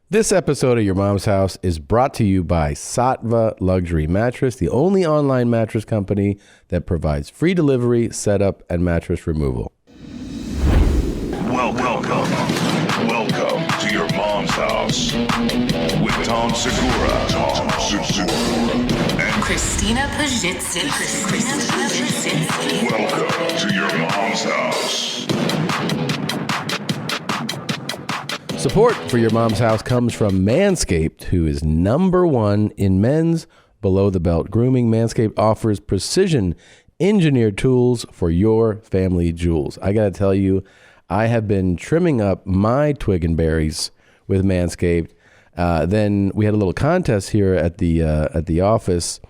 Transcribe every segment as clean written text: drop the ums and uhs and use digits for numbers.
This episode of Your Mom's House is brought to you by Sattva Luxury Mattress, the only online mattress company that provides free delivery, setup, and mattress removal. Welcome to Your Mom's House with Tom Segura, and Christina Pajitsin. welcome to Your Mom's House. Support for Your Mom's House comes from Manscaped, who is #1 in men's below-the-belt grooming. Manscaped offers precision-engineered tools for your family jewels. I got to tell you, I have been trimming up my twig and berries with Manscaped. Then we had a little contest here at the office,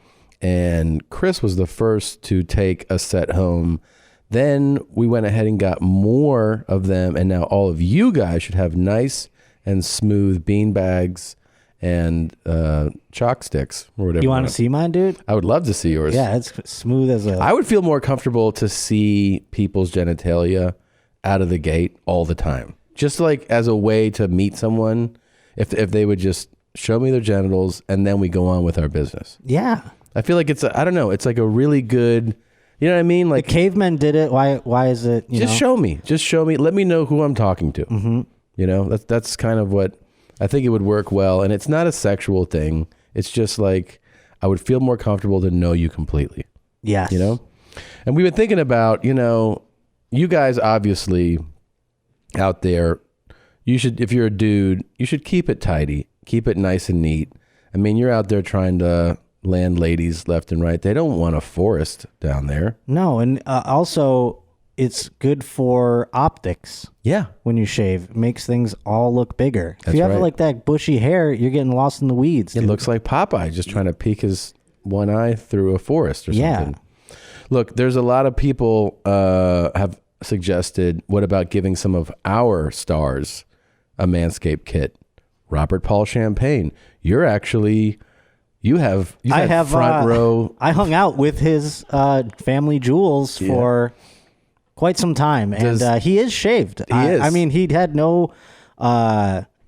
and Chris was the first to take a set home. Then we went ahead and got more of them, and now all of you guys should have nice and smooth bean bags and chalk sticks or whatever. You want to see mine, dude? I would love to see yours. Yeah, it's smooth as a... I would feel more comfortable to see people's genitalia out of the gate all the time. Just like as a way to meet someone, if they would just show me their genitals and then we go on with our business. Yeah. I feel like I don't know, it's like a really good... You know what I mean? Like the cavemen did it. Why is it? Show me. Just show me. Let me know who I'm talking to. Mm-hmm. You know, that's kind of what I think it would work well. And it's not a sexual thing. It's just like I would feel more comfortable to know you completely. Yes. You know? And we've been thinking about, you guys obviously out there, you should, if you're a dude, you should keep it tidy. Keep it nice and neat. I mean, you're out there trying to land ladies left and right. They don't want a forest down there. No, and also it's good for optics. Yeah. When you shave, it makes things all look bigger. That's if you have right. like that bushy hair, you're getting lost in the weeds. It dude. looks like Popeye just trying to peek his one eye through a forest or something. Yeah. Look, there's a lot of people have suggested, what about giving some of our stars a Manscaped kit? Robert Paul Champagne, you have front row. I hung out with his family jewels for quite some time, and he is shaved. He is. I mean, he had no.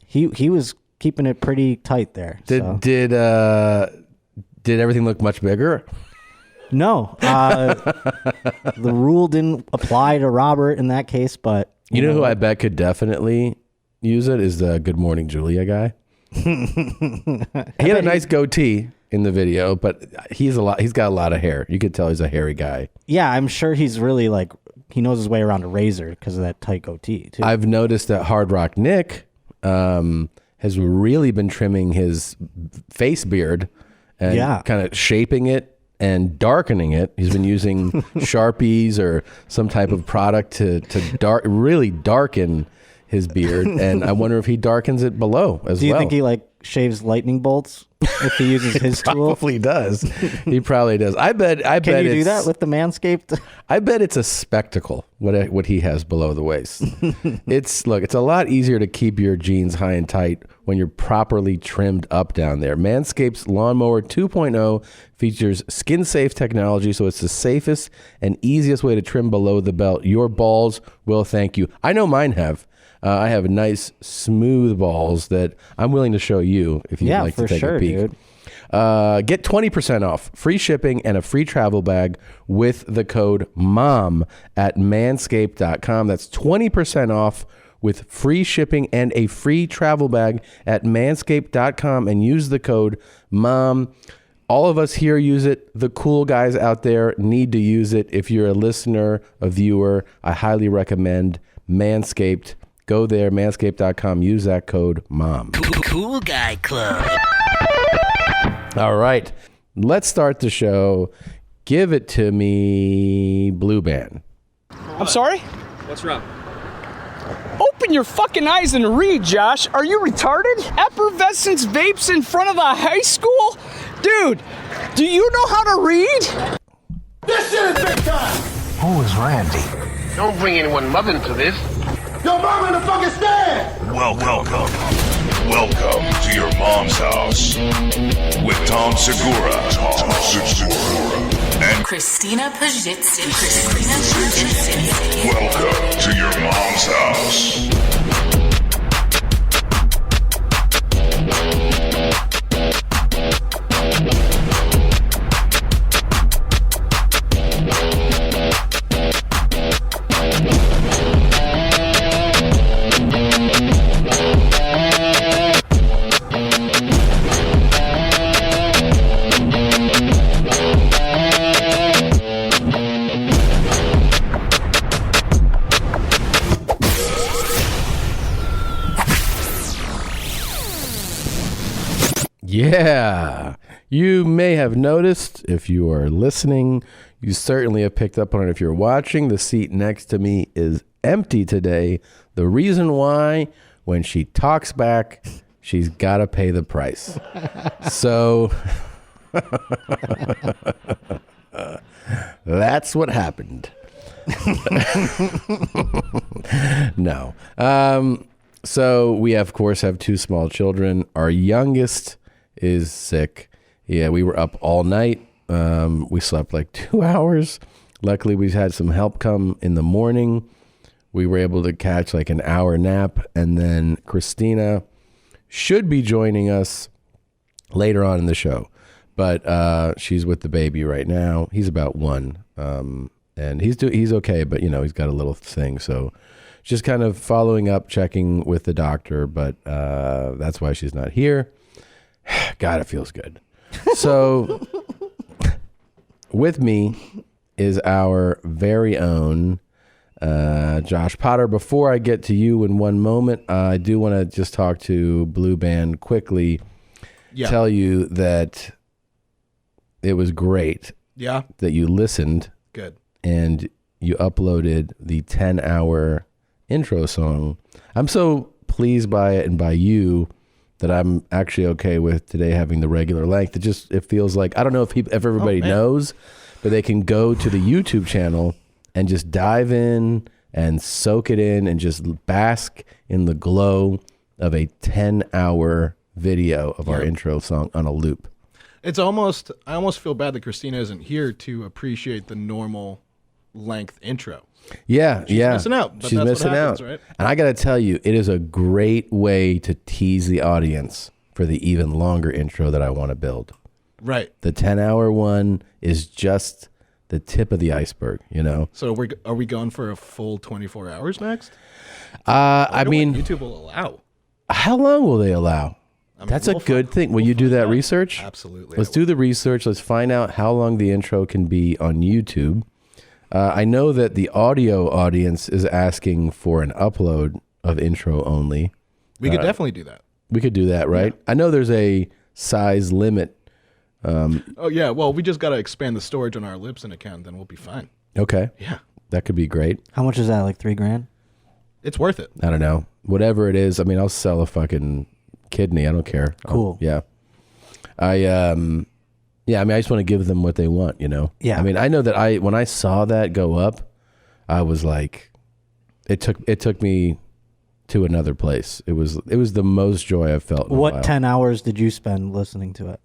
He was keeping it pretty tight there. Did everything look much bigger? No, the rule didn't apply to Robert in that case. But you know who I bet could definitely use it is the Good Morning Julia guy. He had a nice goatee in the video, but he's got a lot of hair. You could tell he's a hairy guy. Yeah, I'm sure he's really he knows his way around a razor because of that tight goatee too. I've noticed that Hard Rock Nick has really been trimming his face beard and kind of shaping it and darkening it. He's been using Sharpies or some type of product to really darken his beard, and I wonder if he darkens it below as well. Do you think he shaves lightning bolts if he uses his tool? Probably does. He probably does. I bet. Can you do that with the Manscaped? I bet it's a spectacle what he has below the waist. It's a lot easier to keep your jeans high and tight when you're properly trimmed up down there. Manscaped's Lawnmower 2.0 features skin-safe technology, so it's the safest and easiest way to trim below the belt. Your balls will thank you. I know mine have. I have nice, smooth balls that I'm willing to show you if you'd like to take a peek. Dude. Get 20% off, free shipping, and a free travel bag with the code MOM at manscaped.com. That's 20% off with free shipping and a free travel bag at manscaped.com, and use the code MOM. All of us here use it. The cool guys out there need to use it. If you're a listener, a viewer, I highly recommend Manscaped. Go there, manscaped.com. Use that code MOM. Cool Guy Club. All right. Let's start the show. Give it to me, Blue Band. I'm sorry? What's wrong? Open your fucking eyes and read, Josh. Are you retarded? Effervescence vapes in front of the high school? Dude, do you know how to read? This shit is big time! Who is Randy? Don't bring anyone mother into this. Yo, mom in the fucking stand! Welcome to Your Mom's House with Tom Segura, and Christina Pajitsin. welcome to Your Mom's House. Yeah. You may have noticed, if you are listening, you certainly have picked up on it if you're watching. The seat next to me is empty today. The reason why, when she talks back, she's got to pay the price. So that's what happened. No. So we, of course, have two small children. Our youngest is sick. Yeah, we were up all night. We slept like 2 hours. Luckily, we've had some help come in the morning. We were able to catch like an hour nap. And then Christina should be joining us later on in the show. But she's with the baby right now. He's about 1. And he's okay, but, he's got a little thing. So just kind of following up, checking with the doctor. But that's why she's not here. God, it feels good. So with me is our very own Josh Potter. Before I get to you in one moment, I do want to just talk to Blue Band quickly. Yeah. Tell you that it was great. Yeah. That you listened. Good. And you uploaded the 10-hour intro song. I'm so pleased by it and by you that I'm actually okay with today having the regular length. It feels like, I don't know if everybody knows, but they can go to the YouTube channel and just dive in and soak it in and just bask in the glow of a 10-hour video of our intro song on a loop. I almost feel bad that Christina isn't here to appreciate the normal length intro. Yeah, She's missing out. But She's missing out. Right? And I got to tell you, it is a great way to tease the audience for the even longer intro that I want to build. Right. The 10-hour one is just the tip of the iceberg, So are we going for a full 24 hours next? I mean, what YouTube will allow. How long will they allow? That's a good thing. Will you do that research? Absolutely. Let's do the research. Let's find out how long the intro can be on YouTube. I know that the audio audience is asking for an upload of intro only. We could definitely do that. We could do that, right? Yeah. I know there's a size limit. Well, we just got to expand the storage on our Libsyn account, then we'll be fine. Okay. Yeah. That could be great. How much is that? Like $3,000? It's worth it. I don't know. Whatever it is. I mean, I'll sell a fucking kidney. I don't care. Cool. I just want to give them what they want, Yeah. I mean, I know that when I saw that go up, I was like, it took me to another place. It was the most joy I've felt in a while. 10 hours did you spend listening to it?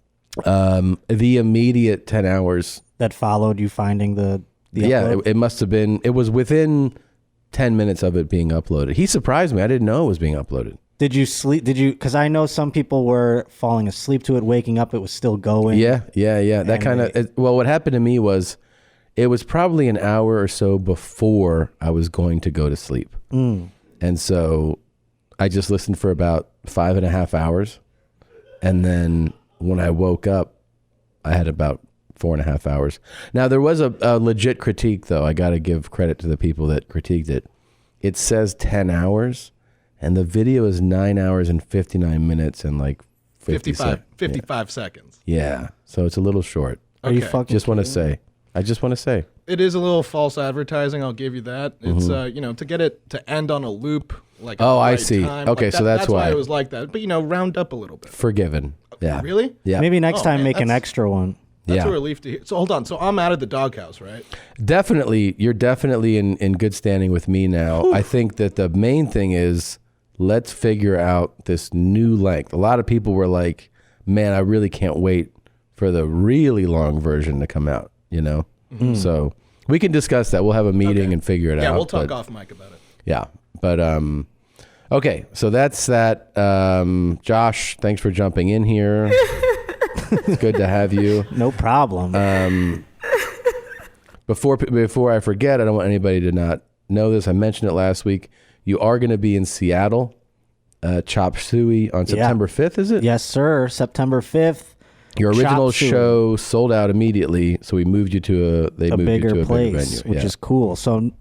The immediate 10 hours that followed you finding the upload? It must have been, it was within 10 minutes of it being uploaded. He surprised me. I didn't know it was being uploaded. Did you sleep? Because I know some people were falling asleep to it, waking up, it was still going. Yeah. That kind of, what happened to me was, it was probably an hour or so before I was going to go to sleep. And so I just listened for about 5.5 hours. And then when I woke up, I had about 4.5 hours. Now, there was a legit critique, though. I got to give credit to the people that critiqued it. It says 10 hours. And the video is 9 hours and 59 minutes and like 55 seconds. Yeah. So it's a little short. Are you fucking just want to say. I just want to say. It is a little false advertising, I'll give you that. It's to get it to end on a loop like I see. Time, okay, so that's why it was like that. But round up a little bit. Forgiven. Yeah. Really? Yeah. Maybe next time make an extra one. That's a relief to hear. So hold on. So I'm out of the doghouse, right? Definitely. You're definitely in good standing with me now. Whew. I think that the main thing is, let's figure out this new length. A lot of people were like, man, I really can't wait for the really long version to come out, So we can discuss that. We'll have a meeting and figure it out. Yeah, we'll talk off mic about it. Yeah. But, okay. So that's that. Josh, thanks for jumping in here. It's good to have you. No problem. Before I forget, I don't want anybody to not know this. I mentioned it last week. You are going to be in Seattle, Chop Suey on September 5th, is it? Yes, sir. September 5th. Your original show sold out immediately, so we moved you to a bigger place, venue, which is cool. So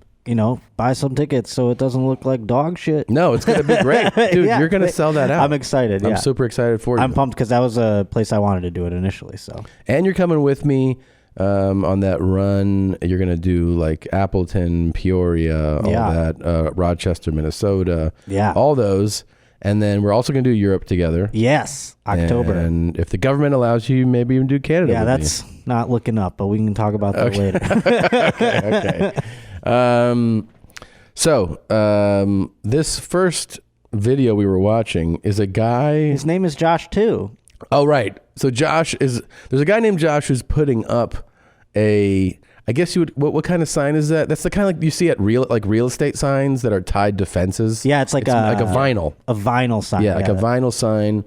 buy some tickets so it doesn't look like dog shit. No, it's going to be great. Dude, Yeah. you're going to sell that out. I'm excited. I'm super excited for you. I'm pumped because that was a place I wanted to do it initially. So, and you're coming with me on that run. You're going to do like Appleton, Peoria, all that, Rochester, Minnesota. Yeah. All those. And then we're also going to do Europe together. yes, October. And if the government allows you, maybe even do Canada. Yeah, with that's not looking up, but we can talk about that later. Okay. So this first video we were watching is a guy. His name is Josh too. Oh, right. So there's a guy named Josh who's putting up I guess you would, what kind of sign is that? That's the kind of like you see at real estate signs that are tied to fences. Yeah, it's like like a vinyl. A vinyl sign. Yeah, like a vinyl sign.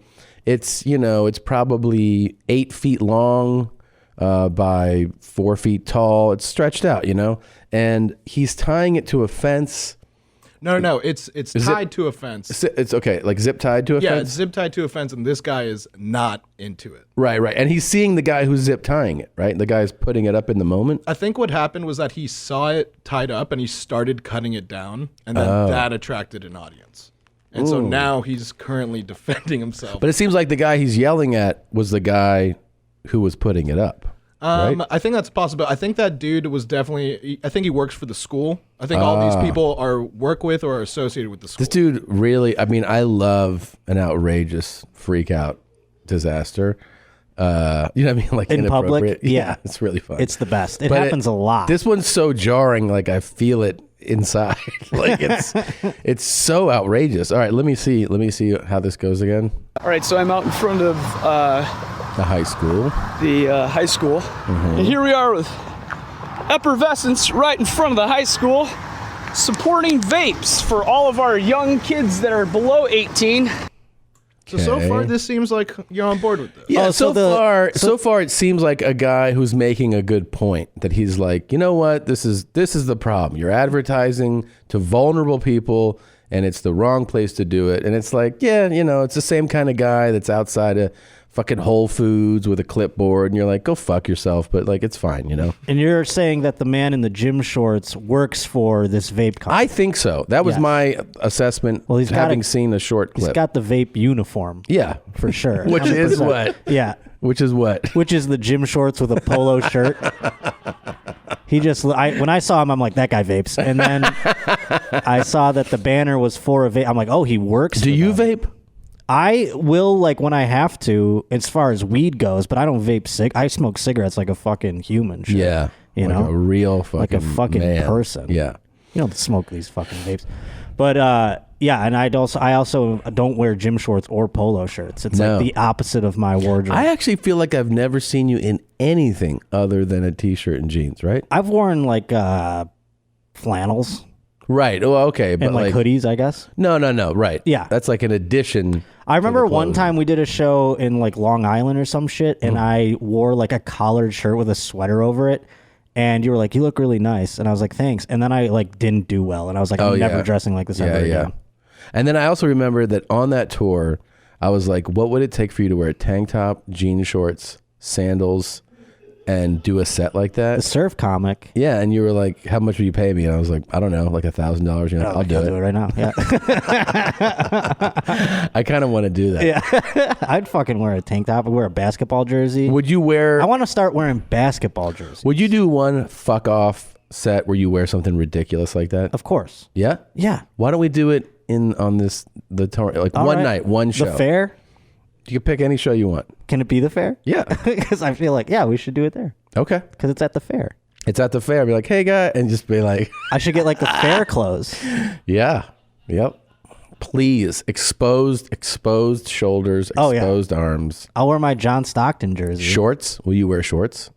It's, it's probably 8 feet long by 4 feet tall. It's stretched out, and he's tying it to a fence. No, it's tied to a fence. It's okay, like zip tied to a Yeah, fence? it's zip tied to a fence, and this guy is not into it. Right. And he's seeing the guy who's zip tying it, right? The guy's putting it up in the moment. I think what happened was that he saw it tied up, and he started cutting it down, and then that attracted an audience. And so now he's currently defending himself. But it seems like the guy he's yelling at was the guy who was putting it up. Right? I think that's possible. I think that dude was definitely. I think he works for the school. I think all these people work with or are associated with the school. This dude really. I mean, I love an outrageous freak out disaster. You know what I mean? Like In public? inappropriate. Yeah. It's really fun. It's the best. It But happens a lot. This one's so jarring. Like I feel it inside. Like it's so outrageous. All right, let me see how this goes again. All right, so I'm out in front of The high school. the high school. And here we are with effervescence right in front of the high school, supporting vapes for all of our young kids that are below 18. So far, this seems like you're on board with this. Yeah, Oh, so far it seems like a guy who's making a good point, that he's like, you know what, this is the problem. You're advertising to vulnerable people and it's the wrong place to do it. And it's like, yeah, it's the same kind of guy that's outside of fucking Whole Foods with a clipboard, and you're like, go fuck yourself, but like it's fine, And you're saying that the man in the gym shorts works for this vape company. I think so. That was Yes. my assessment. Well, he's got having seen a short clip. He's got the vape uniform. Yeah. For sure. Which is 100%. what? Yeah. Which is what? Which is the gym shorts with a polo shirt. When I saw him, I'm like, that guy vapes. And then I saw that the banner was for a vape. I'm like, oh, he works. Do you vape? I will, like, when I have to, as far as weed goes, but I don't vape I smoke cigarettes like a fucking human. Shit, Yeah. You like know? a real fucking Like a fucking man. person. Yeah. You don't smoke these fucking vapes. But, yeah, and I also don't wear gym shorts or polo shirts. It's No. like the opposite of my wardrobe. I actually feel like I've never seen you in anything other than a t-shirt and jeans, right? I've worn, like, flannels Right. Oh, okay. But and, like, hoodies, I guess. No. Right. Yeah. That's like an addition. I remember to the one clothing. time we did a show in like Long Island or some shit, and I wore like a collared shirt with a sweater over it, and you were like, "You look really nice," and I was like, "Thanks." And then I like didn't do well, and I was like, "I'm never dressing like this ever again." And then I also remember that on that tour, I was like, "What would it take for you to wear a tank top, jean shorts, sandals, and do a set like The that?" surf comic. Yeah, and you were like, "How much would you pay me?" And I was like, "I don't know, like $1,000." You're like, I'll do it. right now. Yeah, I kind of want to do that. yeah. I'd fucking wear a tank top. I'd wear a basketball jersey. Would you wear? I want to start wearing basketball jerseys. Would you do one fuck off set where you wear something ridiculous like that? Of course. Yeah. Yeah. Why don't we do it on the tour, like All one right. night, one show? The fair. You can pick any show you want. Can it be the fair? Yeah. Because I feel like we should do it there Okay. because it's at the fair. It's at the fair. Be like, hey guy, and just be like, I should get like the fair clothes. yeah, yep. Please, exposed shoulders, Oh, yeah. exposed arms, I'll wear my John Stockton jersey. shorts. Will you wear shorts?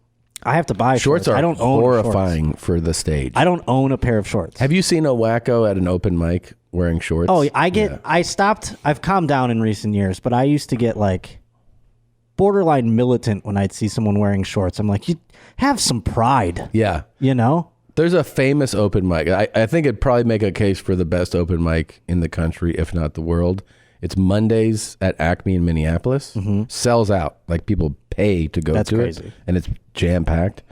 I have to buy shorts. Shorts are I don't own horrifying shorts. for the stage. I don't own a pair of shorts. Have you seen a wacko at an open mic wearing shorts? Oh, I stopped. I've calmed down in recent years, but I used to get like borderline militant when I'd see someone wearing shorts. I'm like, you have some pride, Yeah. you know? There's a famous open mic. I think it'd probably make a case for the best open mic in the country, if not the world. It's Mondays at Acme in Minneapolis. Sells out. Like people pay to go That's to crazy. it. And it's jam-packed.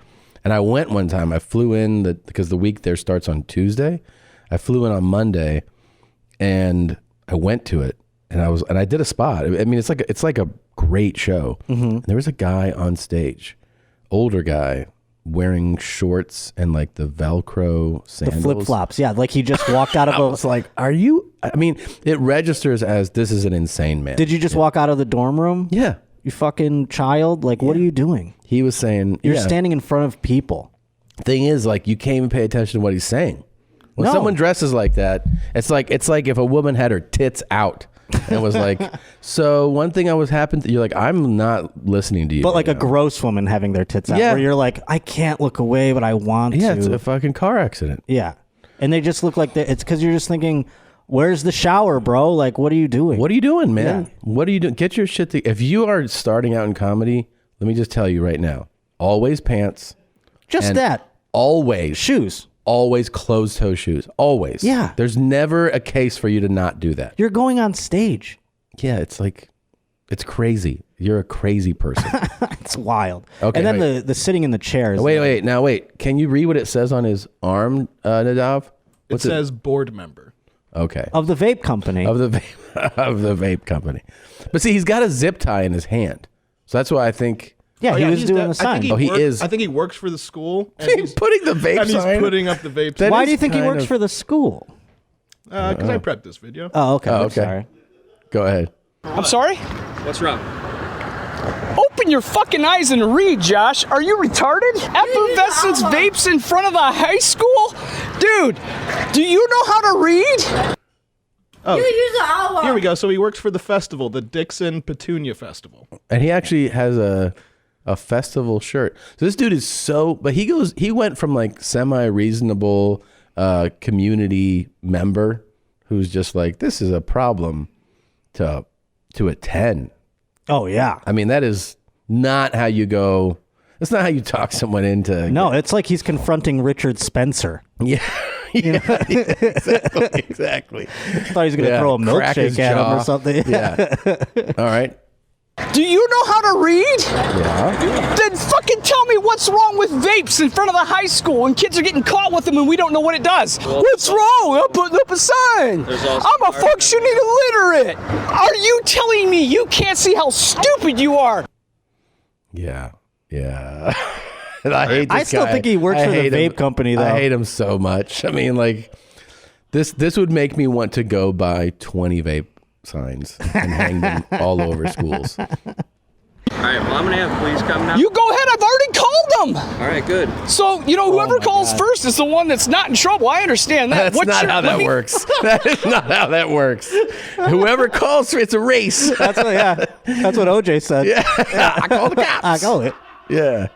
And I went one time. I flew in because the week there starts on Tuesday. I flew in on Monday, and I went to it, and I did a spot. I mean, it's like a great show. And there was a guy on stage, older guy, wearing shorts and like the Velcro sandals. The flip flops. Yeah, like he just walked out of I was like, are you? I mean, it registers as this is an insane man. Did you just walk out of the dorm room? Yeah. You fucking child. Like, what are you doing? He was saying You're standing in front of people. Thing is, like, you can't even pay attention to what he's saying. When No. someone dresses like that, it's like if a woman had her tits out and was like, so one thing you're like, I'm not listening to you. But like right a now. gross woman having their tits out, Yeah. where you're like, I can't look away, but I want to. Yeah, it's a fucking car accident. Yeah. And they just look like it's because you're just thinking, where's the shower, bro? Like, what are you doing? What are you doing, man? Yeah. What are you doing? Get your shit together. If you are starting out in comedy, let me just tell you right now, always pants. Just and that. Always. Shoes. Always closed-toe shoes. Always. Yeah. There's never a case for you to not do that. You're going on stage. Yeah, it's like, it's crazy. You're a crazy person. It's wild. Okay, and then the sitting in the chairs. Wait. Can you read what it says on his arm, Nadav? It says board member. Okay. Of the vape company. Of the vape company. But see, he's got a zip tie in his hand. So that's why I think... Yeah, he was doing the sign. He is. I think he works for the school. And He's putting the vape and he's sign. putting up the vape. That Why is do you think he kind works of- for the school? Because I prepped this video. Oh, okay. Oh, I'm okay. sorry. Go ahead. I'm sorry? What's wrong? Open your fucking eyes and read, Josh. Are you retarded? Effervescence vapes in front of the high school? Dude, do you know how to read? Oh, here we go. So he works for the festival, the Dixon Petunia Festival. And he actually has a festival shirt. So this dude is but he went from like semi-reasonable community member who's just like, this is a problem to a 10. Oh, yeah. I mean, that is not how you go. That's not how you talk someone into. No, it's like he's confronting Richard Spencer. Yeah. Exactly. I thought he was going to throw a Crack his milkshake at him jaw. or something. Yeah. All right. Do you know how to read? Yeah. Then fucking tell me what's wrong with vapes in front of the high school and kids are getting caught with them and we don't know what it does. What's wrong? I'm putting up a sign. I'm a functioning illiterate. Are you telling me you can't see how stupid you are? Yeah. Yeah. And I hate this I still guy. think he works I for the hate vape him. company, though. I hate him so much. I mean, like, this would make me want to go buy 20 vape signs and hang them all over schools. All right, well, I'm going to have police come now. You go ahead. I've already called them. All right, good. So, whoever my calls God. first is the one that's not in trouble. I understand that. That's not how that works. That is not how that works. Whoever calls, it's a race. That's what OJ said. Yeah. I call the cops. I call it. Yeah.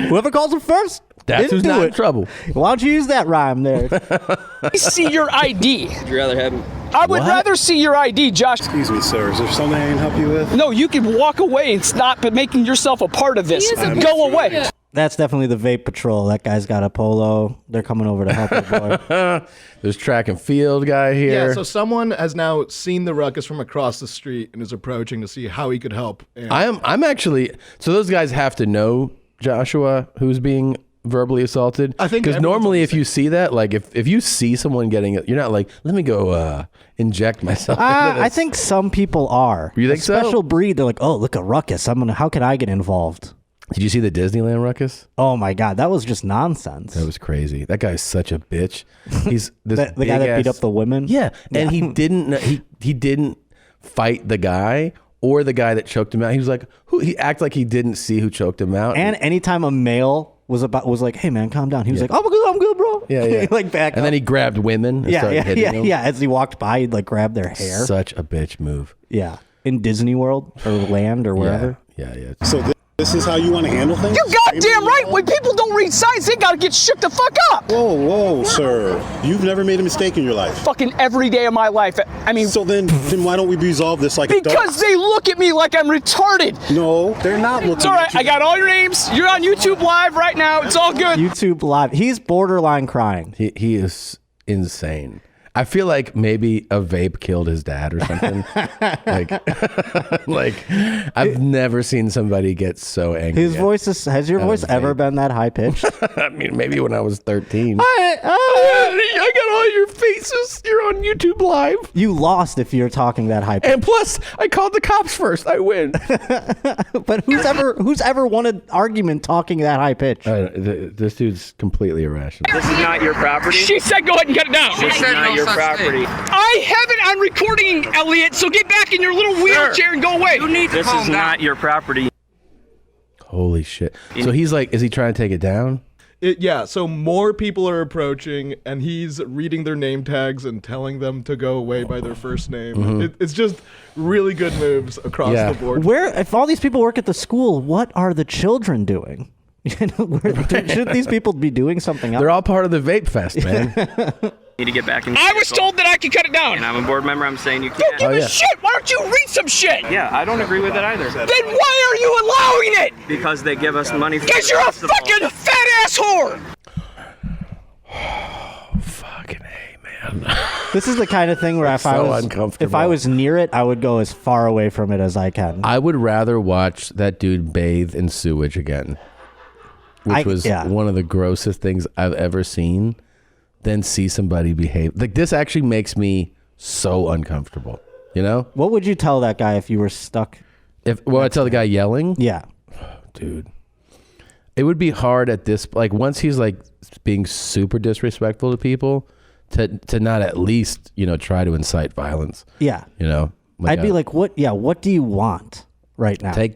Whoever calls him first, That's didn't who's do not it. in trouble. Why don't you use that rhyme there? Let me see your ID. Would you rather have him? I would What? rather see your ID, Josh. Excuse me, sir. Is there something I can help you with? No, you can walk away and stop making yourself a part of this. Go away. That's definitely the Vape Patrol. That guy's got a polo. They're coming over to help your boy. There's track and field guy here. Yeah, so someone has now seen the ruckus from across the street and is approaching to see how he could help. And I'm actually, so those guys have to know Joshua who's being verbally assaulted. I think because everyone's normally on the if you see that, like if you see someone getting it, you're not like, let me go inject myself. into I this. think some people are. You think a so? special breed. They're like, oh, look, a ruckus. How can I get involved? Did you see the Disneyland ruckus? Oh my God, that was just nonsense. That was crazy. That guy's such a bitch. He's this the guy that beat up the women. Yeah, and he didn't fight the guy or the guy that choked him out. He was like, who? He acted like he didn't see who choked him out. And anytime a male was like, hey man, calm down. He was like, I'm good, bro. Yeah. Like back and up. then he grabbed women. And started hitting them. yeah. As he walked by, he'd like grab their hair. Such a bitch move. Yeah, in Disney World or Land or wherever. Yeah. So this is how you want to handle things? You goddamn right. When people don't read signs, they gotta get shook the fuck up. Whoa, sir. You've never made a mistake in your life. Fucking every day of my life. I mean, So then why don't we resolve this like because adults? they look at me like I'm retarded. No, they're not looking It's all right. at you. I got all your names. You're on YouTube Live right now. It's all good. YouTube Live. He's borderline crying. He is insane. I feel like maybe a vape killed his dad or something. like I've never seen somebody get so angry. His voice has your voice ever been that high pitched? I mean, maybe when I was 13. I got all your faces. You're on YouTube Live. You lost if you're talking that high pitched. And plus, I called the cops first. I win. But who's ever won an argument talking that high pitch? This dude's completely irrational. This is not your property. She said go ahead and cut it down. This is not your property. I have it on recording, Elliot, so get back in your little wheelchair and go away. This is not your property. Holy shit. So he's like, is he trying to take it down? Yeah, so more people are approaching, and he's reading their name tags and telling them to go away by their first name. It's just really good moves across the board. If all these people work at the school, what are the children doing? Shouldn't these people be doing something else? They're all part of the Vape Fest, man. Need to get back in. I was told that I could cut it down. And I'm a board member. I'm saying you Don't can't. give a shit. Why don't you read some shit? Yeah, I don't agree with it either. Then why are you allowing it? Because they give us money. Because you're a fucking fat ass whore. Fucking A, man. This is the kind of thing where if I was near it, I would go as far away from it as I can. I would rather watch that dude bathe in sewage again, which was one of the grossest things I've ever seen, than see somebody behave. Like, this actually makes me so uncomfortable, you know? What would you tell that guy if you were stuck? I tell the guy yelling? Yeah. Dude. It would be hard at this, like, once he's like being super disrespectful to people, to not at least, try to incite violence. Yeah. Like I'd be like, what do you want right now? Can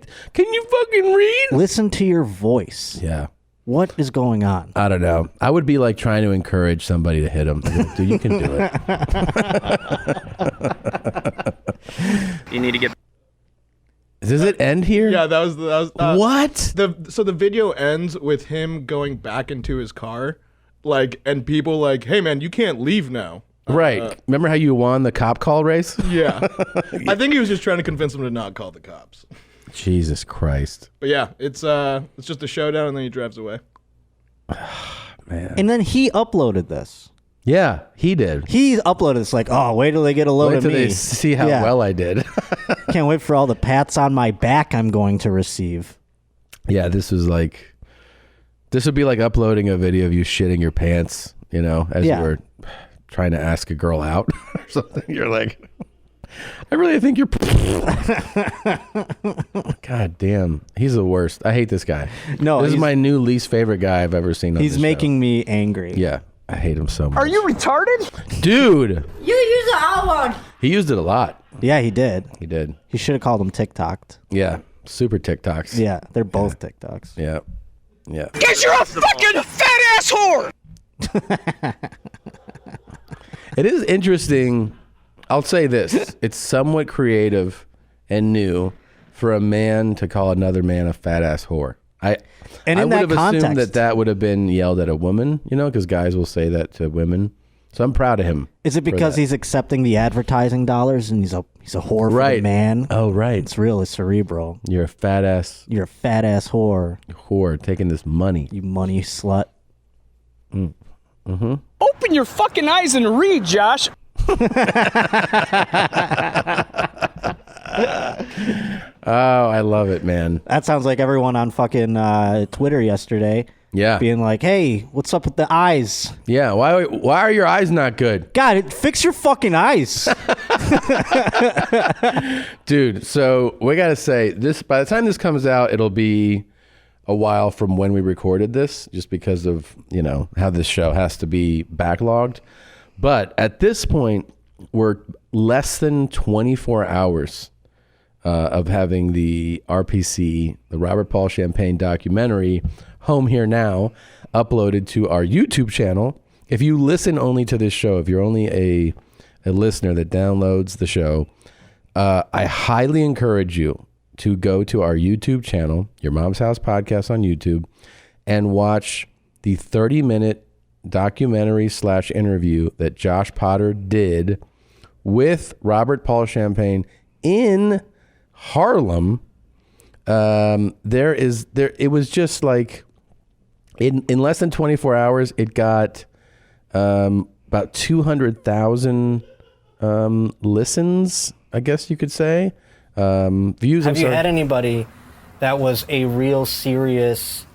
you fucking read? Listen to your voice. Yeah. What is going on? I don't know. I would be like trying to encourage somebody to hit him. Like, dude, you can do it. You need to get. Does it end here? Yeah, that was what? So the video ends with him going back into his car, and people like, hey man, you can't leave now. Right. Remember how you won the cop call race? Yeah. I think he was just trying to convince him to not call the cops. Jesus Christ. But yeah, it's just a showdown, and then he drives away. Man. And then he uploaded this. Yeah, he did. He uploaded this like, oh, wait till they get a load of me. Wait till they see how well I did. Can't wait for all the pats on my back I'm going to receive. Yeah, this would be like uploading a video of you shitting your pants, as you were trying to ask a girl out or something. You're like, I really think you're. God damn, he's the worst. I hate this guy. No, this is my new least favorite guy I've ever seen. He's making me angry. Yeah, I hate him so much. Are you retarded, dude? You use the R word. He used it a lot. Yeah, he did. He did. He should have called him TikToked. Yeah, super TikToks. Yeah, they're both TikToks. Yeah, yeah. Because you're a fucking fat ass whore. It is interesting. I'll say this. It's somewhat creative and new for a man to call another man a fat ass whore. I would have assumed that would have been yelled at a woman, because guys will say that to women. So I'm proud of him. Is it because he's accepting the advertising dollars and he's a whore for the man? Oh, right. It's real. It's cerebral. You're a fat ass. You're a fat ass whore. Whore taking this money. You money slut. Mm-hmm. Open your fucking eyes and read, Josh. Oh, I love it, man. That sounds like everyone on fucking Twitter yesterday. Yeah. Being like, hey, what's up with the eyes? Yeah. Why are your eyes not good? God, fix your fucking eyes. Dude, so we got to say this, by the time this comes out, it'll be a while from when we recorded this, just because of, how this show has to be backlogged. But at this point, we're less than 24 hours of having the RPC, the Robert Paul Champagne documentary, Home Here Now, uploaded to our YouTube channel. If you listen only to this show, if you're only a listener that downloads the show, I highly encourage you to go to our YouTube channel, Your Mom's House Podcast on YouTube, and watch the 30-minute documentary/interview that Josh Potter did with Robert Paul Champagne in Harlem. It was just like in less than 24 hours, it got about 200,000 listens, I guess you could say. Views. Have you had anybody that was a real serious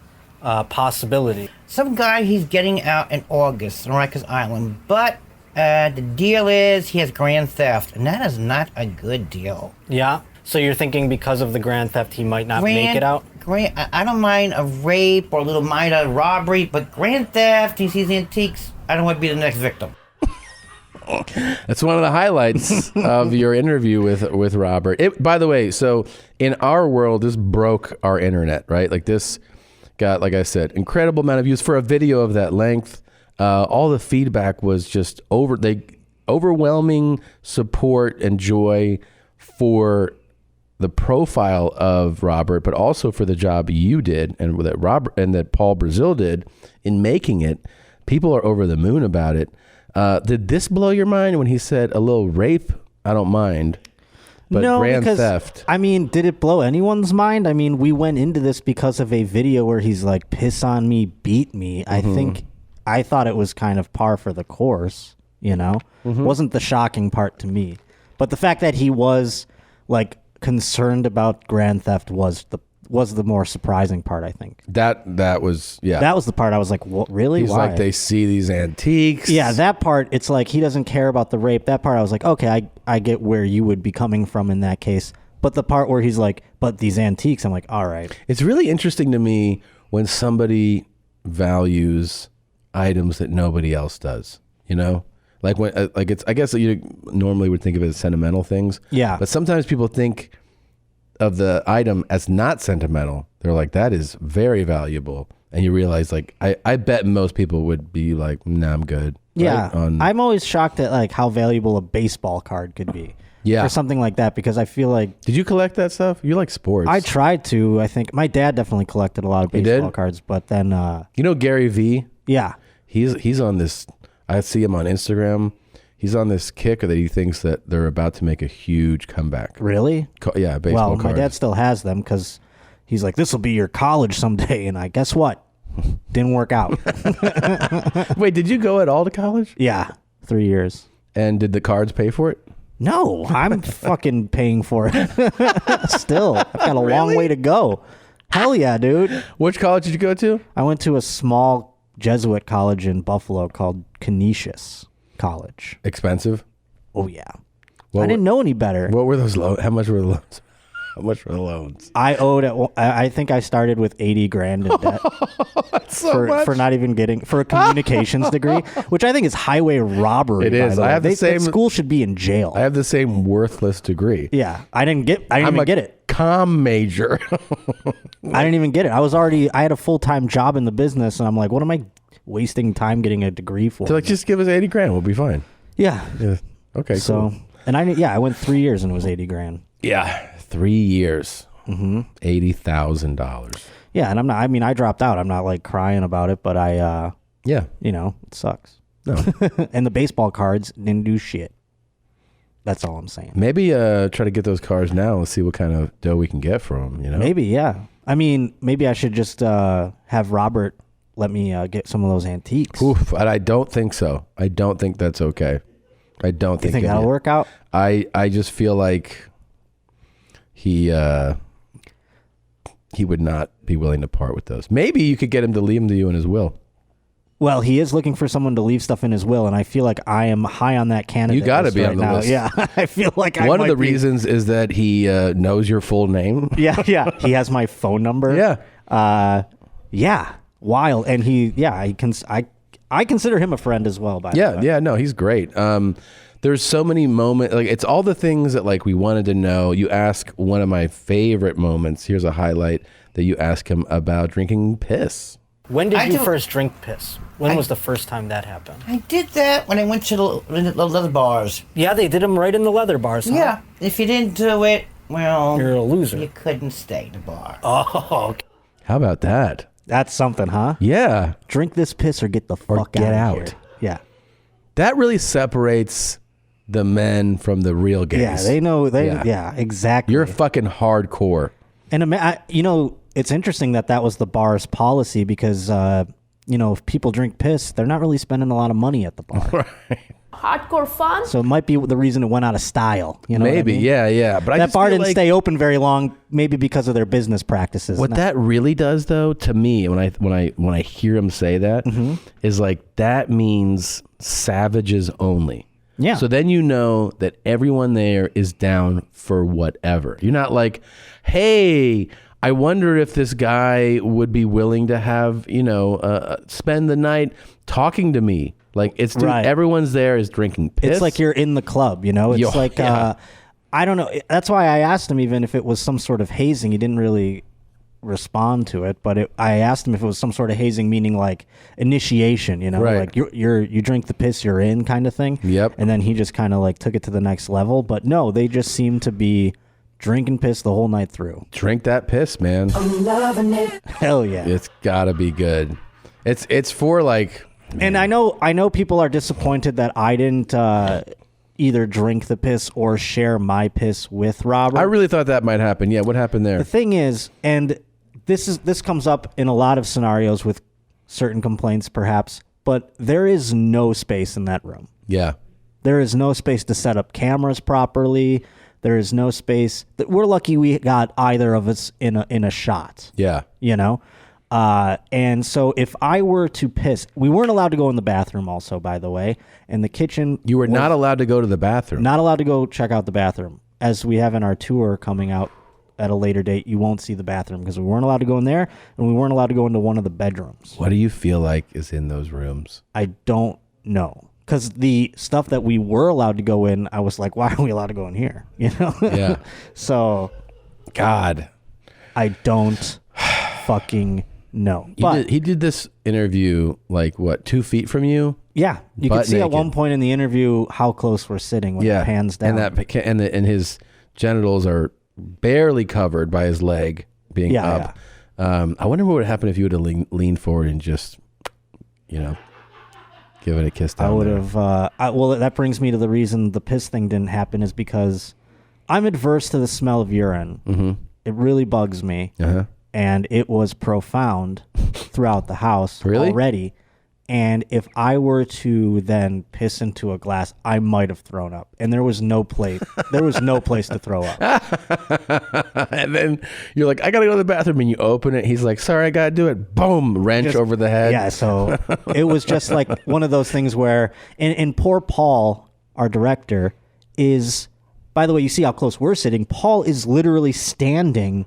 possibility? Some guy, he's getting out in August on Rikers Island, but the deal is he has grand theft, and that is not a good deal. Yeah? So you're thinking because of the grand theft he might not make it out? I don't mind a rape or a little minor robbery, but grand theft, he sees antiques, I don't want to be the next victim. That's one of the highlights of your interview with Robert. By the way, so in our world, this broke our internet, right? Like this got, like I said, incredible amount of views for a video of that length. All the feedback was just overwhelming support and joy for the profile of Robert, but also for the job you did and that Paul Brazil did in making it. People are over the moon about it. Did this blow your mind when he said a little rape? I don't mind. But no, grand because, theft. I mean, did it blow anyone's mind? I mean, we went into this because of a video where he's like, piss on me, beat me. I thought it was kind of par for the course, you know? Wasn't the shocking part to me. But the fact that he was like concerned about grand theft was the more surprising part, I think. That was, yeah. That was the part I was like, what, really? He's Why? like, they see these antiques. Yeah, that part, it's like he doesn't care about the rape. That part, I was like, okay, I get where you would be coming from in that case. But the part where he's like, but these antiques, I'm like, all right. It's really interesting to me when somebody values items that nobody else does, you know? Like when, like it's, I guess you normally would think of it as sentimental things. Yeah. But sometimes people think of the item as not sentimental. They're like, that is very valuable. And you realize, like, I bet most people would be like, nah, I'm good. Yeah. Right? I'm always shocked at like how valuable a baseball card could be. Yeah. Or something like that, because I feel like... Did you collect that stuff? You like sports. I tried to, I think. My dad definitely collected a lot of baseball cards, but then... you know Gary V? Yeah. He's on this... I see him on Instagram. He's on this kick that he thinks that they're about to make a huge comeback. Really? Yeah, baseball Well, cards. my dad still has them because he's like, this will be your college someday. And guess what? Didn't work out. Wait, did you go at all to college? Yeah, 3 years. And did the cards pay for it? No, I'm fucking paying for it. Still, I've got a long way to go. Hell yeah, dude. Which college did you go to? I went to a small Jesuit college in Buffalo called Canisius College. Expensive? Oh, yeah. I didn't know any better. What were those loans? How much were the loans? How much were the loans? I owed I think I started with $80,000 in debt. That's so much. For not even getting for a communications degree, which I think is highway robbery. It is. I have the same. That school should be in jail. I have the same worthless degree. Yeah, I didn't even get it. Comm major. I didn't even get it. I had a full-time job in the business, and I'm like, what am I wasting time getting a degree for? They're like, just give us $80,000. We'll be fine. Yeah. Okay. So, cool. And I went 3 years and it was $80,000. Yeah. 3 years. $80,000. Yeah, and I dropped out. I'm not like crying about it, but it sucks. No. And the baseball cards didn't do shit. That's all I'm saying. Maybe try to get those cars now and see what kind of dough we can get from them, you know? Maybe, yeah. I mean, maybe I should just have Robert let me get some of those antiques. Oof, and I don't think so. I don't think that's okay. I don't think... You think that'll work out? I just feel like he would not be willing to part with those. Maybe you could get him to leave them to you in his will. Well, he is looking for someone to leave stuff in his will, and I feel like I am high on that candidate. You got to list be right on the now. list. Yeah, I feel like one of the reasons is that he knows your full name. Yeah. He has my phone number. Yeah. Yeah. Wild, and I consider him a friend as well. By the way. Yeah. No, he's great. There's so many moments, like it's all the things that like we wanted to know. You ask one of my favorite moments. Here's a highlight that you ask him about drinking piss. When did you first drink piss? When was the first time that happened? I did that when I went to the leather bars. Yeah, they did them right in the leather bars. Huh? Yeah, if you didn't do it, well, you're a loser. You couldn't stay in the bar. Oh, okay. How about that? That's something, huh? Yeah. Drink this piss or get the fuck out. Here. Yeah. That really separates the men from the real gays. Yeah, they know. Yeah, exactly. You're fucking hardcore. And it's interesting that was the bar's policy because if people drink piss, they're not really spending a lot of money at the bar. Right. Hardcore fun. So it might be the reason it went out of style. You know, maybe, what I mean? yeah. But that bar didn't stay open very long, maybe because of their business practices. What that really does, though, to me, when I hear him say that, is like that means savages only. Yeah. So then you know that everyone there is down for whatever. You're not like, hey, I wonder if this guy would be willing to have, spend the night talking to me. Like, it's everyone's there is drinking piss. It's like you're in the club, It's like, I don't know. That's why I asked him even if it was some sort of hazing. He didn't really respond to it, but I asked him if it was some sort of hazing, meaning like initiation, like you drink the piss you're in kind of thing. Yep. And then he just kind of like took it to the next level. But no, they just seem to be drinking piss the whole night through. Drink that piss, man. I'm loving it. Hell yeah. It's gotta be good. It's for like. And I know people are disappointed that I didn't either drink the piss or share my piss with Robert. I really thought that might happen. Yeah, what happened there? The thing is, and this comes up in a lot of scenarios with certain complaints, perhaps, but there is no space in that room. Yeah. There is no space to set up cameras properly. There is no space. We're lucky we got either of us in a shot. Yeah. And so if I were to piss, we weren't allowed to go in the bathroom also, by the way, and the kitchen. You were not allowed to go to the bathroom. Not allowed to go check out the bathroom. As we have in our tour coming out at a later date, you won't see the bathroom because we weren't allowed to go in there and we weren't allowed to go into one of the bedrooms. What do you feel like is in those rooms? I don't know. Because the stuff that we were allowed to go in, I was like, why are we allowed to go in here? Yeah. So. God. I don't fucking know. He did this interview like, what, 2 feet from you? Yeah. You could see naked. At one point in the interview how close we're sitting when the hands down. And his genitals are barely covered by his leg being up. Yeah. I wonder what would happen if you would have leaned forward and just, give it a kiss down. I would have. Well, that brings me to the reason the piss thing didn't happen is because I'm adverse to the smell of urine. Mm-hmm. It really bugs me. Uh-huh. And it was profound throughout the house already. And if I were to then piss into a glass, I might have thrown up. And there was no place. There was no place to throw up. And then you're like, I got to go to the bathroom. And you open it. He's like, sorry, I got to do it. Boom. Wrench over the head. Yeah. So it was just like one of those things where, and poor Paul, our director, is, by the way, you see how close we're sitting. Paul is literally standing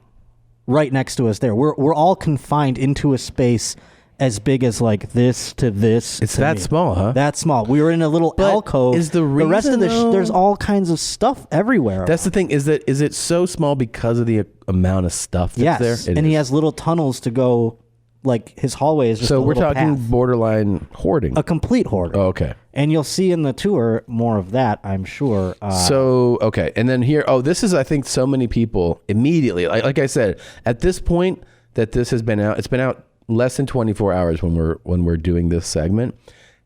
right next to us there. We're all confined into a space as big as like this to this. It's that small, huh? That small. We were in a little alcove. Is the reason, rest of there's all kinds of stuff everywhere. That's the thing. Is it so small because of the amount of stuff that's there? He has little tunnels to go. Like his hallway is just so a we're talking path. Borderline hoarding. A complete hoarding. Oh, okay. And you'll see in the tour more of that, I'm sure. Okay. And then here, this is, I think, so many people immediately, like I said, at this point that this has been out, it's been out less than 24 hours when we're doing this segment.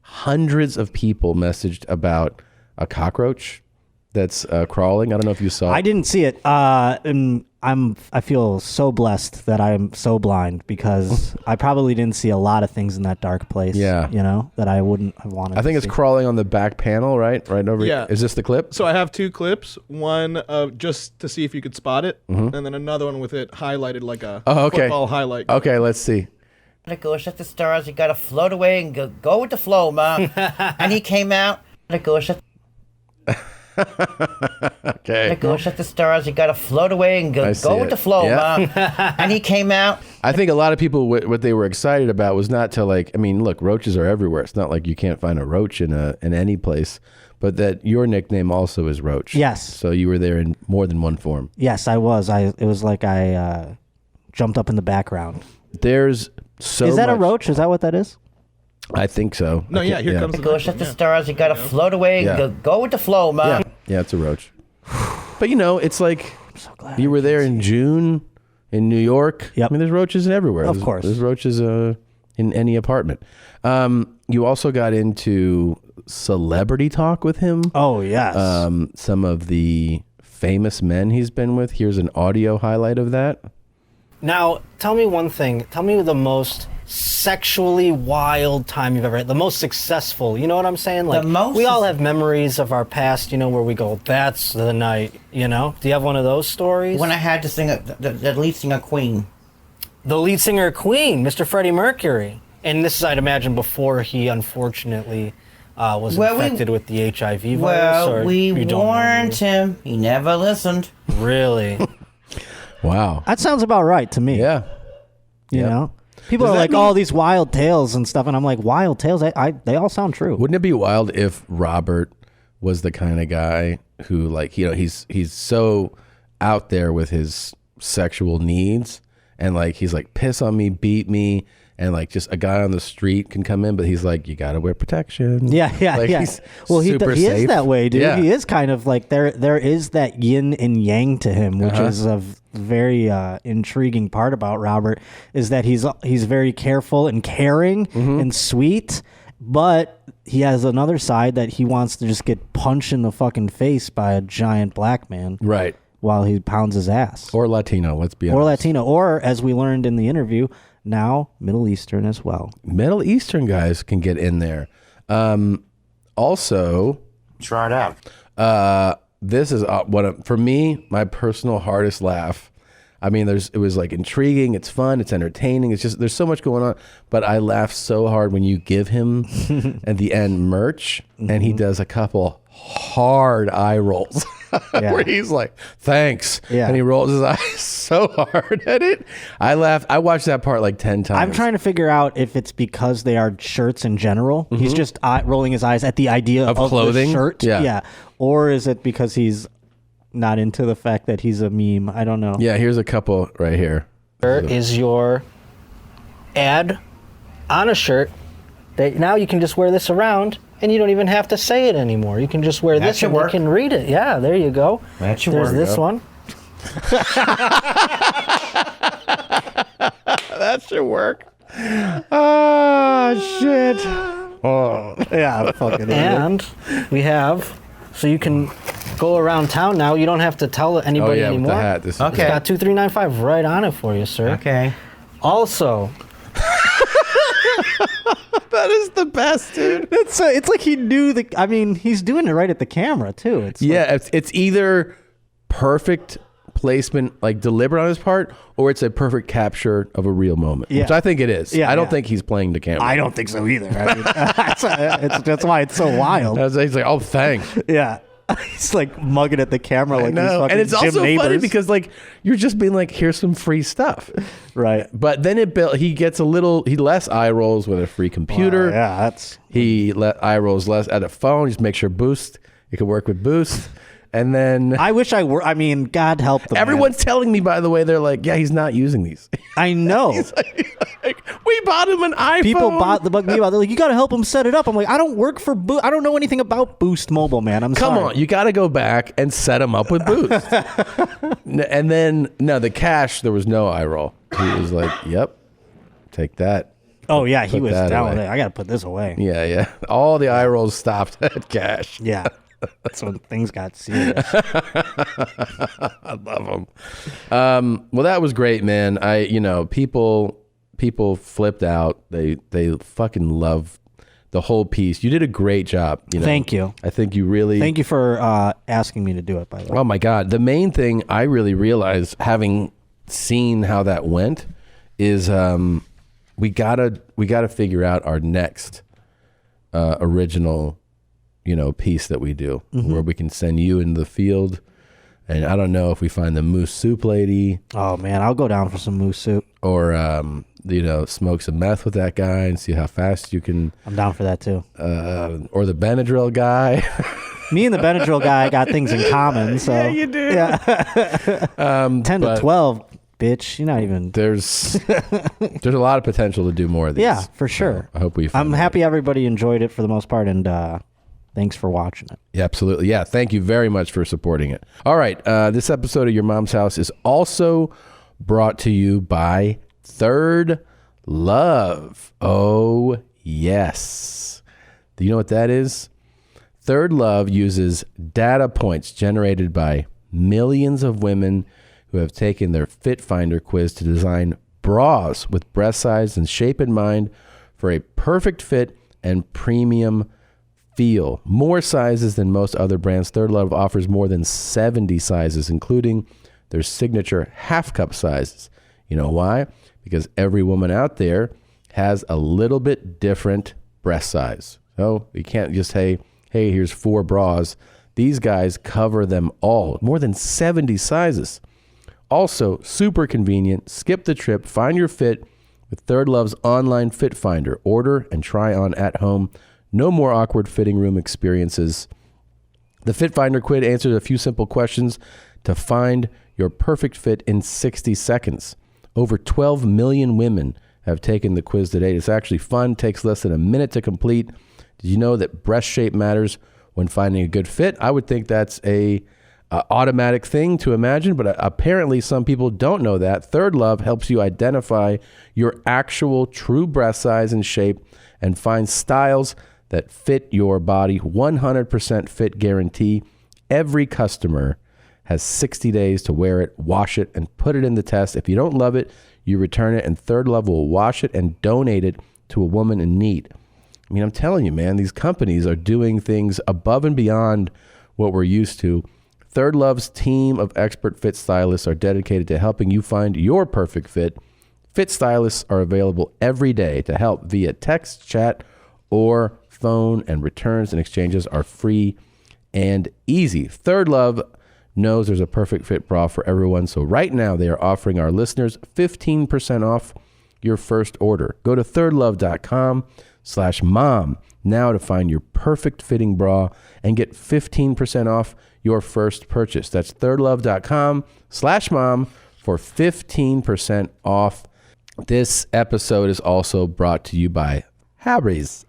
Hundreds of people messaged about a cockroach that's crawling. I don't know if you saw it. I didn't see it. And I feel so blessed that I'm so blind because I probably didn't see a lot of things in that dark place. Yeah. That I wouldn't have wanted. I think it's crawling on the back panel, right over. Yeah. Is this the clip? So I have 2 clips. One just to see if you could spot it, and then another one with it highlighted like a football highlight. Okay, let's see. Gotta go set the stars. You gotta float away and go with the flow, Mom. And he came out. Gotta go set. Okay. Gotta go set the stars. You gotta float away and go with the flow, Mom. And he came out. I think a lot of people, what they were excited about was not to look, roaches are everywhere. It's not like you can't find a roach in any place, but that your nickname also is Roach. Yes. So you were there in more than one form. Yes, I was. It was like I jumped up in the background. There's so Is that much. a roach? Is that what that is? I think so. No, here comes the go set the stars. You gotta float away and go with the flow, Mom. Yeah, it's a roach. But it's like you were there in June in New York. Yep. I mean, there's roaches everywhere. Of course. There's roaches in any apartment. You also got into celebrity talk with him. Oh, yes. Some of the famous men he's been with. Here's an audio highlight of that. Now, tell me one thing. Tell me the most sexually wild time you've ever had? The most successful, you know what I'm saying? Like, we all have memories of our past, you know, where we go, that's the night, you know? Do you have one of those stories? When I had to sing the lead singer Queen. The lead singer of Queen, Mr. Freddie Mercury. And this is, I'd imagine, before he unfortunately was infected with the HIV virus. Well, we warned him. He never listened. Really? Wow. That sounds about right to me. Yeah. You know? People are like, all these wild tales and stuff, and I'm like, wild tales? They all sound true. Wouldn't it be wild if Robert was the kind of guy who, like, you know, he's so out there with his sexual needs, and like he's like, piss on me, beat me, and like just a guy on the street can come in, but he's like, you gotta wear protection. Yeah. He's well, he super is safe. that way, dude. Yeah. He is kind of like there is that yin and yang to him, which is a very intriguing part about Robert, is that he's very careful and caring and sweet, but he has another side that he wants to just get punched in the fucking face by a giant black man. Right. While he pounds his ass. Or Latino, let's be honest. Or Latino, or as we learned in the interview, now Middle Eastern as well. Middle Eastern guys can get in there. Also, try it out. This is for me, my personal hardest laugh. I mean, it was like intriguing, it's fun, it's entertaining, it's just, there's so much going on, but I laughed so hard when you give him at the end merch and he does a couple hard eye rolls where he's like, thanks. Yeah. And he rolls his eyes so hard at it. I laughed. I watched that part like 10 times. I'm trying to figure out if it's because they are shirts in general. He's just rolling his eyes at the idea of clothing. The shirt. Yeah. Or is it because he's not into the fact that he's a meme? I don't know. Yeah, here's a couple right here. There is your ad on a shirt that now you can just wear this around and you don't even have to say it anymore. You can just wear this and you can read it. Yeah, there you go. That should work. There's this one. That should work. Oh, shit. Oh, yeah, fucking And we have, so you can go around town now. You don't have to tell anybody anymore. With the hat. This It's got 2395 right on it for you, sir. Okay. Also, that is the best, dude. It's like he knew he's doing it right at the camera too. It's either perfect placement, like deliberate on his part, or it's a perfect capture of a real moment, which I think it is. I don't think he's playing the camera. I don't think so either. I mean, that's why it's so wild. He's like, oh, thanks. Yeah. He's like mugging at the camera like these fucking and it's Jim also Neighbors. funny because like you're just being like, here's some free stuff, right? But then he gets he less eye rolls with a free computer. He eye rolls less at a phone. Just make sure Boost, it can work with Boost. And then I wish I were. I mean, God help them. Everyone's telling me, by the way, they're like, yeah, he's not using these. I know. We bought him an iPhone. People bought me about. They're like, you got to help him set it up. I'm like, I don't work for Boost. I don't know anything about Boost Mobile, man. Come on, you got to go back and set him up with Boost. And then the cash, there was no eye roll. He was like, yep, take that. Oh yeah, he was down with it. I got to put this away. Yeah. All the eye rolls stopped at cash. Yeah. That's when things got serious. I love them. Well, that was great, man. People flipped out. They fucking love the whole piece. You did a great job. Thank you. I think you really. Thank you for asking me to do it. By the way. Oh my God, the main thing I really realized, having seen how that went, is we gotta figure out our next original piece that we do, where we can send you into the field. And I don't know if we find the moose soup lady. Oh man, I'll go down for some moose soup. Or smoke some meth with that guy and see how fast you can. I'm down for that too. Or the Benadryl guy. Me and the Benadryl guy got things in common. So yeah, you do. Yeah. 10 to 12. Bitch, you're not even. There's a lot of potential to do more of these. Yeah, for sure. I hope I'm happy everybody enjoyed it for the most part, and thanks for watching it. Yeah, absolutely. Yeah, thank you very much for supporting it. All right, this episode of Your Mom's House is also brought to you by Third Love. Oh, yes. Do you know what that is? Third Love uses data points generated by millions of women who have taken their Fit Finder quiz to design bras with breast size and shape in mind for a perfect fit and premium feel. More sizes than most other brands. Third Love offers more than 70 sizes, including their signature half cup sizes. You know why? Because every woman out there has a little bit different breast size. So you can't just say, hey, here's 4 bras. These guys cover them all. More than 70 sizes. Also, super convenient. Skip the trip. Find your fit with Third Love's online fit finder. Order and try on at home. No more awkward fitting room experiences. The Fit Finder Quiz answers a few simple questions to find your perfect fit in 60 seconds. Over 12 million women have taken the quiz to date. It's actually fun. Takes less than a minute to complete. Did you know that breast shape matters when finding a good fit? I would think that's a automatic thing to imagine, but apparently some people don't know that. Third Love helps you identify your actual true breast size and shape and find styles that fit your body. 100% fit guarantee. Every customer has 60 days to wear it, wash it, and put it in the test. If you don't love it, you return it, and Third Love will wash it and donate it to a woman in need. I mean, I'm telling you, man, these companies are doing things above and beyond what we're used to. Third Love's team of expert fit stylists are dedicated to helping you find your perfect fit. Fit stylists are available every day to help via text, chat, or phone, and returns and exchanges are free and easy. Third Love knows there's a perfect fit bra for everyone. So right now they are offering our listeners 15% off your first order. Go to thirdlove.com/mom now to find your perfect fitting bra and get 15% off your first purchase. That's thirdlove.com/mom for 15% off. This episode is also brought to you by Harry's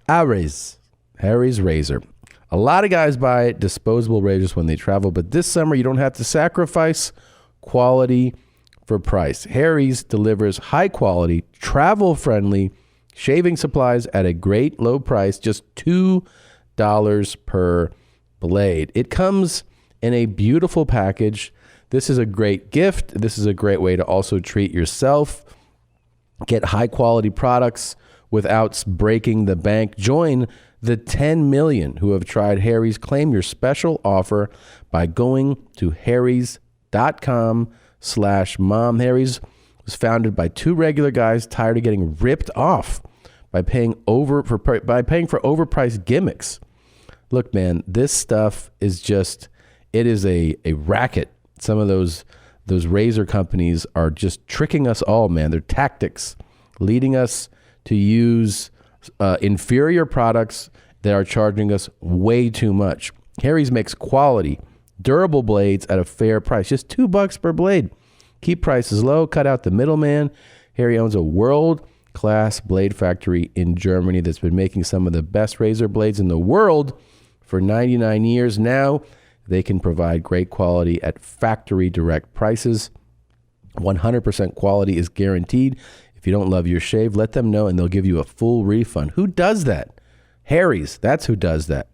Razor. A lot of guys buy disposable razors when they travel, but this summer you don't have to sacrifice quality for price. Harry's delivers high quality, travel friendly shaving supplies at a great low price, just $2 per blade. It comes in a beautiful package. This is a great gift. This is a great way to also treat yourself. Get high quality products without breaking the bank. Join the 10 million who have tried Harry's. Claim your special offer by going to harrys.com/mom. Harry's was founded by 2 regular guys tired of getting ripped off by paying for overpriced gimmicks. Look, man, this stuff is just, it is a racket. Some of those razor companies are just tricking us all, man. Their tactics leading us to use inferior products that are charging us way too much. Harry's makes quality, durable blades at a fair price, just $2 per blade. Keep prices low, cut out the middleman. Harry owns a world-class blade factory in Germany that's been making some of the best razor blades in the world for 99 years. Now they can provide great quality at factory direct prices. 100% quality is guaranteed. If you don't love your shave, let them know and they'll give you a full refund. Who does that? Harry's, that's who does that.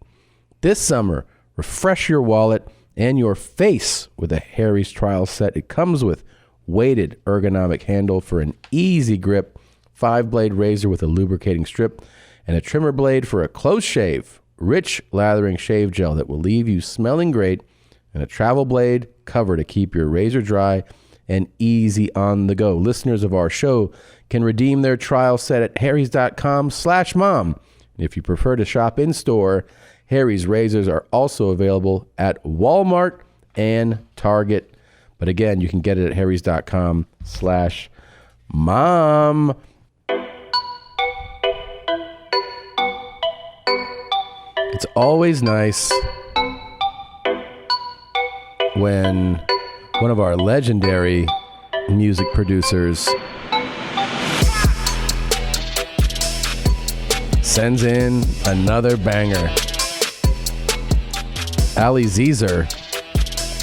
This summer, refresh your wallet and your face with a Harry's trial set. It comes with weighted ergonomic handle for an easy grip, 5-blade razor with a lubricating strip, and a trimmer blade for a close shave, rich lathering shave gel that will leave you smelling great, and a travel blade cover to keep your razor dry and easy on the go. Listeners of our show can redeem their trial set at harrys.com/mom. If you prefer to shop in store, Harry's razors are also available at Walmart and Target. But again, you can get it at harrys.com/mom. It's always nice when one of our legendary music producers sends in another banger. Ali Zeezer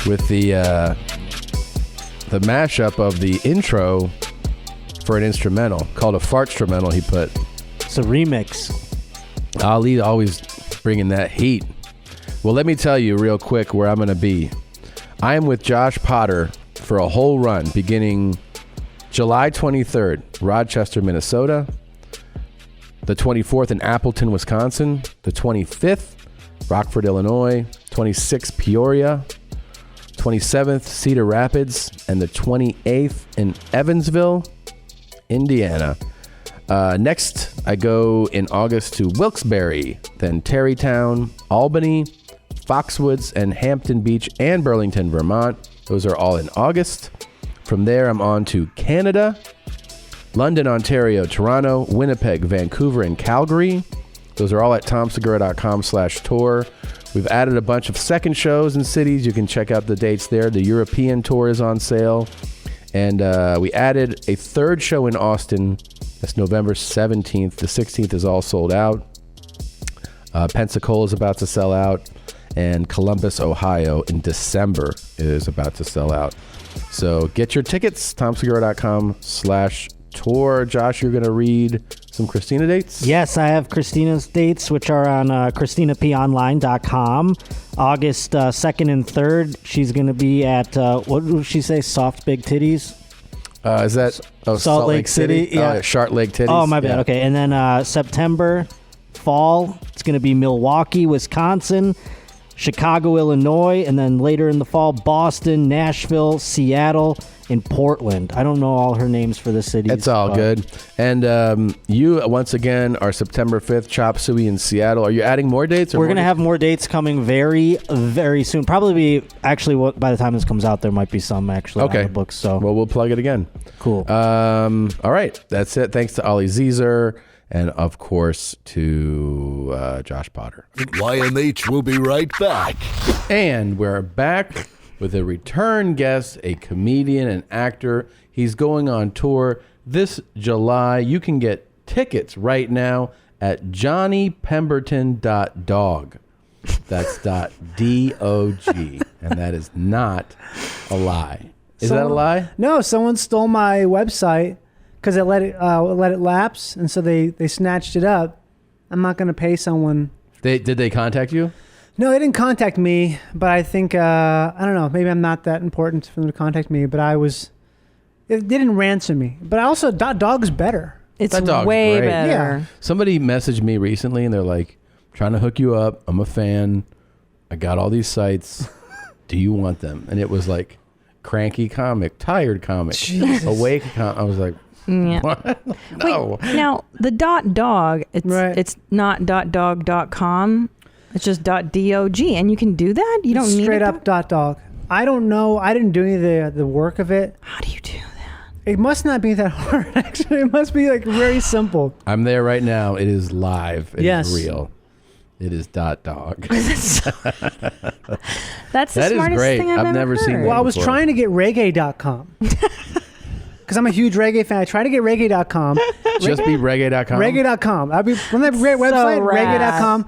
with the mashup of the intro for an instrumental called a fartstrumental he put. It's a remix. Ali always bringing that heat. Well, let me tell you real quick where I'm going to be. I am with Josh Potter for a whole run beginning July 23rd, Rochester, Minnesota. The 24th in Appleton, Wisconsin. The 25th, Rockford, Illinois. 26th, Peoria. 27th, Cedar Rapids. And the 28th in Evansville, Indiana. Next, I go in August to Wilkes-Barre, then Tarrytown, Albany, Foxwoods, and Hampton Beach, and Burlington, Vermont. Those are all in August. From there, I'm on to Canada, London, Ontario, Toronto, Winnipeg, Vancouver, and Calgary. Those are all at tomsegura.com/tour. We've added a bunch of second shows in cities. You can check out the dates there. The European tour is on sale. And we added a third show in Austin. That's November 17th. The 16th is all sold out. Pensacola is about to sell out. And Columbus, Ohio in December is about to sell out. So get your tickets, tomsegura.com/tour. Josh, you're going to read some Christina dates? Yes, I have Christina's dates, which are on ChristinaPOnline.com. August 2nd and 3rd, she's going to be at, what did she say, Soft Big Titties? Is that Salt Lake City? Yeah. Shark Lake Titties. Oh, my bad. Yeah. Okay. And then September, fall, it's going to be Milwaukee, Wisconsin, Chicago, Illinois, and then later in the fall, Boston, Nashville, Seattle, and Portland. I don't know all her names for the cities. It's all good. And you, once again, are September 5th, Chop Suey in Seattle. Are you adding more dates? We're going to have more dates coming very, very soon. Probably actually, by the time this comes out, there might be some actually on the books. So. Well, we'll plug it again. Cool. All right. That's it. Thanks to Ollie Zeezer. And, of course, to Josh Potter. YMH will be right back. And we're back with a return guest, a comedian, an actor. He's going on tour this July. You can get tickets right now at johnnypemberton.dog. That's .dog. And that is not a lie. Is that a lie? No, someone stole my website. Because I let it lapse, and so they snatched it up. I'm not going to pay someone. Did they contact you? No, they didn't contact me, but I think, I don't know, maybe I'm not that important for them to contact me, but they didn't ransom me. But also, .dog's better. It's .dog's way great. better. Yeah. Somebody messaged me recently, and they're like, trying to hook you up. I'm a fan. I got all these sites. Do you want them? And it was like, cranky comic, tired comic, awake comic. I was like, yeah. What? No. Wait, now the .dog, it's not .dog.com. It's just .dog, and you can do that. You don't need straight up .dog. I don't know. I didn't do any of the work of it. How do you do that? It must not be that hard. Actually, it must be like very simple. I'm there right now. It is live. It Yes. is real. It is .dog. That's the That is smartest great. thing I've never ever seen heard. that Well, I was before. trying to get reggae.com. Because I'm a huge reggae fan. I tried to get reggae.com. Just be reggae.com. Reggae.com. I'd be on that website, rad. reggae.com.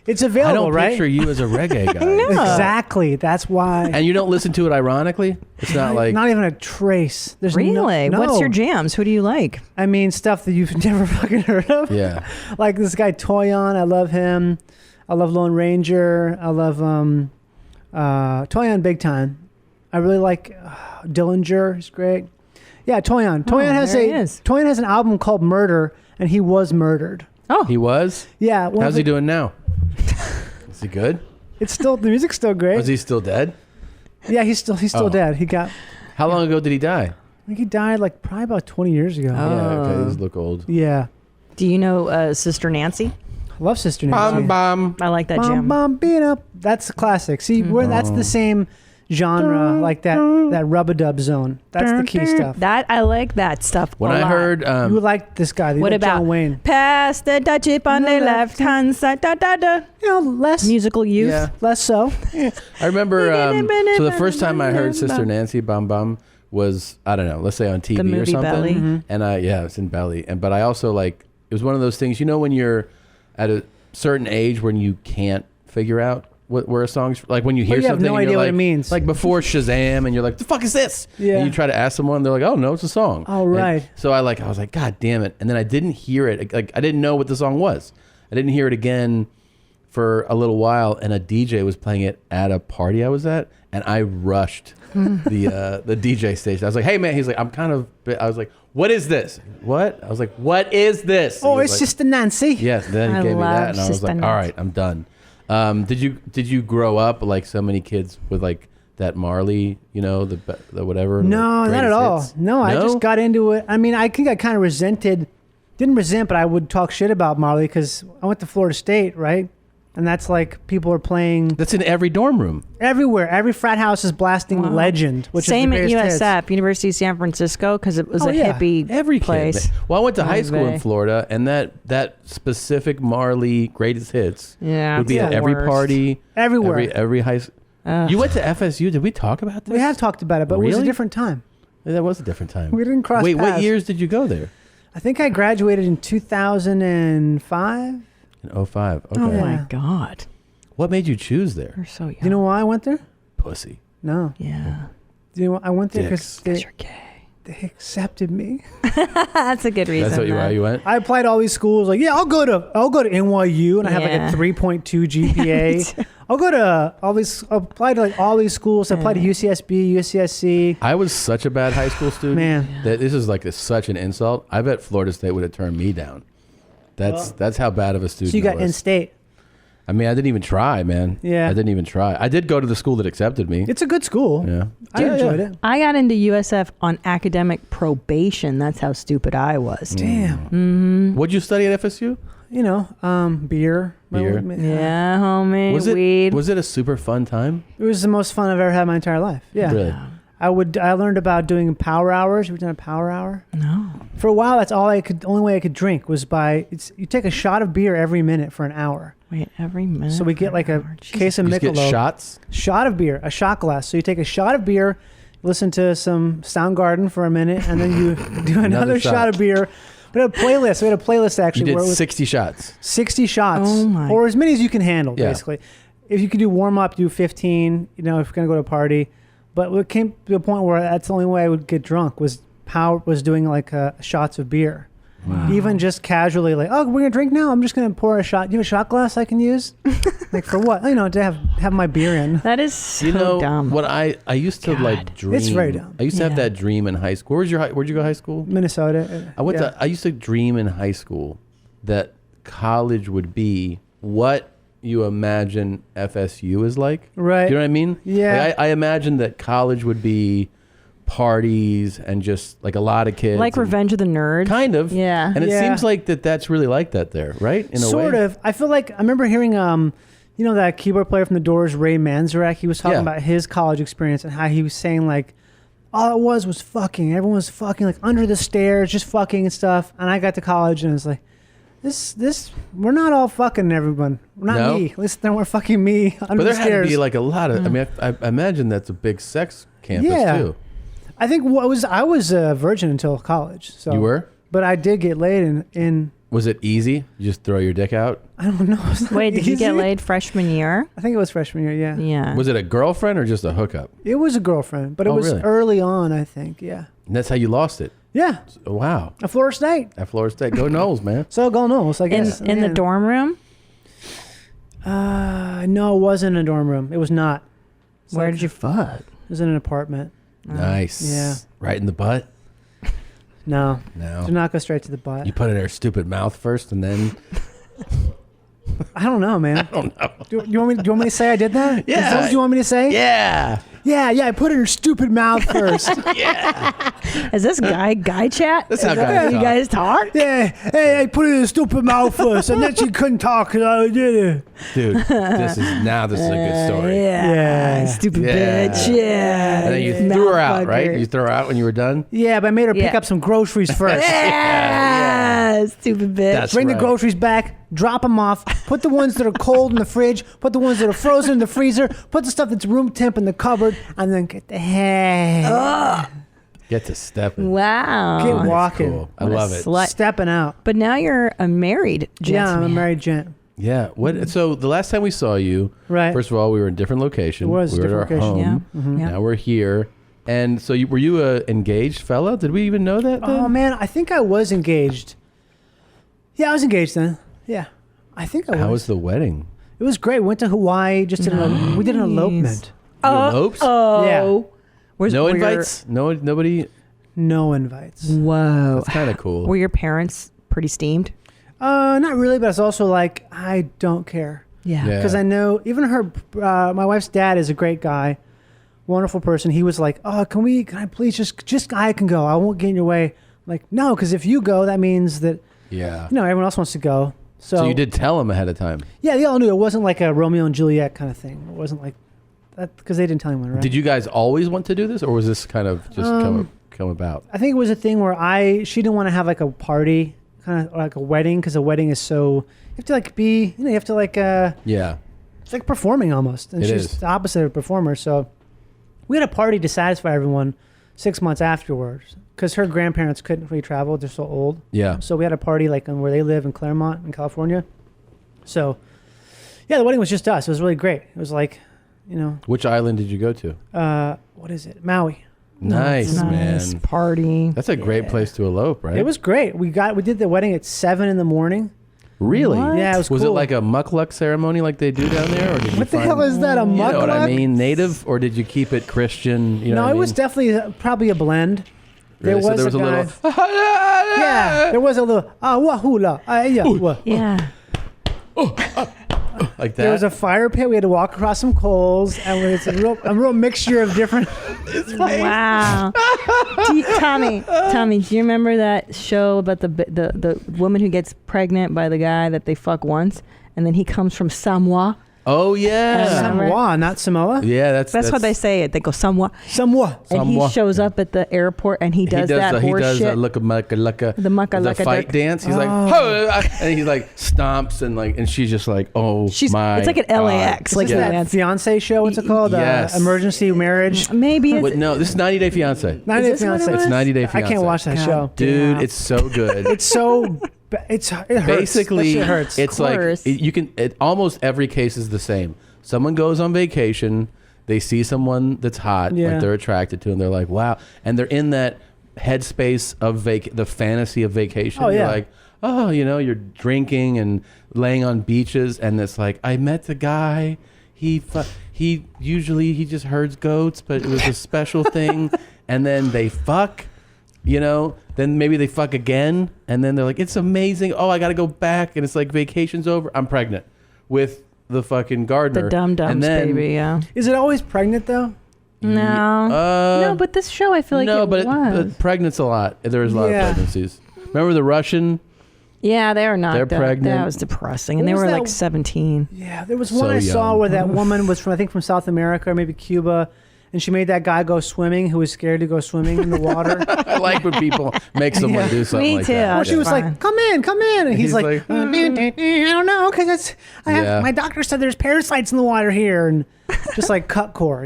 It's I available, don't right? picture you as a reggae guy. No. Exactly. That's why. And you don't listen to it ironically? It's not like... Not even a trace. There's Really? No. What's your jams? Who do you like? I mean, stuff that you've never fucking heard of. Yeah. Like this guy Toyon. I love him. I love Lone Ranger. I love Toyon big time. I really like Dillinger. He's great. Yeah, Toyon. Toyon has an album called Murder, and he was murdered. Oh, he was? Yeah. How's he doing now? Is he good? It's still the music's still great. Was he still dead? Yeah, he's still dead. He got. How long ago did he die? I think he died like probably about 20 years ago. Yeah, okay, he look old. Yeah. Do you know Sister Nancy? I love Sister Nancy. Bum. I like that Bum, jam. bum, beat up. That's a classic. See, that's the same genre, like that rub-a-dub zone. That's the key stuff. That I like that stuff. When a I lot. heard... You like this guy. What like about John Wayne? Pass the chip on the left hand side, da da da. You know, less Musical youth. Yeah, less so. I remember... so the first time I heard Sister Nancy Bum Bum was, I don't know, let's say on TV The movie or something. Belly. Mm-hmm. And it's in Belly. But I also like... It was one of those things, when you're at a certain age when you can't figure out where a song's like when you hear you have something no and idea you're what like, it means. like before Shazam and you're like, the fuck is this? Yeah. And you try to ask someone, they're like, oh no, it's a song. Oh, right. And so I was like, God damn it. And then I didn't hear it. Like I didn't know what the song was. I didn't hear it again for a little while, and a DJ was playing it at a party I was at, and I rushed the DJ station. I was like, "Hey man," he's like, I was like, "What is this? What?" I was like, "What is this?" Oh, He was it's like, Sister Nancy. Yes. Then he gave me that, and I was like, "All right, I'm done." Did you grow up like so many kids with like that Marley, the whatever? No, the not at greatest all. hits? No, I just got into it. I mean, I think I kind of didn't resent, but I would talk shit about Marley because I went to Florida State, right? And that's like people are playing. That's in every dorm room. Everywhere. Every frat house is blasting Legend, which Same is at the greatest USF, hits. University of San Francisco, because it was a yeah. hippie Every place. kid. Well, I went to high school in Bay. Florida, and that specific Marley greatest hits would be it's at the every worst. party, Everywhere. every high school. You went to FSU? Did we talk about this? We have talked about it, but it was a Really? different time. Yeah, that was a different time. We didn't cross Wait, what paths. years did you go there? I think I graduated in 2005. In 05. Okay. Oh my Yeah. God. What made you choose there? You're so young. You know why I went there? Pussy. No. Yeah. Do you know I went there Dicks. because you're gay. They accepted me. That's a good reason. That's why you went? I applied to all these schools. Like, yeah, I'll go to NYU, and I have like Yeah. a 3.2 GPA. I'll go to all these. I'll apply to like all these schools. I applied to UCSB, UCSC. I was such a bad high school student. Man. That this is like such an insult. I bet Florida State would have turned me down. That's how bad of a student So you got I was. in-state. I mean, I didn't even try, man. Yeah. I didn't even try. I did go to the school that accepted me. It's a good school. Yeah. I enjoyed it. I got into USF on academic probation. That's how stupid I was. Damn. What'd you study at FSU? You know, beer. Beer. Yeah, homie. Weed. Was it a super fun time? It was the most fun I've ever had in my entire life. Yeah. Really? I learned about doing power hours. Have you done a power hour? No. For a while, that's only way I could drink was you take a shot of beer every minute for an hour. Wait, every minute? So we get like a case of You just Michelob. get shots? Shot of beer, a shot glass. So you take a shot of beer, listen to some Soundgarden for a minute, and then you do another shot of beer. We had a playlist. We had a playlist actually. You where did it was 60 shots. 60 shots. Oh my. Or as many as you can handle, Yeah. basically. If you could do warm up, do 15, if you're going to go to a party. But it came to a point where that's the only way I would get drunk was doing like shots of beer. Wow. Even just casually, like, oh, we're going to drink now? I'm just going to pour a shot. Do you have a shot glass I can use? Like, for what? To have my beer in. That is so dumb. What I used to like dream. It's very dumb. I used to have that dream in high school. Where'd you go to high school? Minnesota. I used to dream in high school that college would be what you imagine FSU is like. Right. Do you know what I mean? Yeah. Like, I imagined that college would be parties and just like a lot of kids. Like Revenge of the Nerds. Kind of. Yeah. And it Yeah. seems like that's really like that there, right? In a Sort way. of. I feel like I remember hearing, that keyboard player from the Doors, Ray Manzarek. He was talking Yeah. about his college experience and how he was saying like, all it was fucking. Everyone was fucking like under the stairs, just fucking and stuff. And I got to college and it's like, this, we're not all fucking everyone. We're not No? me. At least they weren't fucking me under But there the had stairs. to be like a lot of. I mean, I imagine that's a big sex campus Yeah. too. I think I was a virgin until college. So You were? But I did get laid in Was it easy? You just throw your dick out? I don't know. Was it Wait, did you get easy? laid freshman year? I think it was freshman year, yeah. Yeah. Was it a girlfriend or just a hookup? It was a girlfriend, but it Oh, was really? early on, I think, yeah. And that's how you lost it. Yeah. Oh, wow. At Florida State. At Florida State. Go Knowles, man. So go Knowles, I In, guess. in the dorm room? No, it wasn't a dorm room. It was not. Where did you fuck? It was in an apartment. Nice. Yeah. Right in the butt? No. No. Do not go straight to the butt. You put it in her stupid mouth first and then. I don't know, man. I don't know. Do you want me to say I did that? Yeah. Is that what you want me to say? Yeah. Yeah, I put it in her stupid mouth first. Is this guy chat? That's how Is that guys how you talk. guys talk? Yeah, hey, I put it in her stupid mouth first, and then she couldn't talk because I did it. Dude, this is a good story. Yeah. Stupid bitch. Yeah. And then you threw her out, Motherfucker. right? You threw her out when you were done? Yeah, but I made her pick Yeah. up some groceries first. Yeah. Stupid bitch. That's Bring the right. groceries back, drop them off, put the ones that are cold in the fridge, put the ones that are frozen in the freezer, put the stuff that's room temp in the cupboard, and then get the heck. Get to stepping. Wow. Get That's walking. cool. I What a love it. slut. Stepping out. But now you're a married Yeah, I'm a gentleman. married gent. Yeah. What? So the last time we saw you, Right. first of all, we were in a different location. It was we a were at different our location. home. Yeah. Now we're here. And so were you a engaged fella? Did we even know that then? Oh, man, I think I was engaged. Yeah, I was engaged then. Yeah. I think I was. How was the wedding? It was great. We went to Hawaii. We did an elopement. Elopes? Yeah. No invites? Nobody? No invites. Whoa. That's kind of cool. Were your parents pretty steamed? Not really, but it's also like, I don't care. Yeah. Because I know even my wife's dad is a great guy, wonderful person. He was like, oh, can I please just I can go. I won't get in your way. I'm like, no, because if you go, that means that, everyone else wants to go. So you did tell them ahead of time. Yeah, they all knew. It wasn't like a Romeo and Juliet kind of thing. It wasn't like that because they didn't tell anyone, right? Did you guys always want to do this, or was this kind of just come about? I think it was a thing where she didn't want to have like a party, kind of like a wedding, because a wedding is so, you have to like be, you have to like, yeah. It's like performing almost. And she's the opposite of a performer. So we had a party to satisfy everyone 6 months afterwards. Because her grandparents couldn't really travel. They're so old. Yeah. So we had a party like where they live in Claremont in California. So, yeah, the wedding was just us. It was really great. It was like, Which island did you go to? What is it? Maui. Nice, man. Party. That's a great place to elope, right? It was great. We did the wedding at 7 a.m. Really? What? Yeah, it was Was cool. it like a mukluk ceremony like they do down there? Or did you What the hell is that, a You know what I mukluk? mean? Native? Or did you keep it Christian? You know No, what I it was mean? definitely probably a blend. Really? So there was a guy. little... Yeah, there was a little wahula. Yeah. Like that? There was a fire pit. We had to walk across some coals, and it's a real mixture of different. Wow. Tommy, do you remember that show about the woman who gets pregnant by the guy that they fuck once, and then he comes from Samoa? Oh, yeah. Samoa, not Samoa. Yeah, that's how they say it. They go Samoa. Samoa. And he shows up at the airport, and he does that horse shit. The fight dance. He's like, and he like stomps and she's just like, it's like an LAX. Like that fiance show. What's it called? Yes. Emergency Marriage. Maybe. No, this is 90 Day Fiance. 90 Day Fiance. It's 90 Day Fiance. I can't watch that show, dude. It's so good. It hurts. Basically, that shit hurts. it's like you can. Almost every case is the same. Someone goes on vacation, they see someone that's hot, like they're attracted to, and they're like, "Wow!" And they're in that headspace of the fantasy of vacation. Oh, You're yeah. like, oh, you're drinking and laying on beaches, and it's like, I met the guy. He usually just herds goats, but it was a special thing, and then they fuck. Then maybe they fuck again, and then they're like, it's amazing. Oh, I got to go back, and it's like vacation's over. I'm pregnant with the fucking gardener. The dum-dums, baby, yeah. Is it always pregnant, though? No. No, but this show, I feel like it was. Pregnant's a lot. There was a lot of pregnancies. Remember the Russian? Yeah, they are not. They're pregnant. That was depressing. And What they was were that? like 17. Yeah, there was one I saw where that woman was from South America or maybe Cuba, and she made that guy go swimming who was scared to go swimming in the water. I like when people make someone do something Me like too. that. Well, she was like, "Come in," and he's like, "I don't know, because my doctor said there's parasites in the water here," and just like cut core,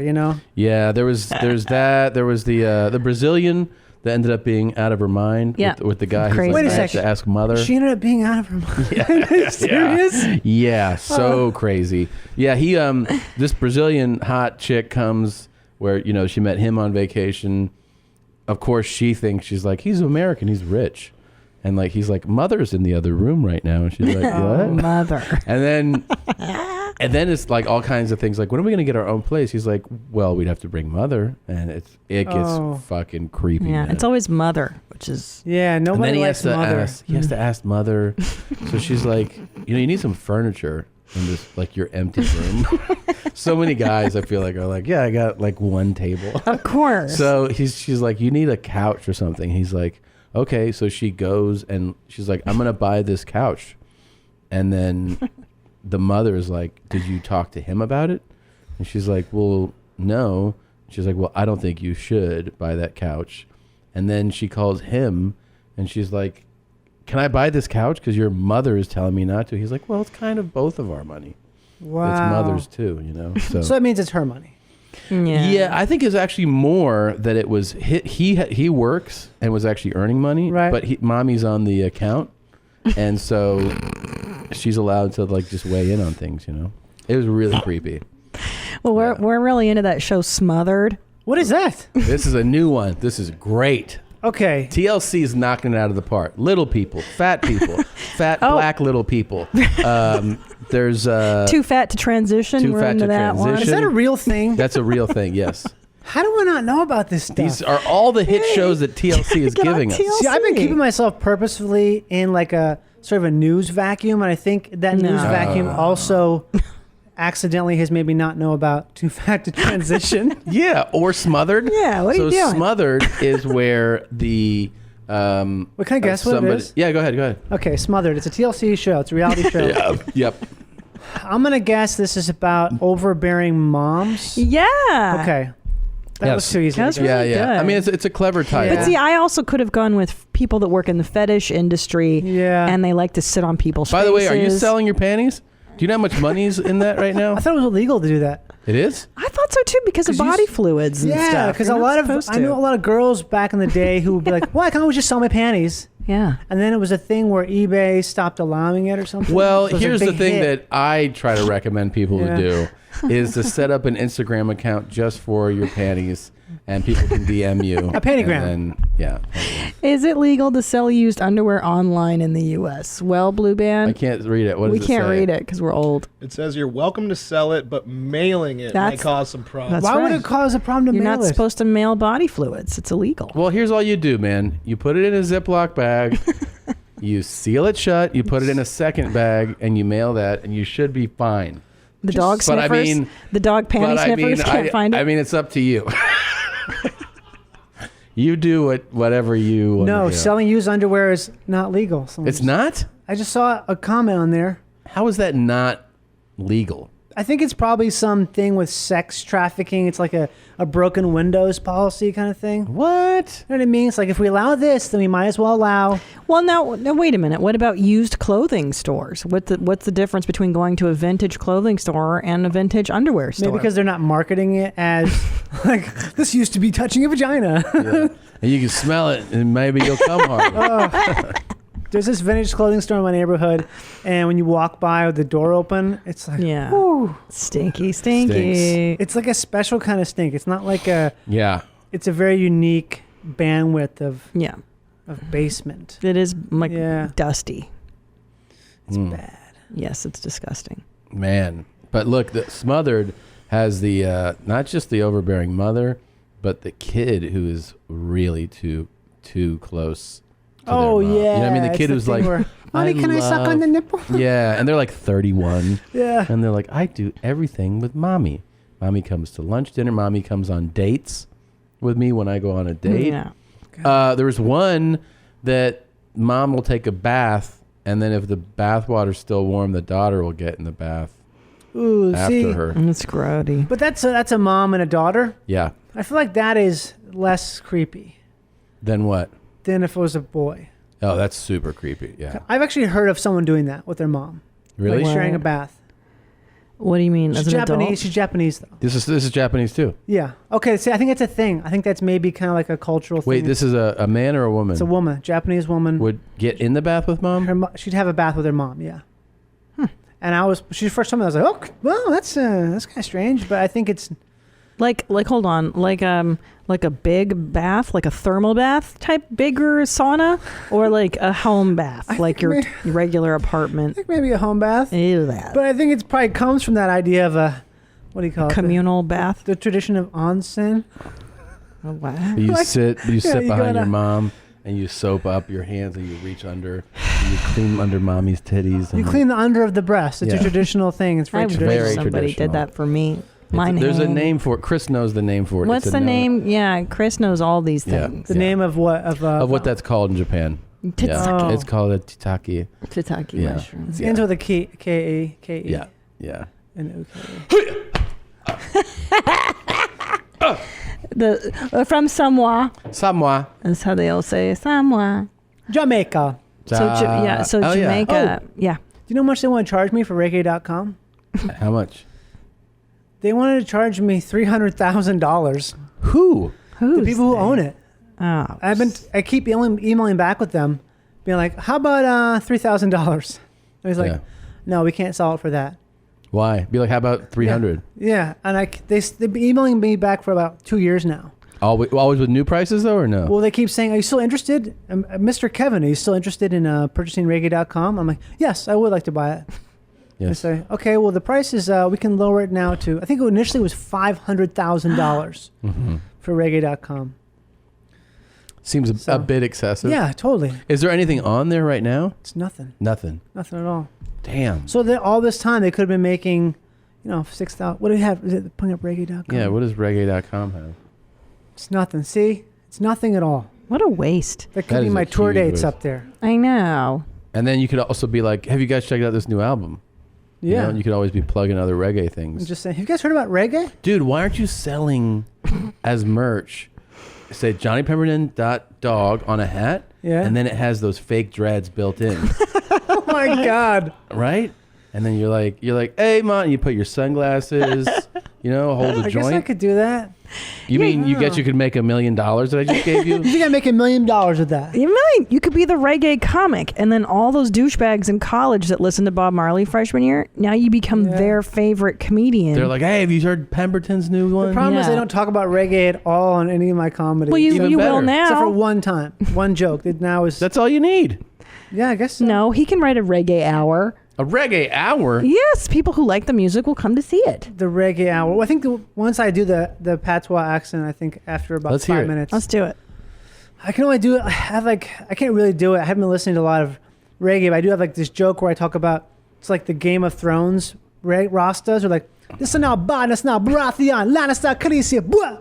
Yeah, there's that. There was the Brazilian that ended up being out of her mind with the guy. Crazy. Who's Wait a like, I have second. to ask mother. She ended up being out of her mind. Are you serious? Yeah, so crazy. Yeah, he this Brazilian hot chick comes where she met him on vacation. Of course, she thinks she's like, he's American, he's rich, and like he's like, mother's in the other room right now, and she's like, what? Mother. And then it's like all kinds of things like, when are we gonna get our own place? He's like, well, we'd have to bring mother, and it gets fucking creepy. Yeah, man. it's always mother, which is nobody And then he likes has to mother. ask. He has to ask mother. So she's like, you need some furniture in this like your empty room. So many guys I feel like are like, yeah, I got like one table. Of course. So she's like, you need a couch or something. He's like, okay. So she goes and she's like, I'm gonna buy this couch, and then the mother is like, did you talk to him about it? And she's like, well, no. She's like, well, I don't think you should buy that couch. And then she calls him and she's like, can I buy this couch? Because your mother is telling me not to. He's like, well, it's kind of both of our money. Wow. It's mother's too, So, So that means it's her money. yeah, I think it's actually more that it was he works and was actually earning money, right? But mommy's on the account, and so she's allowed to like just weigh in on things. It was really creepy. Well, we're really into that show, Smothered. What is that? This is a new one. This is great. Okay. TLC is knocking it out of the park. Little people, fat black little people. There's Too Fat to Transition. Too We're Fat into to that one. Transition. Is that a real thing? That's a real thing. Yes. How do I not know about this stuff? These are all the hit shows that TLC is giving us. See, I've been keeping myself purposefully in like a sort of a news vacuum, and I think that news vacuum also accidentally has made me not know about Too Fat to Transition. Yeah, or Smothered. Yeah, what are you doing? Smothered is where the What can I guess what it is? Yeah, go ahead. Okay, Smothered. It's a TLC show. It's a reality show. Yep. I'm gonna guess this is about overbearing moms. Yeah. Okay. That was too easy. That's really good. I mean, it's a clever title. But see, I also could have gone with people that work in the fetish industry. Yeah. And they like to sit on people's By the way, are you faces. selling your panties? Do you know how much money's in that right now? I thought it was illegal to do that. It is? I thought so too because of body fluids and stuff. Yeah, because I knew a lot of girls back in the day who would be like, "Why can't we just sell my panties?" Yeah. And then it was a thing where eBay stopped allowing it or something. Well, So it was a here's the big thing hit. that I try to recommend people to do is to set up an Instagram account just for your panties, and people can DM you. A pantygram. And then, yeah. Is it legal to sell used underwear online in the U.S.? Well, Blue Band. I can't read it. What does we it can't say? read it because we're old. It says you're welcome to sell it, but mailing it may cause some problems. Why would it cause a problem to You're mail not it? supposed to mail body fluids. It's illegal. Well, here's all you do, man. You put it in a Ziploc bag, you seal it shut, you put it in a second bag, and you mail that, and you should be fine. The dog But sniffers, I mean, the dog panty sniffers can't find it. I mean, it's up to you. You do whatever you want No, to do. selling used underwear is not legal. It's not? I just saw a comment on there. How is that not legal? I think it's probably something with sex trafficking. It's like a broken windows policy kind of thing. What? You know what I mean? It's like if we allow this, then we might as well allow. Well, now wait a minute. What about used clothing stores? What's the difference between going to a vintage clothing store and a vintage underwear store? Maybe because they're not marketing it as like this used to be touching a vagina. Yeah. And you can smell it, and maybe you'll come hard. There's this vintage clothing store in my neighborhood, and when you walk by with the door open, it's like, yeah, whew. stinky. Stinks. It's like a special kind of stink. It's not like a. Yeah. It's a very unique bandwidth of basement. It is like dusty. It's bad. Yes, it's disgusting. Man. But look, the Smothered has the not just the overbearing mother, but the kid who is really too close to their mom. Yeah. You know what I mean? The It's kid who's thing like, where, Mommy, can I suck on the nipple? Yeah, and they're like 31. Yeah. And they're like, I do everything with mommy. Mommy comes to lunch, dinner. Mommy comes on dates with me when I go on a date. Yeah. There was one that mom will take a bath, and then if the bath water's still warm, the daughter will get in the bath Ooh, after see, her. It's grody. But that's a mom and a daughter. Yeah. I feel like that is less creepy Then what? than if it was a boy. Oh, that's super creepy. Yeah. I've actually heard of someone doing that with their mom. Really? Like sharing a bath. What do you mean? She's as an Japanese. adult? She's Japanese though. This is Japanese too. Yeah. Okay. See, I think it's a thing. I think that's maybe kind of like a cultural thing. Wait, this is a man or a woman? It's a woman, Japanese woman. Would get in the bath with mom? She'd have a bath with her mom. Yeah. And she first told me, I was like, oh, well, that's kind of strange, but I think it's like hold on, like a big bath, like a thermal bath type, bigger sauna, or like a home bath, like your regular apartment. I think maybe a home bath. Ew, that. But I think it probably comes from that idea of a, what do you call it? Communal bath. The tradition of onsen. Oh, wow. You sit you behind gotta- your mom, and you soap up your hands, and you reach under, and you clean under mommy's titties. You clean the under of the breast. It's a traditional thing. It's very I traditional. wish somebody did that for me. There's a name for it. Chris knows the name for it. What's It's a the known- name? Yeah, Chris knows all these Yeah. things. The name of what? Of what that's called in Japan. Tataki. Oh. It's called a tataki. Tataki Yeah. mushroom. It ends with a K-E. Yeah. Yeah. And From Samoa. Samoa. That's how they all say Samoa. Jamaica. So Jamaica. Yeah. Do you know how much they want to charge me for reggae.com? How much? They wanted to charge me $300,000. Who? The people who own it. Oh. I keep emailing back with them, being like, "How about $3,000?" And he's like, Yeah. "No, we can't sell it for that." Why? Be like, how about 300? Yeah, and they've been emailing me back for about 2 years now. Always with new prices though, or no? Well, they keep saying, "Are you still interested, Mr. Kevin? Are you still interested in purchasing reggae.com?" I'm like, "Yes, I would like to buy it." Yes. They say, "Okay, well, the price is we can lower it now to I think it initially was $500,000 for reggae.com." Seems a bit excessive. Yeah, totally. Is there anything on there right now? It's nothing. Nothing. Nothing at all. Damn. So all this time they could have been making, 6,000. What do they have? Is it putting up reggae.com? Yeah. What does reggae.com have? It's nothing. See, it's nothing at all. What a waste. That could be my tour dates up there. I know. And then you could also be like, "Have you guys checked out this new album?" Yeah. You could always be plugging other reggae things. I'm just saying. Have you guys heard about reggae? Dude, why aren't you selling as merch? Say Johnny Pemberton .dog on a hat, and then it has those fake dreads built in. Oh my God! Right? And then you're like, "Hey, man," you put your sunglasses, hold a I joint. guess I could do that. You mean you guess you could make $1 million that I just gave you? You think I make $1 million with that? You could be the reggae comic, and then all those douchebags in college that listened to Bob Marley freshman year, now you become their favorite comedian. They're like, "Hey, have you heard Pemberton's new one?" The problem is they don't talk about reggae at all on any of my comedy. Well, you will now. Except for one time, one joke. That's all you need. Yeah, I guess so. No, he can write a reggae hour. A reggae hour? Yes, people who like the music will come to see it. The reggae hour. Well, I think once I do the patois accent, I think after about 5 minutes. Let's do it. I can only do it. I can't really do it. I haven't been listening to a lot of reggae, but I do have like this joke where I talk about it's like the Game of Thrones Rastas are like, "This is now bad, this is now Baratheon, Lannister, Khaleesi, blah."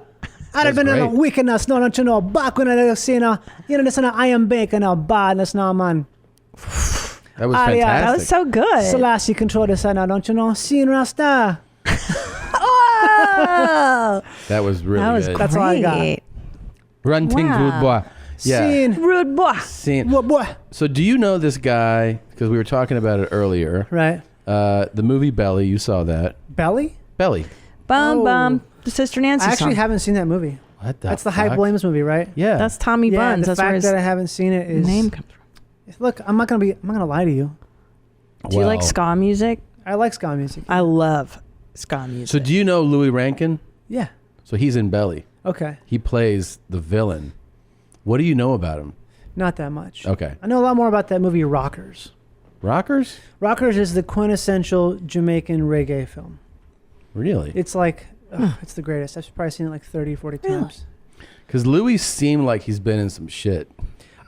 I'd have been in a wickedness, no, don't you know? Back when I was saying, this is now Iron Bacon, now badness, now man. That was fantastic. That was so good. Selassie control this now, don't you know? Seeing Rasta. Oh, that was really that was good. That's all I got. Runting rude boy. Yeah. Scene. Rude boy. Scene. What boy? So do you know this guy? Because we were talking about it earlier. Right. The movie Belly. You saw that. Belly? Belly. Bum bum. The Sister Nancy I actually song. haven't seen that movie. What the That's the fuck? Hype Williams movie, right? Yeah. That's Tommy Buns. The That's where fact his that I haven't seen it is name comes from. Look, I'm not gonna lie to you. Do you like ska music? I like ska music. I love ska music. So do you know Louis Rankin? Yeah. So he's in Belly. Okay. He plays the villain. What do you know about him? Not that much. Okay. I know a lot more about that movie Rockers. Rockers? Rockers is the quintessential Jamaican reggae film. Really? It's like, it's the greatest. I've probably seen it like 30, 40 times. Because Louis seemed like he's been in some shit.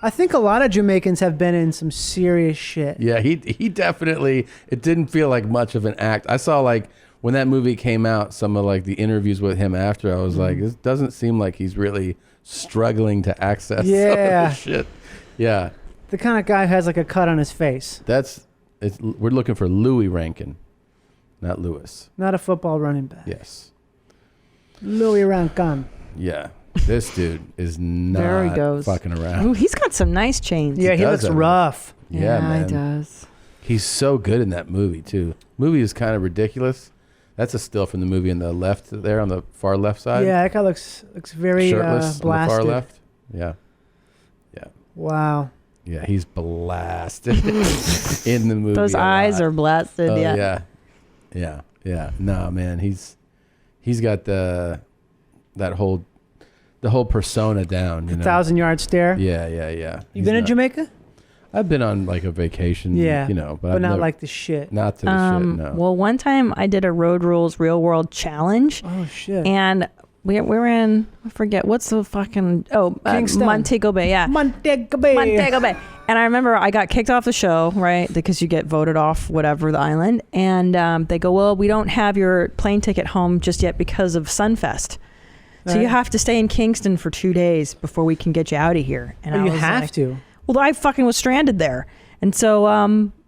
I think a lot of Jamaicans have been in some serious shit. Yeah, he definitely, it didn't feel like much of an act. I saw like when that movie came out, some of like the interviews with him after, I was like, this doesn't seem like he's really struggling to access some of the shit. Yeah. The kind of guy who has like a cut on his face. We're looking for Louis Rankin, not Lewis. Not a football running back. Yes. Louis Rankin. Yeah. This dude is not fucking around. Ooh, he's got some nice chains. Yeah, he looks rough. Yeah, man. he does. He's so good in that movie too. Movie is kind of ridiculous. That's a still from the movie on the left there, on the far left side. Yeah, that guy looks very shirtless blasted. on the far left. Yeah. Yeah. Wow. Yeah, he's blasted in the movie. Those eyes are blasted. Oh, yeah. Yeah. No, man, he's got the whole persona down. You know? 1,000-yard stare. Yeah. You been in Jamaica? I've been on like a vacation. Yeah. But I've not like the shit. Not to the shit. No. Well, one time I did a Road Rules Real World Challenge. Oh shit. And we were in, I forget, what's the fucking, Kingston. Montego Bay, yeah. Montego Bay. And I remember I got kicked off the show, right? Because you get voted off, whatever, the island. And they go, well, we don't have your plane ticket home just yet because of Sunfest. So you have to stay in Kingston for 2 days before we can get you out of here. And I you was have like, to. Well, I fucking was stranded there. And so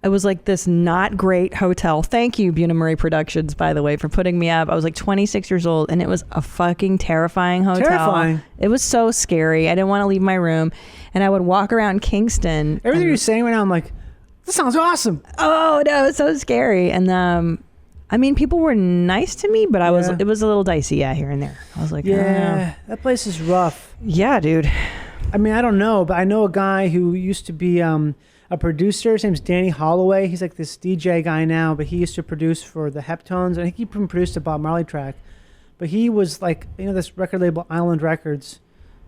it was like this not great hotel. Thank you, Buna Murray Productions, by the way, for putting me up. I was like 26 years old, and it was a fucking terrifying hotel. Terrifying. It was so scary. I didn't want to leave my room. And I would walk around Kingston. Everything you're saying right now, I'm like, this sounds awesome. Oh, no, it's so scary. And I mean, people were nice to me, but it was a little dicey, here and there. I was like, yeah, that place is rough. Yeah, dude. I mean, I don't know, but I know a guy who used to be a producer. His name's Danny Holloway. He's like this DJ guy now, but he used to produce for the Heptones. I think he even produced a Bob Marley track. But he was like, this record label, Island Records.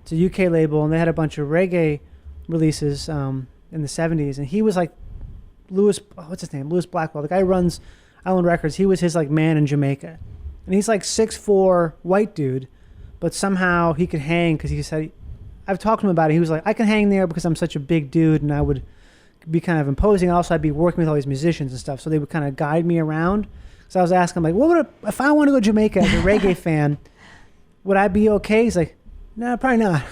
It's a UK label, and they had a bunch of reggae releases in the 70s. And he was like Lewis Blackwell, the guy who runs Island Records. He was his like man in Jamaica. And he's like 6'4", white dude, but somehow he could hang because he said, I've talked to him about it. He was like, I can hang there because I'm such a big dude and I would be kind of imposing. Also, I'd be working with all these musicians and stuff. So they would kind of guide me around. So I was asking him, like, what would if I want to go to Jamaica as a reggae fan, would I be okay? He's like, no, probably not.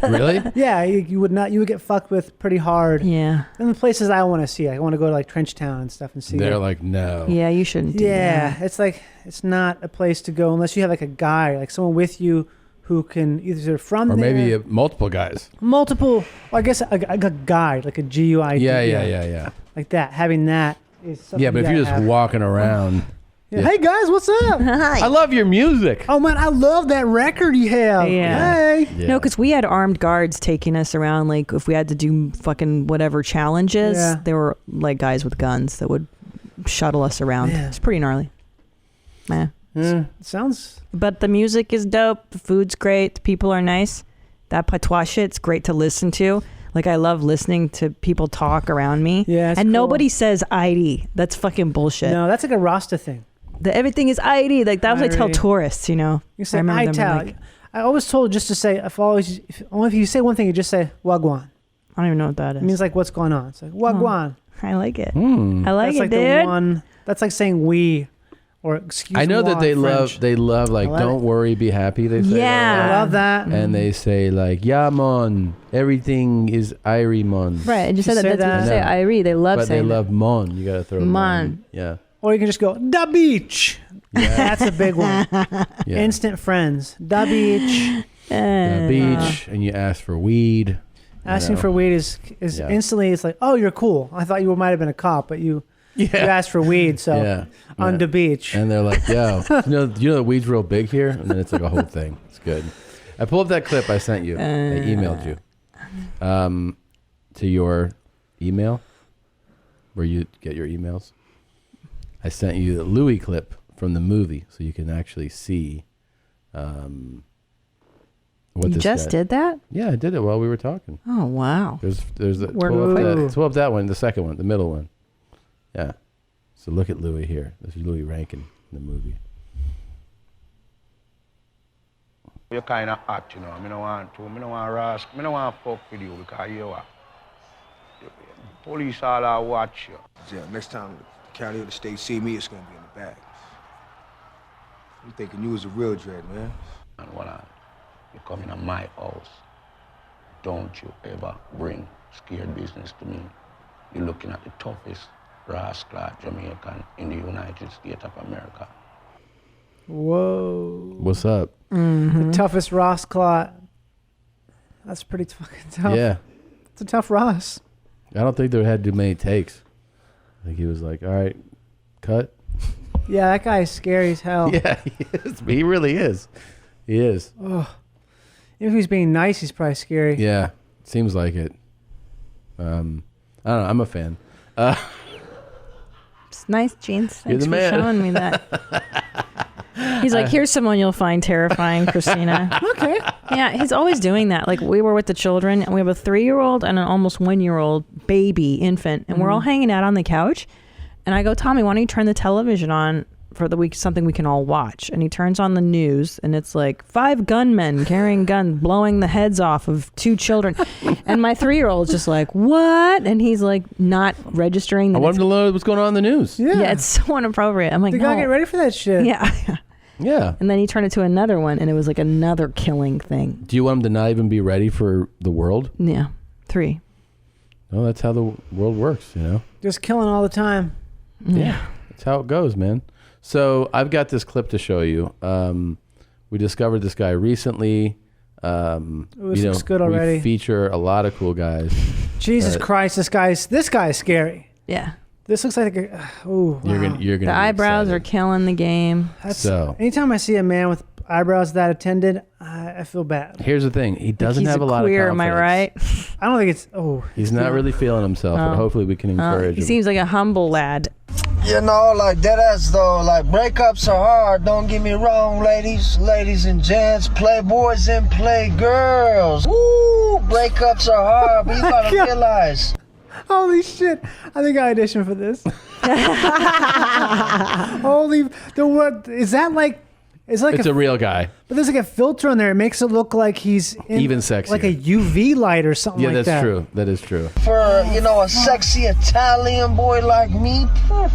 Really? Yeah, you would not. You would get fucked with pretty hard. Yeah. And the places I want to see, I want to go to like Trenchtown and stuff and see. They're like, no. Yeah, you shouldn't do that. Yeah, it's like, it's not a place to go unless you have like a guy, like someone with you who can either from or there. maybe multiple guys. Multiple, well, I guess a guide, like a GUID. Yeah. Like that. Having that is something. Yeah, but if you're just walking around. Yeah. Hey guys, what's up? Hi. I love your music. Oh man, I love that record you have. Yeah. Hey. Yeah. No, because we had armed guards taking us around. Like if we had to do fucking whatever challenges, Yeah. there were like guys with guns that would shuttle us around. Yeah. It's pretty gnarly. Man. Sounds. But the music is dope. The food's great. The people are nice. That patois shit's great to listen to. Like I love listening to people talk around me. Yeah, it's and cool. nobody says ID. That's fucking bullshit. No, that's like a Rasta thing. Everything is ID. Like that was I tell ID. tourists, You say I remember them Ital. being like, I always told just to say, if you say one thing, you just say Wagwan. I don't even know what that is. It means like what's going on. It's like Wagwan. I like it. I like That's it, like dude. the one. That's like saying we, or excuse me. I know that they French. love like, I love don't it. worry, be happy. They say Yeah. I love that. And they say like, yeah, mon, everything is Irie mon. Right. I just You said that. say That's what that? they say. Irie. They love But they saying love mon. You gotta throw Mon. mon. Yeah. Or you can just go da beach. Yeah. That's a big one. Yeah. Instant friends. Da beach. The beach, and you ask for weed. Asking for weed is Yeah. instantly. It's like, oh, you're cool. I thought you might have been a cop, but you asked for weed. So on the beach. And they're like, yo, you know the weed's real big here? And then it's like a whole thing. It's good. I pulled up that clip I sent you. I emailed you. To your email, where you get your emails. I sent you the Louis clip from the movie, so you can actually see what You this just guy- did that? Yeah, I did it while we were talking. Oh, wow. There's a, pull up that one, the second one, the middle one. Yeah. So look at Louis here. This is Louis Rankin in the movie. You're kind of hot, you know. I don't want to. I don't want to ask. I don't want to fuck with you because you are. Police all out watch you. Yeah, next time the county or the state see me, it's gonna be in the bag. I'm thinking you was a real dread, man. And when you come in my house, don't you ever bring scared business to me. You're looking at the toughest rascal Jamaican in the United States of America. Whoa. What's up? The toughest Ross clot. That's pretty fucking tough. Yeah. It's a tough Ross. I don't think there had too many takes. I think he was like, all right, cut. Yeah, that guy is scary as hell. Yeah, he is. He really is. He is. Oh. Even if he's being nice, he's probably scary. Yeah, seems like it. I don't know. I'm a fan. It's nice, Jeans. You're Thanks the for man. showing me that. He's like, here's someone you'll find terrifying, Christina. Okay. Yeah, he's always doing that. Like, we were with the children, and we have a 3-year-old and an almost 1-year-old baby infant, and we're all hanging out on the couch. And I go, Tommy, why don't you turn the television on for the week, something we can all watch? And he turns on the news, and it's like 5 gunmen carrying guns, blowing the heads off of 2 children. And my 3-year-old is just like, what? And he's like, not registering. I wanted to know what's going on in the news. Yeah, it's so inappropriate. I'm like, You no. gotta get ready for that shit. Yeah. Yeah. And then he turned it to another one, and it was like another killing thing. Do you want him to not even be ready for the world? Yeah. 3. No, that's how the world works, you know? Just killing all the time. Yeah. That's how it goes, man. So I've got this clip to show you. We discovered this guy recently. This looks good already. We feature a lot of cool guys. Jesus Christ, this guy's scary. Yeah. This looks like oh. You're wow. gonna be The eyebrows are killing the game. Anytime I see a man with eyebrows that attended, I feel bad. Here's the thing. He doesn't he's have a a lot queer, of am I confidence. I don't think it's He's not really feeling himself, but hopefully we can encourage He him. seems like a humble lad. You know, like dead ass though, like breakups are hard, don't get me wrong, ladies and gents, playboys and playgirls. Woo, breakups are hard, but you gotta realize. Holy shit. I think I auditioned for this. Holy, the word, is that like, it's a real guy. But there's like a filter on there. It makes it look like he's in even sexier. Like a UV light or something like that. Yeah, that's true. That is true. For, you know, a sexy Italian boy like me,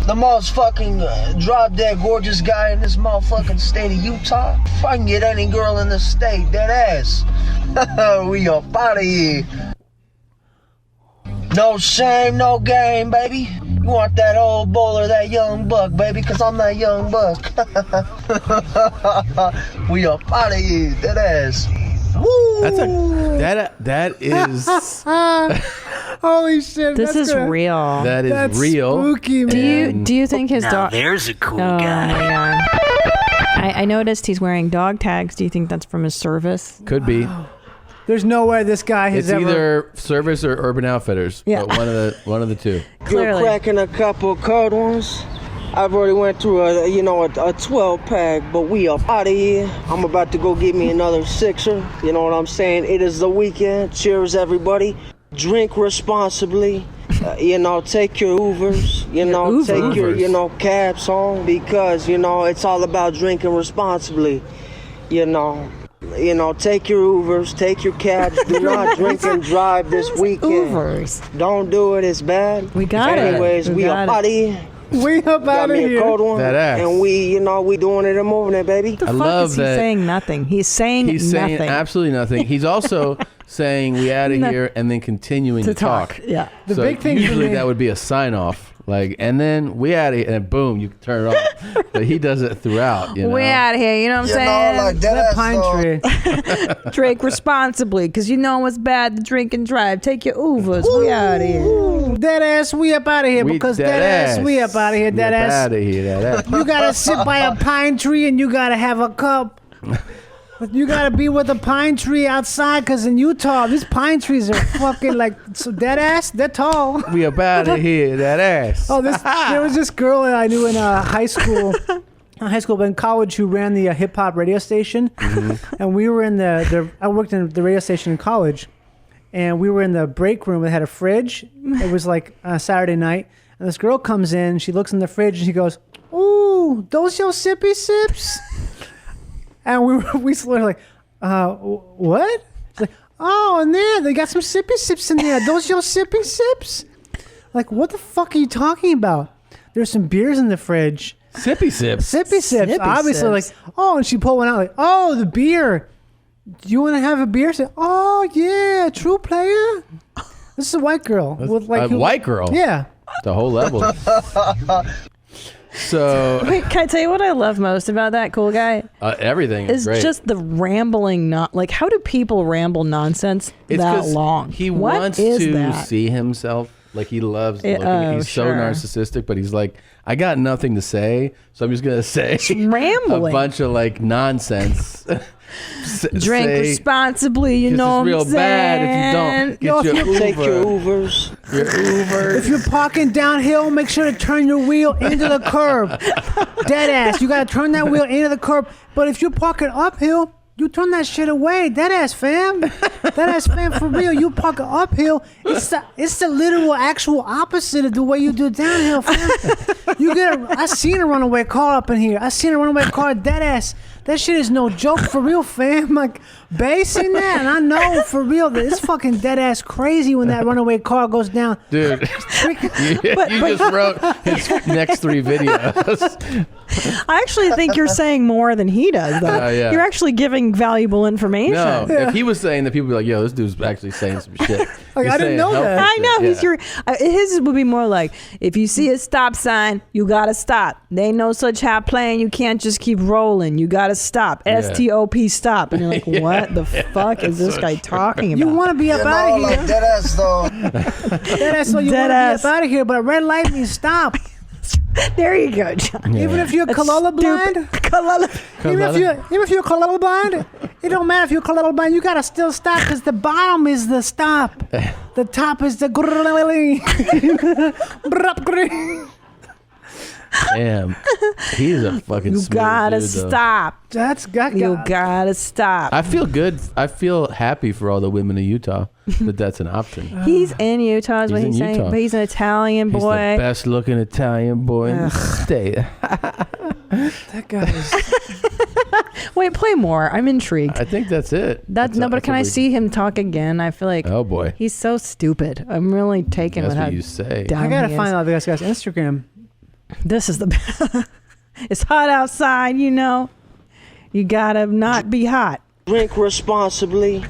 the most fucking drop dead gorgeous guy in this motherfucking state of Utah, if I can get any girl in the state, dead ass, we up out of here. No shame, no game, baby. You want that old bull or that young buck, baby, because I'm that young buck. We up out of here, that ass. Woo! That is... Holy shit. This is real. That's real. Spooky, man. Do you think his dog... There's a cool Oh, guy. my God. I noticed he's wearing dog tags. Do you think that's from his service? Could be. There's no way this guy has It's ever... either Service or Urban Outfitters. Yeah. But one of the two. You're cracking a couple cold ones. I've already went through a 12-pack, but we up out of here. I'm about to go get me another sixer. You know what I'm saying? It is the weekend. Cheers, everybody. Drink responsibly. Take your Ubers. Take your cabs home, because it's all about drinking responsibly. Take your Ubers, take your cabs. Do not drink and drive this weekend. Ubers. Don't do it. It's bad. We got it. Anyways, we up out of here. We up out of here. A cold one, That ass. and we doing it in the morning, baby. The fuck is he saying nothing? He's saying He's nothing. saying absolutely nothing. He's also saying we out of here and then continuing to talk. Yeah. The So big thing for usually me- that would be a sign off. Like, and then we out of here, and boom, you can turn it off. But he does it throughout. You know? We out of here. You know what I'm saying? Like That pine tree. Drink responsibly, because you know it's bad to drink and drive. Take your Ubers. We out of here. Ooh, dead ass, we up out of here. We Because dead dead ass, ass. we up out of here. Dead ass. Out of here, that ass. You gotta sit by a pine tree and you gotta have a cup. You gotta be with a pine tree outside, because in Utah, these pine trees are fucking like so dead ass. They're tall. We up out of here, that ass. Oh, there was this girl that I knew in high school. Not high school, but in college, who ran the hip hop radio station, and we were in I worked in the radio station in college, and we were in the break room that had a fridge. It was like Saturday night, and this girl comes in. She looks in the fridge and she goes, "Ooh, those your sippy sips?" And we were like, what? She's like, oh, in there, they got some sippy sips in there. Those your sippy sips? Like, what the fuck are you talking about? There's some beers in the fridge. Sippy sips. Sippy sips. Sippy Obviously, sips. like, oh, and she pulled one out, like, oh, the beer. Do you want to have a beer? She said, oh, yeah, true player. This is a white girl. With like A white girl? Yeah. The whole level. So Wait, can I tell you what I love most about that cool guy? everything is Is great. just the rambling, not like how do people ramble nonsense It's that 'cause long? He What wants is to that? see himself. Like he loves Yeah, looking. He's so sure. narcissistic, but he's like, I got nothing to say, so I'm just gonna say rambling. a bunch of like nonsense. Drink responsibly, you 'cause know it's real what I'm bad if you don't Yo, get your Take your Uber. Ubers. Your Uber. If you're parking downhill, make sure to turn your wheel into the curb. Dead ass. You gotta turn that wheel into the curb. But if you're parking uphill, you turn that shit away. Dead ass fam. Dead ass fam, for real. You park uphill. It's the literal actual opposite of the way you do downhill, fam. I seen a runaway car up in here. I seen a runaway car, dead ass. That shit is no joke, for real, fam. Like, Bay seen that, and I know for real that it's fucking dead ass crazy when that runaway car goes down. Dude, you just wrote his next 3 videos. I actually think you're saying more than he does, though. Yeah. You're actually giving valuable information. No, if he was saying that, people would be like, yo, this dude's actually saying some shit. Like, He's I didn't saying know that. helpful I know shit. his would be more like, if you see a stop sign, you gotta stop. There ain't no such high plane. You can't just keep rolling. You gotta stop. Yeah. STOP stop. And you're like, what the fuck is this guy talking about? You want to be up out of here. Like dead ass though. Dead ass, so you Dead want to ass. be up out of here, but red light means stop. There you go, John. Even if you're colorblind, even if you're colorblind, it don't matter if you're colorblind. You gotta still stop because the bottom is the stop, the top is the. Damn. He's a fucking smooth gotta dude, though. stop. You gotta stop. I feel good. I feel happy for all the women of Utah that's an option. He's in Utah, is what he's saying. Utah. But he's an Italian He's boy. the best looking Italian boy in the state. That guy's. Wait, play more. I'm intrigued. I think that's it. But can I see him talk again? I feel like oh boy, he's so stupid. I'm really taken That's with how what you say. dumb I gotta he find is. out this guy's Instagram. This is the. It's hot outside, you know. You gotta not be hot. Drink responsibly.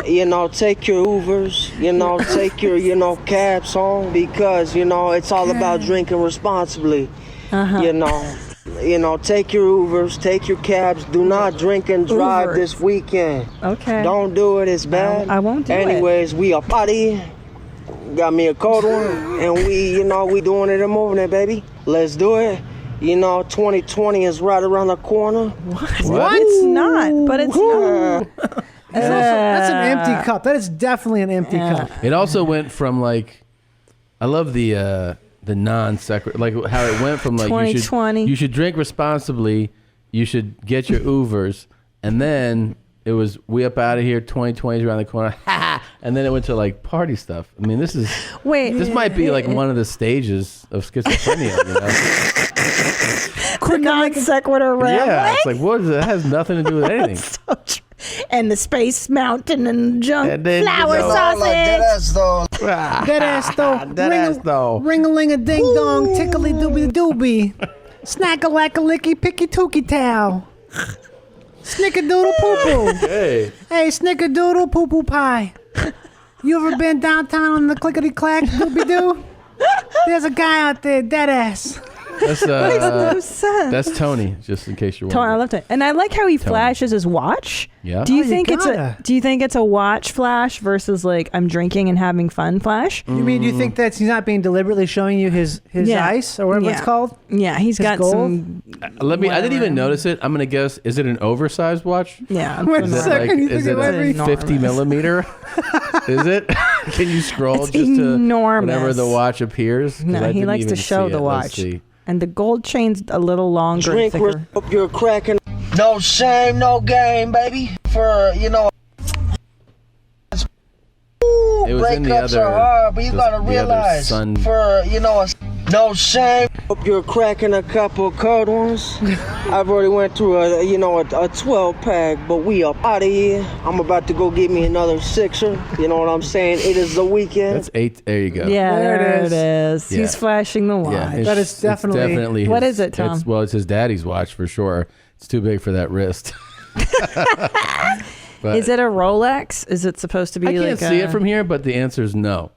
Take your Ubers. Take your cabs home because it's all about drinking responsibly. Take your Ubers, take your cabs. Do not drink and drive this weekend. Okay. Don't do it. It's bad. I won't do it. Anyways, we are party. Got me a cold one, and we doing it and moving it, baby. Let's do it. 2020 is right around the corner. What? It's not, but it's not. That's an empty cup. That is definitely an empty cup. It also went from like, I love the non-sequitur, like how it went from like 2020. you should drink responsibly, you should get your Ubers, and then it was we up out of here, 2020 is around the corner, and then it went to like party stuff. I mean, this might be like one of the stages of schizophrenia. Non sequitur rambling. Yeah, it's like what is it? That has nothing to do with anything. So true. And the Space Mountain and junk And then, flower sausage. Dead ass though. Ring a ling a ding dong, tickly dooby doobie. Snack a lack a licky picky tookie towel. Snickerdoodle poo poo. Hey. Hey, snickerdoodle poo poo pie. You ever been downtown on the clickety clack doobie doo? There's a guy out there, dead ass. That's Makes no sense. That's Tony, just in case you're Tony, wondering. I loved it, and I like how he flashes his watch. Yeah. Do you Oh, you think gotta. Do you think it's a watch flash versus like I'm drinking and having fun flash? You mean you think that he's not being deliberately showing you his Yeah. ice or whatever it's Yeah. called? Yeah, he's His got gold? some. I didn't even notice it. I'm gonna guess. Is it an oversized watch? Yeah. Wait a Is it second, like? you Is think it of every- a 50 millimeter? Is it? Can you scroll It's just to enormous. whenever the watch appears? 'Cause No, I he didn't likes to even show see the it. Let's watch, see. and the gold chain's a little longer and Drink thicker. up your cracking. No shame, no game, baby. For It was in the breakups other. are hard, but you gotta the other realize sun. for no shame. Hope you're cracking a couple cold ones. I've already went through a 12 pack, but we up out of here. I'm about to go get me another sixer. You know what I'm saying? It is the weekend. That's 8. There you go. Yeah, There there it it is. Yeah. He's flashing the watch. Yeah, That is it's definitely- What his- is it, Tom? It's his daddy's watch for sure. It's too big for that wrist. But Is it a Rolex? Is it supposed to be I can't like see a... it from here, but the answer is no.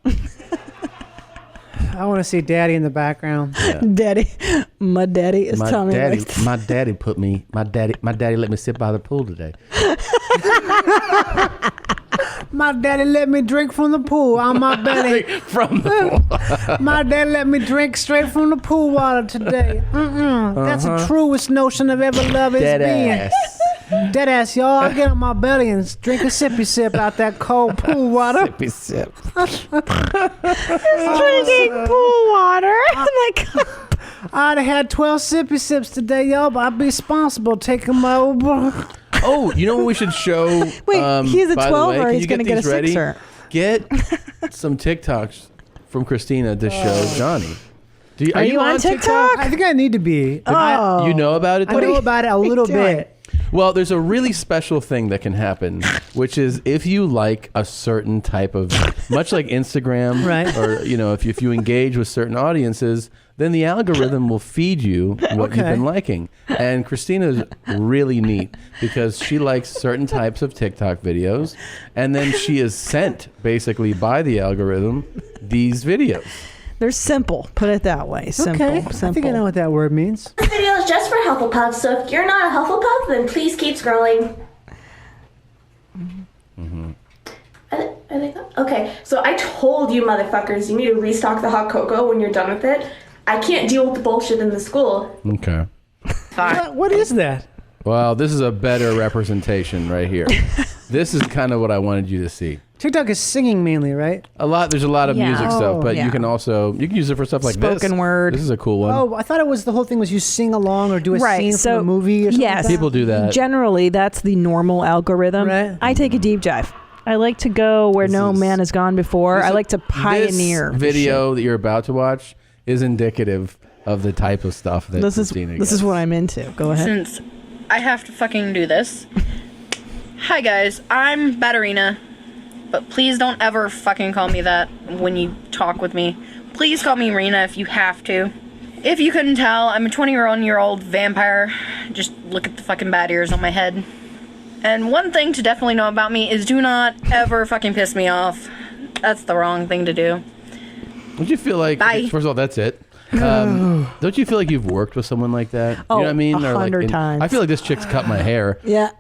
I want to see Daddy in the background. Daddy? My daddy is Tommy. My daddy let me sit by the pool today. My daddy let me drink from the pool on my belly. From the pool. My daddy let me drink straight from the pool water today. That's the truest notion I've ever loved. It's Dead being. ass. Dead ass, y'all. I get on my belly and drink a sippy sip out that cold pool water. Sippy sip. Drinking pool water. I'd have had 12 sippy sips today, y'all, but I'd be responsible taking my Uber. Oh, you know what we should show? Wait, he's a by the way? 12er. Can He's you going to get a these ready? sixer. Get some TikToks from Christina to show Johnny. Are you on TikTok? I think I need to be. Oh. You know about it? I know about it a little bit. Well, there's a really special thing that can happen, which is if you like a certain type of, much like Instagram, right? Or if you engage with certain audiences, then the algorithm will feed you what you've been liking. And Christina's really neat because she likes certain types of TikTok videos, and then she is sent basically by the algorithm these videos. They're simple. Put it that way. Simple. Okay, Simple. I think I know what that word means. This video is just for Hufflepuffs, so if you're not a Hufflepuff, then please keep scrolling. I think okay, so I told you motherfuckers you need to restock the hot cocoa when you're done with it. I can't deal with the bullshit in the school. Okay. What is that? Well, this is a better representation right here. This is kind of what I wanted you to see. TikTok is singing mainly, right? There's a lot of music stuff, but yeah. you can use it for stuff like this. Spoken word. This is a cool one. Oh, I thought it was the whole thing was you sing along or do a scene from a movie or something. Yes, like that? People do that. Generally, that's the normal algorithm. Right. I take a deep dive. I like to go where no man has gone before. I like to pioneer. This video that you're about to watch is indicative of the type of stuff that This Christina is gets. what I'm into. Go ahead. Since I have to fucking do this. Hi guys, I'm Batterina. But please don't ever fucking call me that when you talk with me. Please call me Rena if you have to. If you couldn't tell, I'm a 21-year-old vampire. Just look at the fucking bat ears on my head. And one thing to definitely know about me is do not ever fucking piss me off. That's the wrong thing to do. Don't you feel like, Bye. first of all, that's it. Don't you feel like you've worked with someone like that? You know what I mean? 100 times. I feel like this chick's cut my hair. Yeah.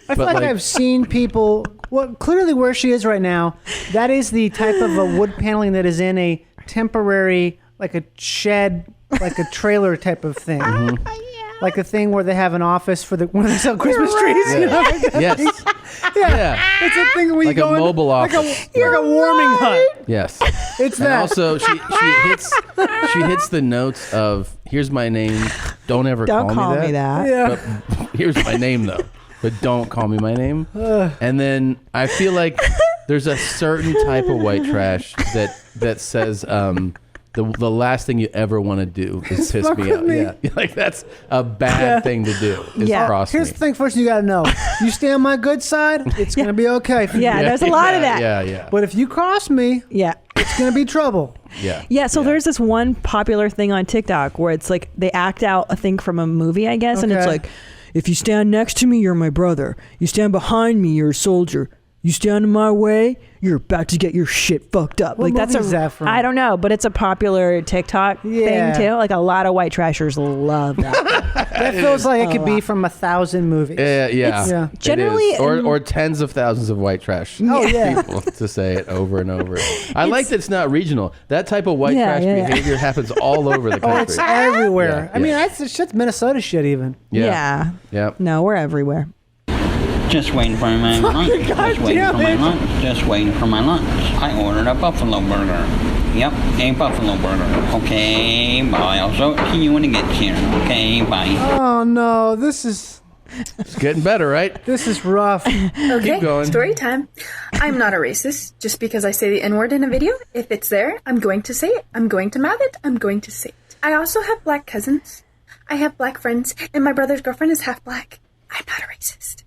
I feel like I've seen people. Well, clearly where she is right now, that is the type of a wood paneling that is in a temporary, like a shed, like a trailer type of thing. Like a thing where they have an office for when they sell Christmas trees. Yeah. You know, like that Yes. thing. Yeah. It's a thing where Like you a go in, mobile like office. like a warming hut. Yes. It's And that. also, she hits the notes of, here's my name, don't ever Don't call me that. Yeah. But here's my name, though. But don't call me my name. And then I feel like there's a certain type of white trash that says the last thing you ever want to do is piss fuck me with out. me. Yeah, like that's a bad thing to do. Is cross Here's me. the thing first you got to know. You stay on my good side, it's going to be okay. For Yeah, you. there's a lot of that. Yeah. But if you cross me, it's going to be trouble. Yeah. Yeah, so there's this one popular thing on TikTok where it's like they act out a thing from a movie, I guess, and it's Okay. like, if you stand next to me, you're my brother. You stand behind me, you're a soldier. You stand in my way, you're about to get your shit fucked up. What Like that's movie is that from? I don't know, but it's a popular TikTok Yeah. thing too. Like a lot of white trashers love that. That feels like it could be from 1,000 movies. Yeah. It's generally It is. Or tens of thousands of white trash Oh, yeah. people to say it over and over. I like that it's not regional. That type of white Yeah, trash yeah, yeah. behavior happens all over the country. Oh, it's everywhere. Yeah, I mean, that's shit's Minnesota shit even. Yeah. No, we're everywhere. Just waiting for my lunch. Just waiting for my lunch. Just waiting for my lunch. I ordered a buffalo burger. Yep, a buffalo burger. Okay, bye. I'll show it to you when it gets here. Okay, bye. Oh no, this is It's getting better, right? this is rough. Okay, Keep going. story time. I'm not a racist. Just because I say the N-word in a video, if it's there, I'm going to say it. I'm going to mouth it. I'm going to say it. I also have black cousins. I have black friends, and my brother's girlfriend is half black. I'm not a racist.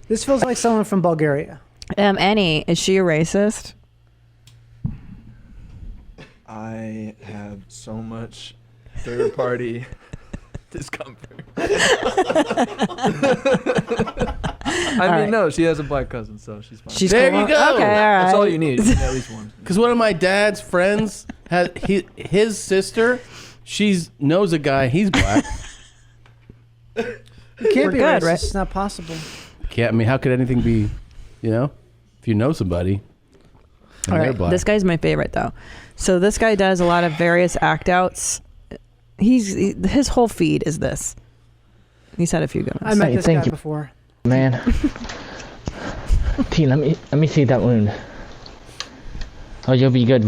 This feels like someone from Bulgaria. Annie, is she a racist? I have so much third party discomfort. I mean, no, she has a black cousin, so she's fine. There you go. Okay, all right. That's all you need. You need at least one. Because one of my dad's friends has his sister. She knows a guy. He's black. You can't We're be good, racist. right? It's not possible. I mean, how could anything be? If you know somebody. And All they're right, black. this guy's my favorite though. So this guy does a lot of various act outs. His whole feed is this. He's had a few good I ones. met this guy before. Man. T, let me see that wound. Oh, you'll be good.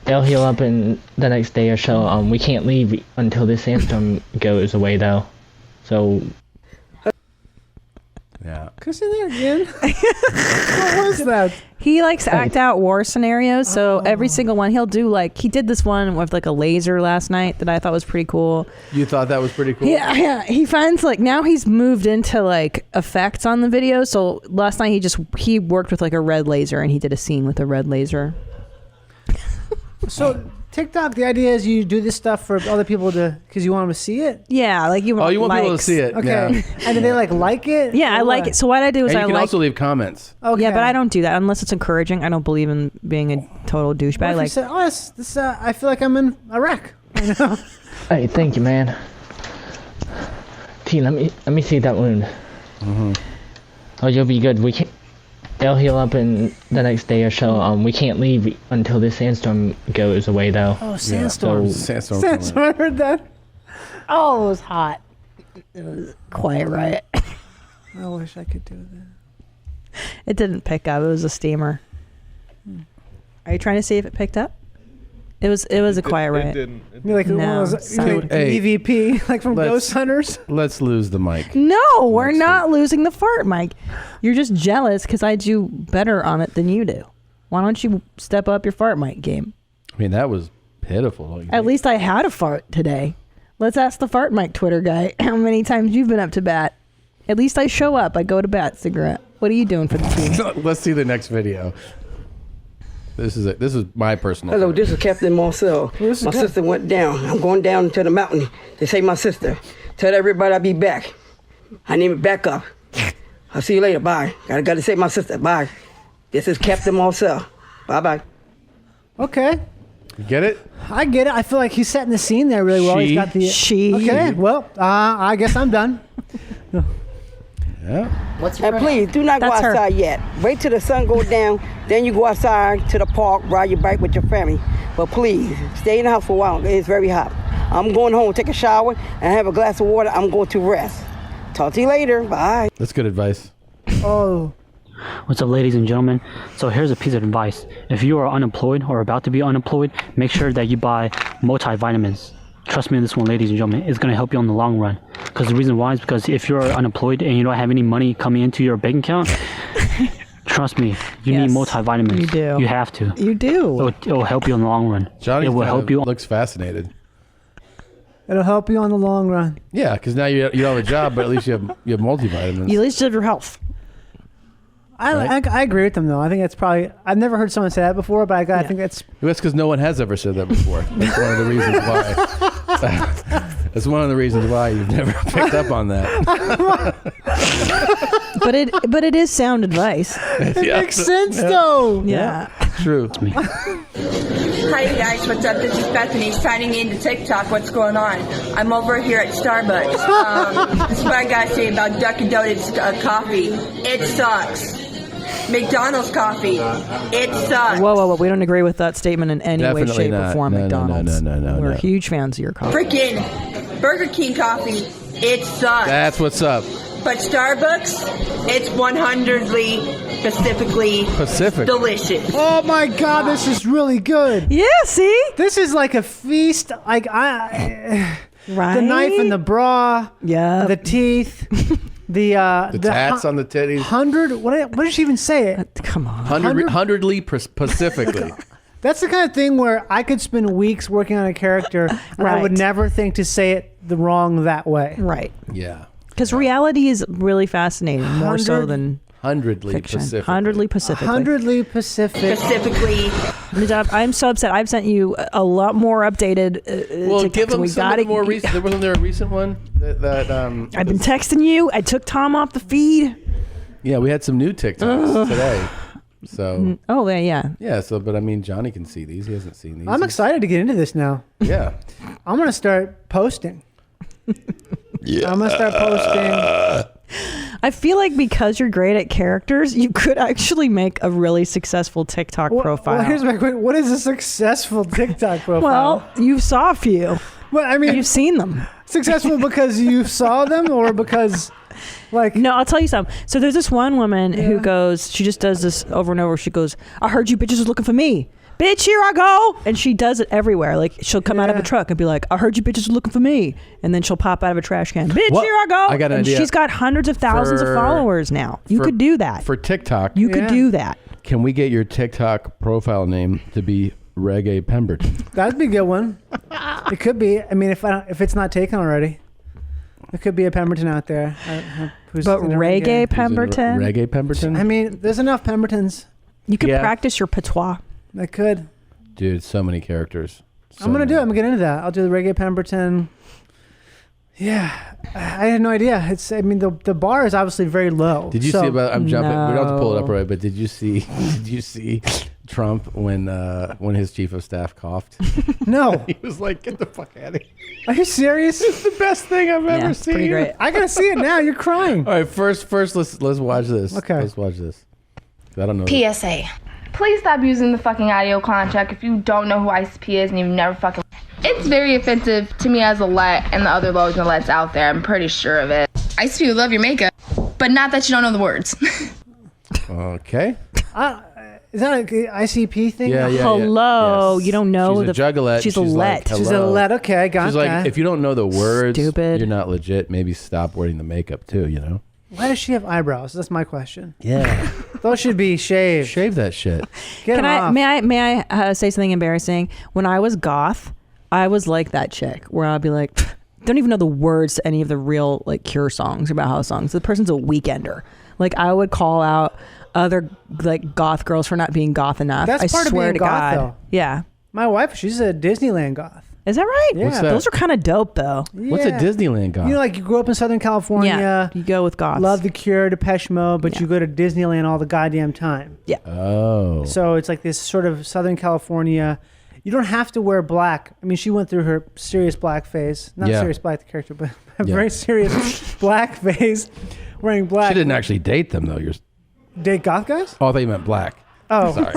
It'll heal up in the next day or so. We can't leave until this sandstorm goes away, though. So. Yeah. Can I say that again? What was that? He likes to act out war scenarios. So every single one he'll do, like he did this one with like a laser last night that I thought was pretty cool. You thought that was pretty cool? Yeah. He finds like now he's moved into like effects on the video. So last night he worked with like a red laser and he did a scene with a red laser. So TikTok, the idea is you do this stuff for other people because you want them to see it. Yeah, like you. Oh, you want people to likes. see it? Okay, Yeah. and do they like it? Yeah, I Or like what? it. So what I do is And I you can like. also leave comments. Okay. Yeah, but I don't do that unless it's encouraging. I don't believe in being a total What douchebag. if you Like, say, "Oh, this I feel like I'm in Iraq." You know? Hey, thank you, man. T, let me see that wound. Mm-hmm. Oh, you'll be good. It'll heal up in the next day or so. We can't leave until this sandstorm goes away, though. Oh, sandstorm. Sandstorm. Sandstorm. I heard that. oh, it was hot. It was quiet riot. I wish I could do that. It didn't pick up. It was a steamer. Are you trying to see if it picked up? It was a quiet riot. It didn't. Like one of those EVP, like from Ghost Hunters. Let's lose the mic. No, we're not losing the fart mic. You're just jealous because I do better on it than you do. Why don't you step up your fart mic game? I mean, that was pitiful. At least I had a fart today. Let's ask the fart mic Twitter guy how many times you've been up to bat. At least I show up. I go to bat, cigarette. What are you doing for the team? Let's see the next video. This is my personal. Hello, this is Captain Marcel. My sister went down. I'm going down to the mountain to save my sister. Tell everybody I'll be back. I need it back up. I'll see you later. Bye. Gotta save my sister. Bye. This is Captain Marcel. Bye-bye. Okay. You get it? I get it. I feel like he's setting the scene there really well. He's got the Okay. Well, I guess I'm done. Yeah. And please do not go outside yet. Wait till the sun goes down, then you go outside to the park, ride your bike with your family. But please stay in the house for a while. It's very hot. I'm going home, take a shower, and have a glass of water. I'm going to rest. Talk to you later. Bye. That's good advice. Oh. What's up, ladies and gentlemen? So here's a piece of advice. If you are unemployed or about to be unemployed, make sure that you buy multivitamins. Trust me on this one, ladies and gentlemen. It's going to help you on the long run. Because the reason why is because if you're unemployed and you don't have any money coming into your bank account, trust me, you need multivitamins. You do. You have to. You do. It'll help you on the long run. Johnny it will help you. Looks fascinated. It'll help you on the long run. Yeah, because now you don't have a job, but at least you have multivitamins. You at least have your health. I agree with them though. I think that's probably. I've never heard someone say that before, but I think that's. That's because no one has ever said that before. That's one of the reasons why. That's one of the reasons why you've never picked up on that. but it is sound advice. It makes sense though. Yeah. True. Hi guys, what's up? This is Bethany signing in to TikTok. What's going on? I'm over here at Starbucks. This is what I gotta say about Dunkin' Donuts coffee. It sucks. McDonald's coffee. It sucks. Whoa. We don't agree with that statement in any way, shape, or form. No, McDonald's. No. We're huge fans of your coffee. Freaking Burger King coffee. It sucks. That's what's up. But Starbucks, it's 100ly Pacific delicious. Oh my God, this is really good. Yeah, see? This is like a feast. Like the knife and the bra. Yeah. The teeth. The tats on the titties. 100. What did she even say? Come on. 100ly Pacifically. That's the kind of thing where I could spend weeks working on a character and I would never think to say it the wrong that way. Right. Yeah. Because reality is really fascinating, more so than 100ly fiction. Pacific. 100ly Pacific. 100ly Pacific. Specifically. Najab, I'm so upset. I've sent you a lot more updated well, TikToks. give them some of the more recent. Wasn't there a recent one that I've been texting you. I took Tom off the feed. Yeah, we had some new TikToks today. So. Oh yeah. Yeah. So, but I mean, Johnny can see these. He hasn't seen these. I'm excited to get into this now. Yeah. I'm gonna start posting. Yeah. I'm gonna start posting. I feel like because you're great at characters, you could actually make a really successful TikTok profile. Well, here's my question. What is a successful TikTok profile? Well, you saw a few. Well, I mean, you've seen them. Successful because you saw them, or because, like? No, I'll tell you something. So there's this one woman who goes. She just does this over and over. She goes, "I heard you bitches was looking for me." Bitch, here I go. And she does it everywhere. Like, she'll come out of a truck and be like, I heard you bitches were looking for me. And then she'll pop out of a trash can. Bitch, here I go. I got an and idea. She's got hundreds of thousands of followers now. You could do that. For TikTok. You could do that. Can we get your TikTok profile name to be Reggae Pemberton? That'd be a good one. It could be. I mean, if it's not taken already. There could be a Pemberton out there. But Reggae Pemberton? Reggae Pemberton? I mean, there's enough Pembertons. You could practice your patois. I could. Dude, so many characters. I'm going to do it. I'm going to get into that. I'll do the Reggae Pemberton. Yeah. I had no idea. I mean, the bar is obviously very low. Did you see about, I'm jumping, we don't have to pull it up right, but did you see Trump when his chief of staff coughed? No. He was like, get the fuck out of here. Are you serious? It's the best thing I've ever seen. Pretty great. I got to see it now. You're crying. All right, first let's watch this. Okay. Let's watch this. I don't know. PSA. Please stop using the fucking audio contract if you don't know who ICP is and you've never fucking... It's very offensive to me as a let and the other lows and lets out there. I'm pretty sure of it. ICP would love your makeup, but not that you don't know the words. Okay. Is that an ICP thing? Yeah. Hello. You don't know She's a juggalette. She's a let. She's a let. Okay, I got She's that. like, if you don't know the words, Stupid. you're not legit. Maybe stop wearing the makeup too. You know. Why does she have eyebrows? That's my question. Yeah. Those should be shaved. Shave that shit. Get 'em off. May I say something embarrassing? When I was goth, I was like that chick where I'd be like, don't even know the words to any of the real like Cure songs or Bauhaus songs. The person's a weekender. Like I would call out other like goth girls for not being goth enough. That's I part swear of being to goth, God. though. Yeah. My wife, she's a Disneyland goth. Is that right? Yeah. What's that? Those are kind of dope though. What's a Disneyland goth? You know, like you grew up in Southern California. Yeah, you go with goths. Love the Cure, Depeche Mode, but you go to Disneyland all the goddamn time. Yeah. Oh. So it's like this sort of Southern California. You don't have to wear black. I mean, she went through her serious black phase. Not Yeah. serious black, the character, but a very serious black phase. Wearing black. She didn't actually date them though. You're. Date goth guys? Oh, I thought you meant black. Oh. Sorry.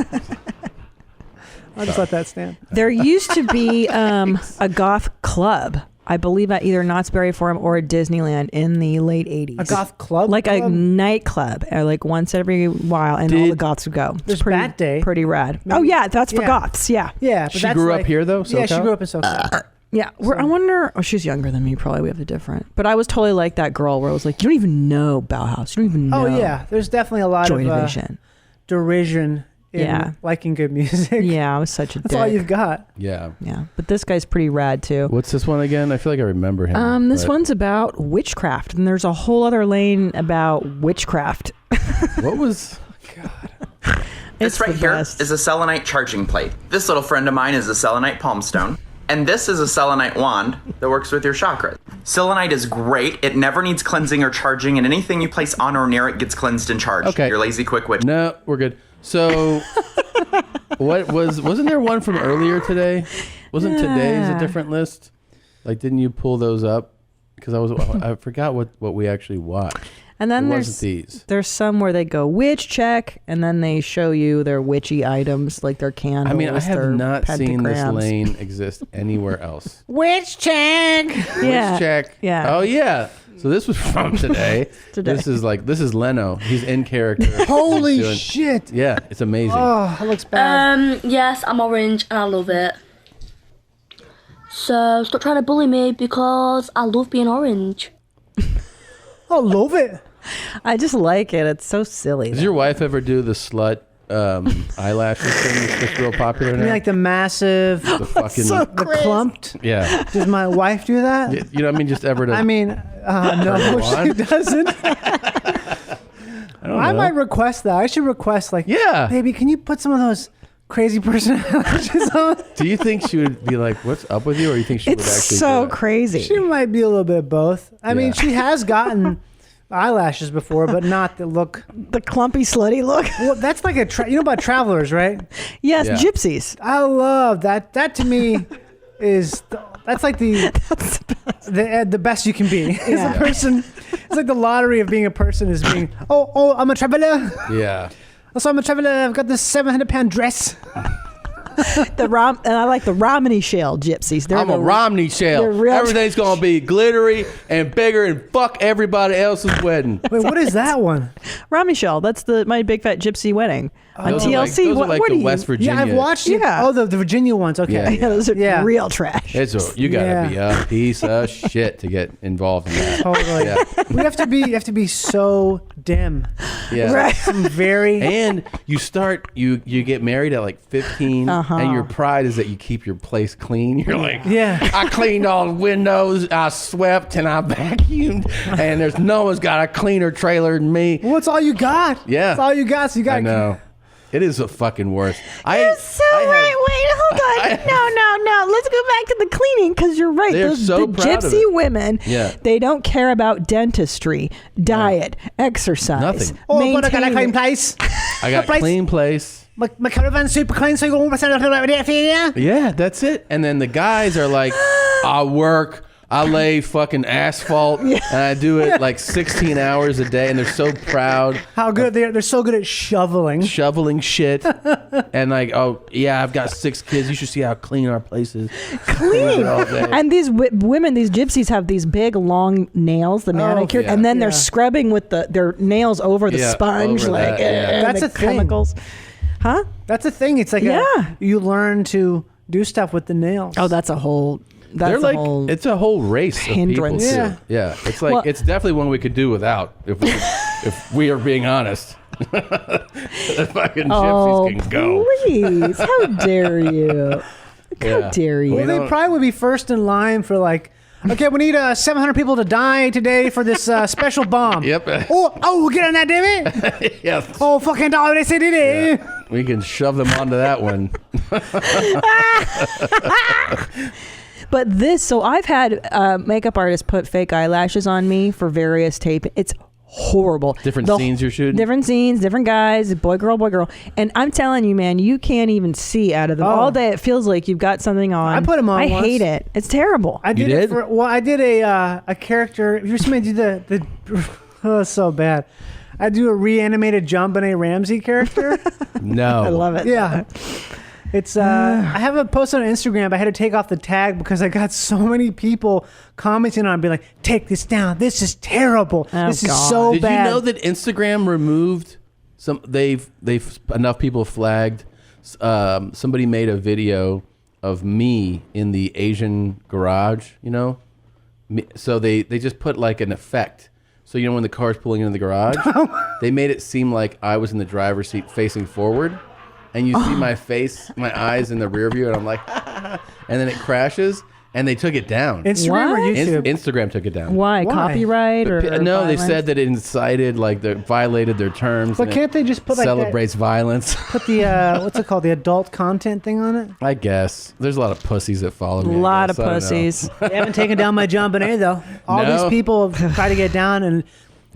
I'll just let that stand. There used to be a goth club, I believe, at either Knott's Berry Farm or Disneyland in the late 80s. A goth club? Like a nightclub, like once every while, and all the goths would go. There's It's pretty, Bat Day. Pretty rad. Oh, yeah, that's for goths, yeah. Yeah. But She that's grew up like- here, though, Yeah, she SoCal? grew up in SoCal. Yeah, I wonder. Oh, she's younger than me. Probably we have the different. But I was totally like that girl where I was like, you don't even know Bauhaus. You don't even know. Oh, yeah. There's definitely a lot Joy of Division. Derision in Yeah. liking good music. Yeah, I was such a That's dick. all you've got. Yeah. Yeah, but this guy's pretty rad too. What's this one again? I feel like I remember him. This but- one's about witchcraft, and there's a whole other lane about witchcraft. What was? This right here is a selenite charging plate. This little friend of mine is a selenite palm stone. And this is a selenite wand that works with your chakras. Selenite is great. It never needs cleansing or charging, and anything you place on or near it gets cleansed and charged. Okay. You're lazy quick witch. No, we're good. So, wasn't there one from earlier today? Wasn't today's a different list? Like, didn't you pull those up? Because I forgot what we actually watched. And then It there's wasn't these. there's some where they go witch check, and then they show you their witchy items like their candles. I mean, I have their not seen this pentagrams. lane exist anywhere else. Witch check. Yeah. Witch check. Yeah. Oh yeah. So this was from today. Today. This is Leno. He's in character. Holy He's doing- shit. Yeah, it's amazing. Oh, that looks bad. Yes, I'm orange and I love it. So stop trying to bully me because I love being orange. I love it. I just like it. It's so silly. Does your wife ever do the slut eyelashes thing that's just real popular I now? mean, like the massive, The fucking- the clumped. Yeah. Does my wife do that? You know what I mean? Just ever to. I mean, no, Everyone. she doesn't. I don't I know. might request that. I should request, like, Yeah. baby, can you put some of those crazy person eyelashes on? Do you think she would be like, "What's up with you," or you think she would It's actually? so do it? crazy. She might be a little bit of both. I mean, she has gotten eyelashes before, but not the look. The clumpy, slutty look. Well, that's like you know about travelers, right? Yes, Yeah. gypsies. I love that. That to me is that's like the best you can be. Is Yeah. a person. It's like the lottery of being a person is being. Oh, I'm a traveler. Yeah. Also, I'm a traveler. I've got this 700-pound dress. And I like the Romney shell gypsies. They're I'm a the- Romney shell. they're real- Everything's gonna be glittery and bigger and fuck everybody else's wedding. Wait, what is that one? Romney shell. That's my big fat gypsy wedding on Those are like- TLC. those are like what the are you? West Virginia. Yeah, I've watched it. Yeah. Oh, the Virginia ones. Okay. Yeah, Yeah, those are real trash. You gotta be a piece of shit to get involved in that. Totally. Yeah. You have to be so dim. Yeah. Right. Some very. And you get married at like 15, and your pride is that you keep your place clean. You're like, Yeah. I cleaned all the windows, I swept, and I vacuumed, and there's no one's got a cleaner trailer than me. Well, it's all you got. Yeah. That's all you got. So you got. I know. It is the fucking worst. You're so right. Wait, hold on. No. Let's go back to the cleaning because you're right. They're so the proud of gypsy it. women, Yeah. they don't care about dentistry, diet, exercise. Nothing. Oh, but I got a clean maintaining- place. I got a clean place. My caravan's super clean, so you go 1% of it. Yeah, that's it. And then the guys are like, I work, I lay fucking asphalt, and I do it like 16 hours a day, and they're so proud. How good they're so good at shoveling shit, and like, oh yeah, I've got 6 kids. You should see how clean our place is. Clean. And these women, these gypsies, have these big long nails, the manicure, and then they're scrubbing with their nails over the sponge, over like that's the a thing. chemicals. Huh? That's a thing. It's like you learn to do stuff with the nails. Oh, that's a whole. That's They're like it's a whole race hindrance. of people. Yeah, it's like it's definitely one we could do without if we are being honest. The fucking gypsies can go. Please, how dare you? How dare you? Well, they probably would be first in line for like. Okay, we need 700 people to die today for this special bomb. Yep. Oh, we'll get on that, damn it. Yes. Oh, fucking dog, they said it. Yeah. We can shove them onto that one. But so I've had makeup artists put fake eyelashes on me for various tape. It's horrible. Different scenes you're shooting? Different scenes, different guys, boy, girl. And I'm telling you, man, you can't even see out of them. All day it feels like you've got something on. I put them on I once. hate it. It's terrible. I did it I did a character. If you're somebody do the oh, it's so bad. I do a reanimated John Benet Ramsey character. No. I love it. Yeah. It's I have a post on Instagram. I had to take off the tag because I got so many people commenting on it, being like, "Take this down. This is terrible. This is so Did bad." you know that Instagram removed some? They've enough people flagged. Somebody made a video of me in the Asian garage. You know, so they just put like an effect. So you know when the car's pulling into the garage, they made it seem like I was in the driver's seat facing forward. And you see my face, my eyes in the rear view, and I'm like, and then it crashes, and they took it down. Instagram or YouTube? Instagram took it down. Why? Copyright or no, they violence? said that it incited, violated their terms. But and can't they just put like celebrates violence? Put the what's it called? The adult content thing on it. I guess there's a lot of pussies that follow me. A lot of pussies. They haven't taken down my John Benet though. All No. these people have tried to get down, and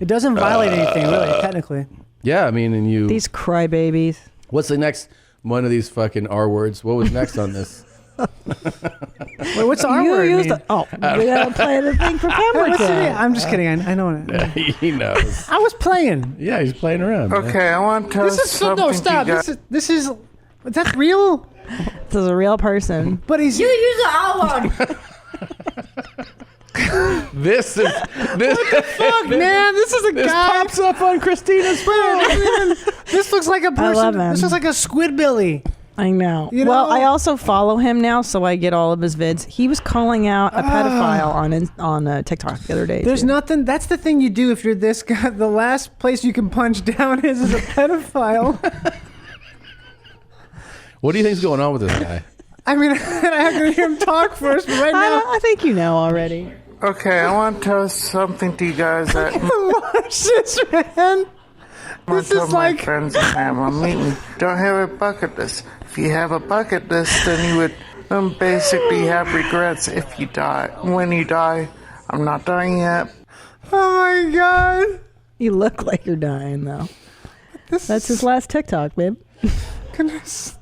it doesn't violate anything really, technically. Yeah, I mean, and you. These crybabies. What's the next one of these fucking R words? What was next on this? Wait, what's the R word? We gotta play the thing for Pemberton. I'm just kidding. I know it. Yeah, he knows. I was playing. Yeah, he's playing around. man. Okay, I want to tell This is something no stop. to you guys. This is that's real. This is a real person. But he's You use the R one. This is this. fuck, man. This is a This guy. pops up on Christina's phone. This looks like a person. love him. This looks like a Squidbilly. I know. You Well, know? I also follow him now, so I get all of his vids. He was calling out a pedophile on TikTok the other day. There's too. nothing. That's the thing you do if you're this guy. The last place you can punch down is a pedophile. What do you think's going on with this guy? I mean, I have to hear him talk first, but right now. I think you know already. Okay, I want to tell something to you guys that Watch this, man. I This tell is my like. friends and family, meet me. Don't have a bucket list. If you have a bucket list, then you would basically have regrets if you die. When you die, I'm not dying yet. Oh my god. You look like you're dying though. That's his last TikTok, babe. Goodness.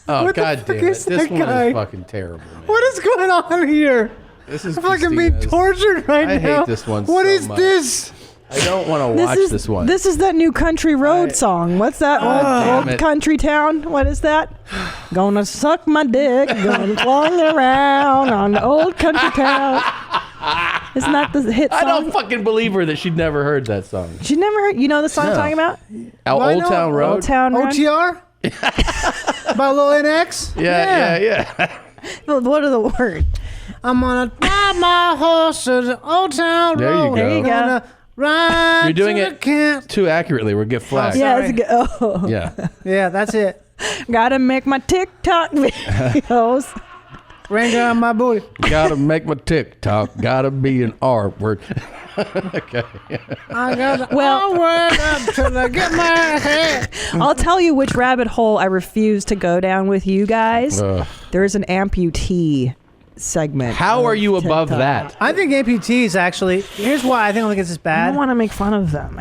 Oh, What the god fuck damn it. is This that one guy? is fucking terrible, man. What is going on here? This is I'm fucking being Christina's. tortured right I now. hate this one What so is much. this? I don't want to watch this one. This is that new Country Road song. What's that? damn Old it. Country Town? What is that? Gonna suck my dick, gonna flung around on the old country town. Isn't that the hit song? I don't fucking believe her that she'd never heard that song. She never heard. You know the song I'm No. talking about? Old Town Road? Old Town Road. OTR? By Lil NX? Yeah. What are the words? I'm gonna ride my horse to the Old Town There you Road. go. There you go. Gonna ride You're doing to it the camp. too accurately. We'll get flagged. Yeah, Sorry. it's good. Oh. Yeah. Yeah, that's it. Gotta make my TikTok videos. Ring on my booty. Gotta make my TikTok. Gotta be an R word. Okay. I got Well- the word up till I get my head. I'll tell you which rabbit hole I refuse to go down with you guys. Ugh. There's an amputee segment. How are of you above TikTok. that? I think amputees actually. Here's why I think it's this I bad. don't want to make fun of them.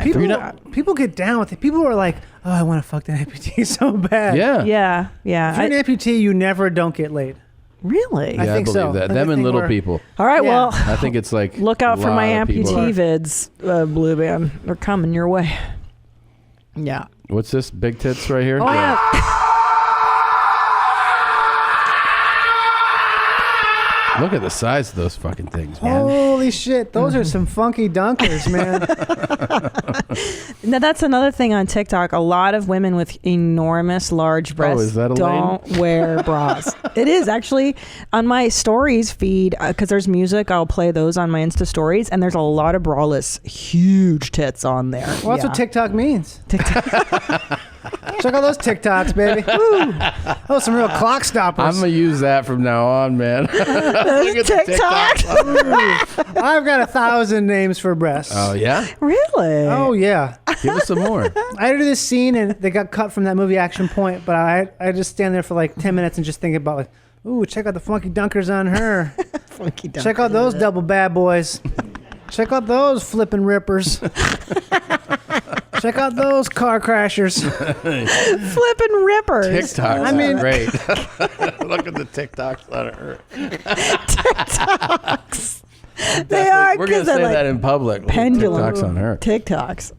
People get down with it. People are like, "Oh, I want to fuck that amputee so bad." Yeah. Yeah, yeah. If you're an amputee, you never don't get laid. Really? Yeah, I believe so. that. I Them and think little we're- people. All right, Yeah. well, I think it's like look out for a my lot of people amputee are- vids, Blue Band. They're coming your way. Yeah. What's this? Big tits right here? Oh, yeah. Look at the size of those fucking things, man. Holy shit, those are some funky dunkers, man. Now, that's another thing on TikTok. A lot of women with enormous, large breasts is that a don't wear bras. It is actually on my stories feed because there's music. I'll play those on my Insta stories, and there's a lot of braless, huge tits on there. Well, that's what TikTok means. Check out those TikToks, baby. Woo. Those some real clock stoppers. I'm going to use that from now on, man. Look at the TikToks. I've got 1,000 names for breasts. Oh, yeah? Really? Oh, yeah. Give us some more. I do this scene, and they got cut from that movie Action Point, but I just stand there for like 10 minutes and just think about like, ooh, check out the funky dunkers on her. Funky dunkers. Check out those double bad boys. Check out those flipping rippers. Check out those car crashers. Flipping rippers. TikToks are great. Look at the TikToks on her. TikToks. They are. We're going to say that in public. Look at Pendulum. TikToks on her. TikToks.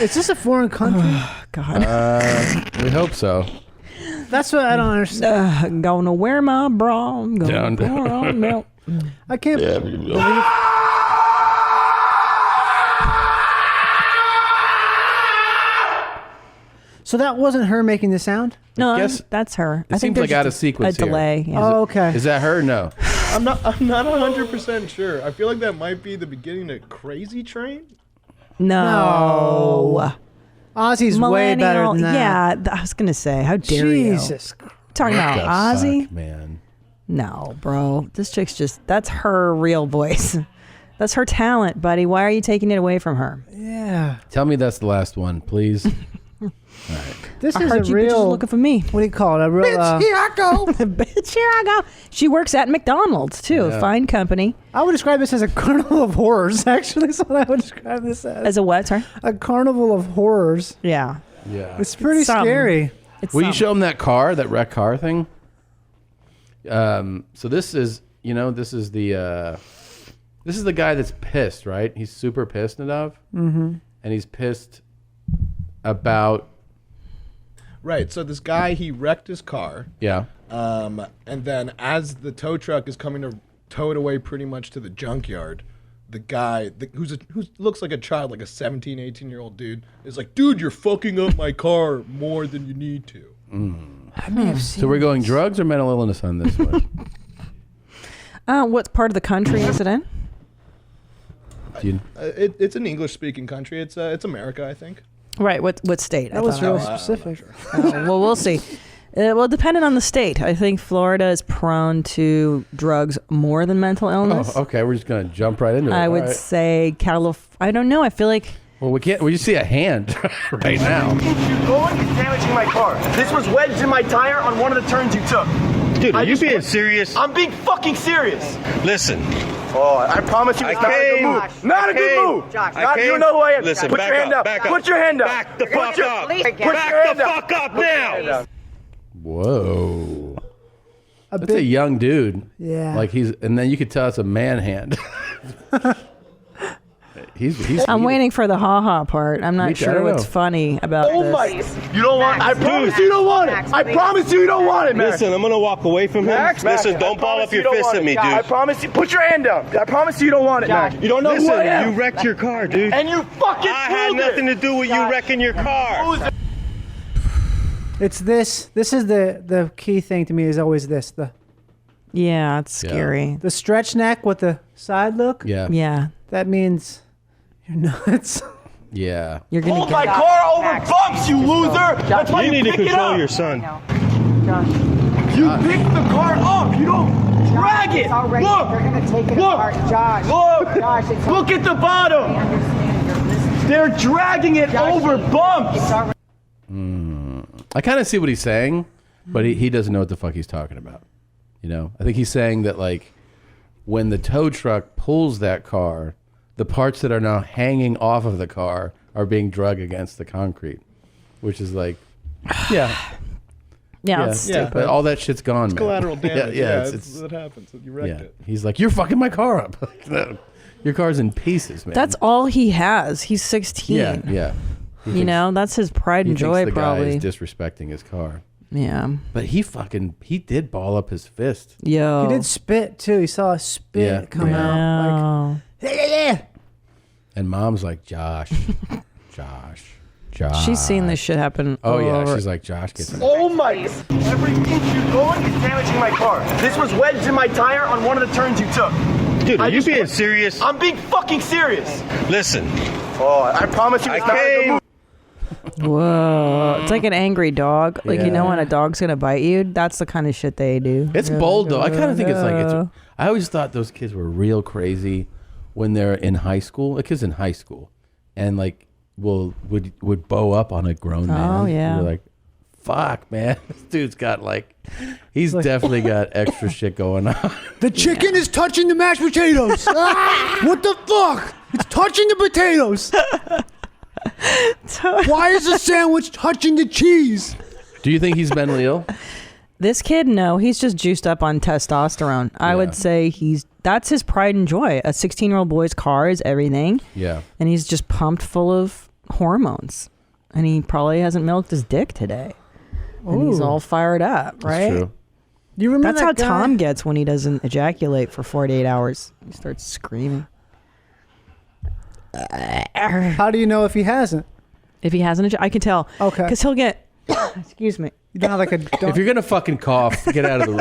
Is this a foreign country? God. We hope so. That's what I don't understand. Gonna wear my bra. I'm gonna go on milk. I can't believe. So that wasn't her making the sound? No, guess- that's her. It seems like out of sequence a delay. here. Yeah. Oh, okay. Is that her? No. I'm not 100% sure. I feel like that might be the beginning of Crazy Train. No. Ozzy's way better than that. Yeah, I was gonna say, how dare you? Jesus. Talking What about the Ozzy? fuck, man. No, bro. This chick's that's her real voice. That's her talent, buddy. Why are you taking it away from her? Yeah. Tell me that's the last one, please. This I is heard a you real. bitches looking for me. What do you call it? A real. Here I go. Bitch, here I go. She works at McDonald's too. Yeah. Fine company. I would describe this as a carnival of horrors. Actually, that's what I would describe this as. As a what? Sorry. A carnival of horrors. Yeah. Yeah. It's pretty scary. Will you show them that car, that wrecked car thing? So this is, this is the guy that's pissed, right? He's super pissed, Nadav. Mm-hmm. And he's pissed about. Right. So this guy, he wrecked his car. Yeah. And then as the tow truck is coming to tow it away pretty much to the junkyard, the guy who looks like a child, like a 17, 18-year-old dude, is like, dude, you're fucking up my car more than you need to. I may have seen So we're going drugs or mental illness on this one? What part of the country is it in? It's an English-speaking country. It's America, I think. Right. What state? That was real specific. Well, we'll see. Well, depending on the state, I think Florida is prone to drugs more than mental illness. Oh, okay. We're just going to jump right into it. I All would right. say I don't know. I feel like. Well, we can't. We just see a hand right now. You're going and damaging my car. This was wedged in my tire on one of the turns you took. Dude, are you being serious? I'm being fucking serious. Listen. Oh, I promise you, it's not a good move. Not a good move. You know who I am. Listen, Put back your hand up. back up. Put your hand up. Back the fuck up. Back the fuck up now. Whoa. That's a young dude. Yeah. Like and then you could tell it's a man hand. he's I'm waiting for the ha-ha part. I'm Me not too. I sure don't what's know. funny about Oh this. my! You don't want. I promise you don't want it. I promise you don't want it, Max. Listen, I'm gonna walk away from him. Max, Listen, I don't ball promise up you your don't fist want at it. me, dude. I promise you. Put your hand down. I promise you don't want it, Max. You don't know Listen, who I am. you wrecked your car, dude. And you fucking I had nothing to do with you wrecking your car. It's this. This is the key thing to me. Is always this. Yeah, it's scary. The stretch neck with the side look. Yeah. Yeah. That means you're nuts. Yeah. You're gonna Hold my car over bumps, you loser. That's why You need to pick it control up. your son. You pick the car up. You don't drag it. Look. They're gonna take it apart, Josh. Look. Look at the bottom. They're dragging it over bumps. I kind of see what he's saying, but he doesn't know what the fuck he's talking about. I think he's saying that like when the tow truck pulls that car, the parts that are now hanging off of the car are being drug against the concrete, which is like, yeah. Yeah, it's stupid. But all that shit's gone, It's man. collateral damage. Yeah, it's what happens. You wrecked it. He's like, you're fucking my car up. Your car's in pieces, man. That's all he has. He's 16. Yeah. You know, that's his pride and joy, the probably. guy is disrespecting his car. Yeah. But he did ball up his fist. Yo. He did spit too. He saw a spit come out. Like, and mom's like, Josh. She's seen this shit happen. Oh, yeah. over. She's like, Josh gets Oh my! Every inch you're going is damaging my car. This was wedged in my tire on one of the turns you took. Dude, are you being serious? I'm being fucking serious. Listen. Oh, I promise you, it's not a good move. Whoa. It's like an angry dog. Like, you know Yeah. when a dog's going to bite you? That's the kind of shit they do. It's bold, though. I kind of think it's like, I always thought those kids were real crazy when they're in high school. The kids in high school. And like, would bow up on a grown man. Oh, yeah. You're like, fuck, man. This dude's got he's definitely got extra shit going on. the chicken is touching the mashed potatoes. What the fuck? It's touching the potatoes. Why is the sandwich touching the cheese? Do you think he's mentally ill? This kid, no, he's just juiced up on testosterone. I would say that's his pride and joy. A 16-year-old boy's car is everything. Yeah. And he's just pumped full of hormones. And he probably hasn't milked his dick today. And he's Ooh. all fired up, right? That's true. You remember That's how that guy? Tom gets when he doesn't ejaculate for 48 hours. He starts screaming. How do you know if he hasn't? If he hasn't, I can tell. Okay. Because he'll get, excuse me. You don't have like a. If you're gonna fucking cough, get out of the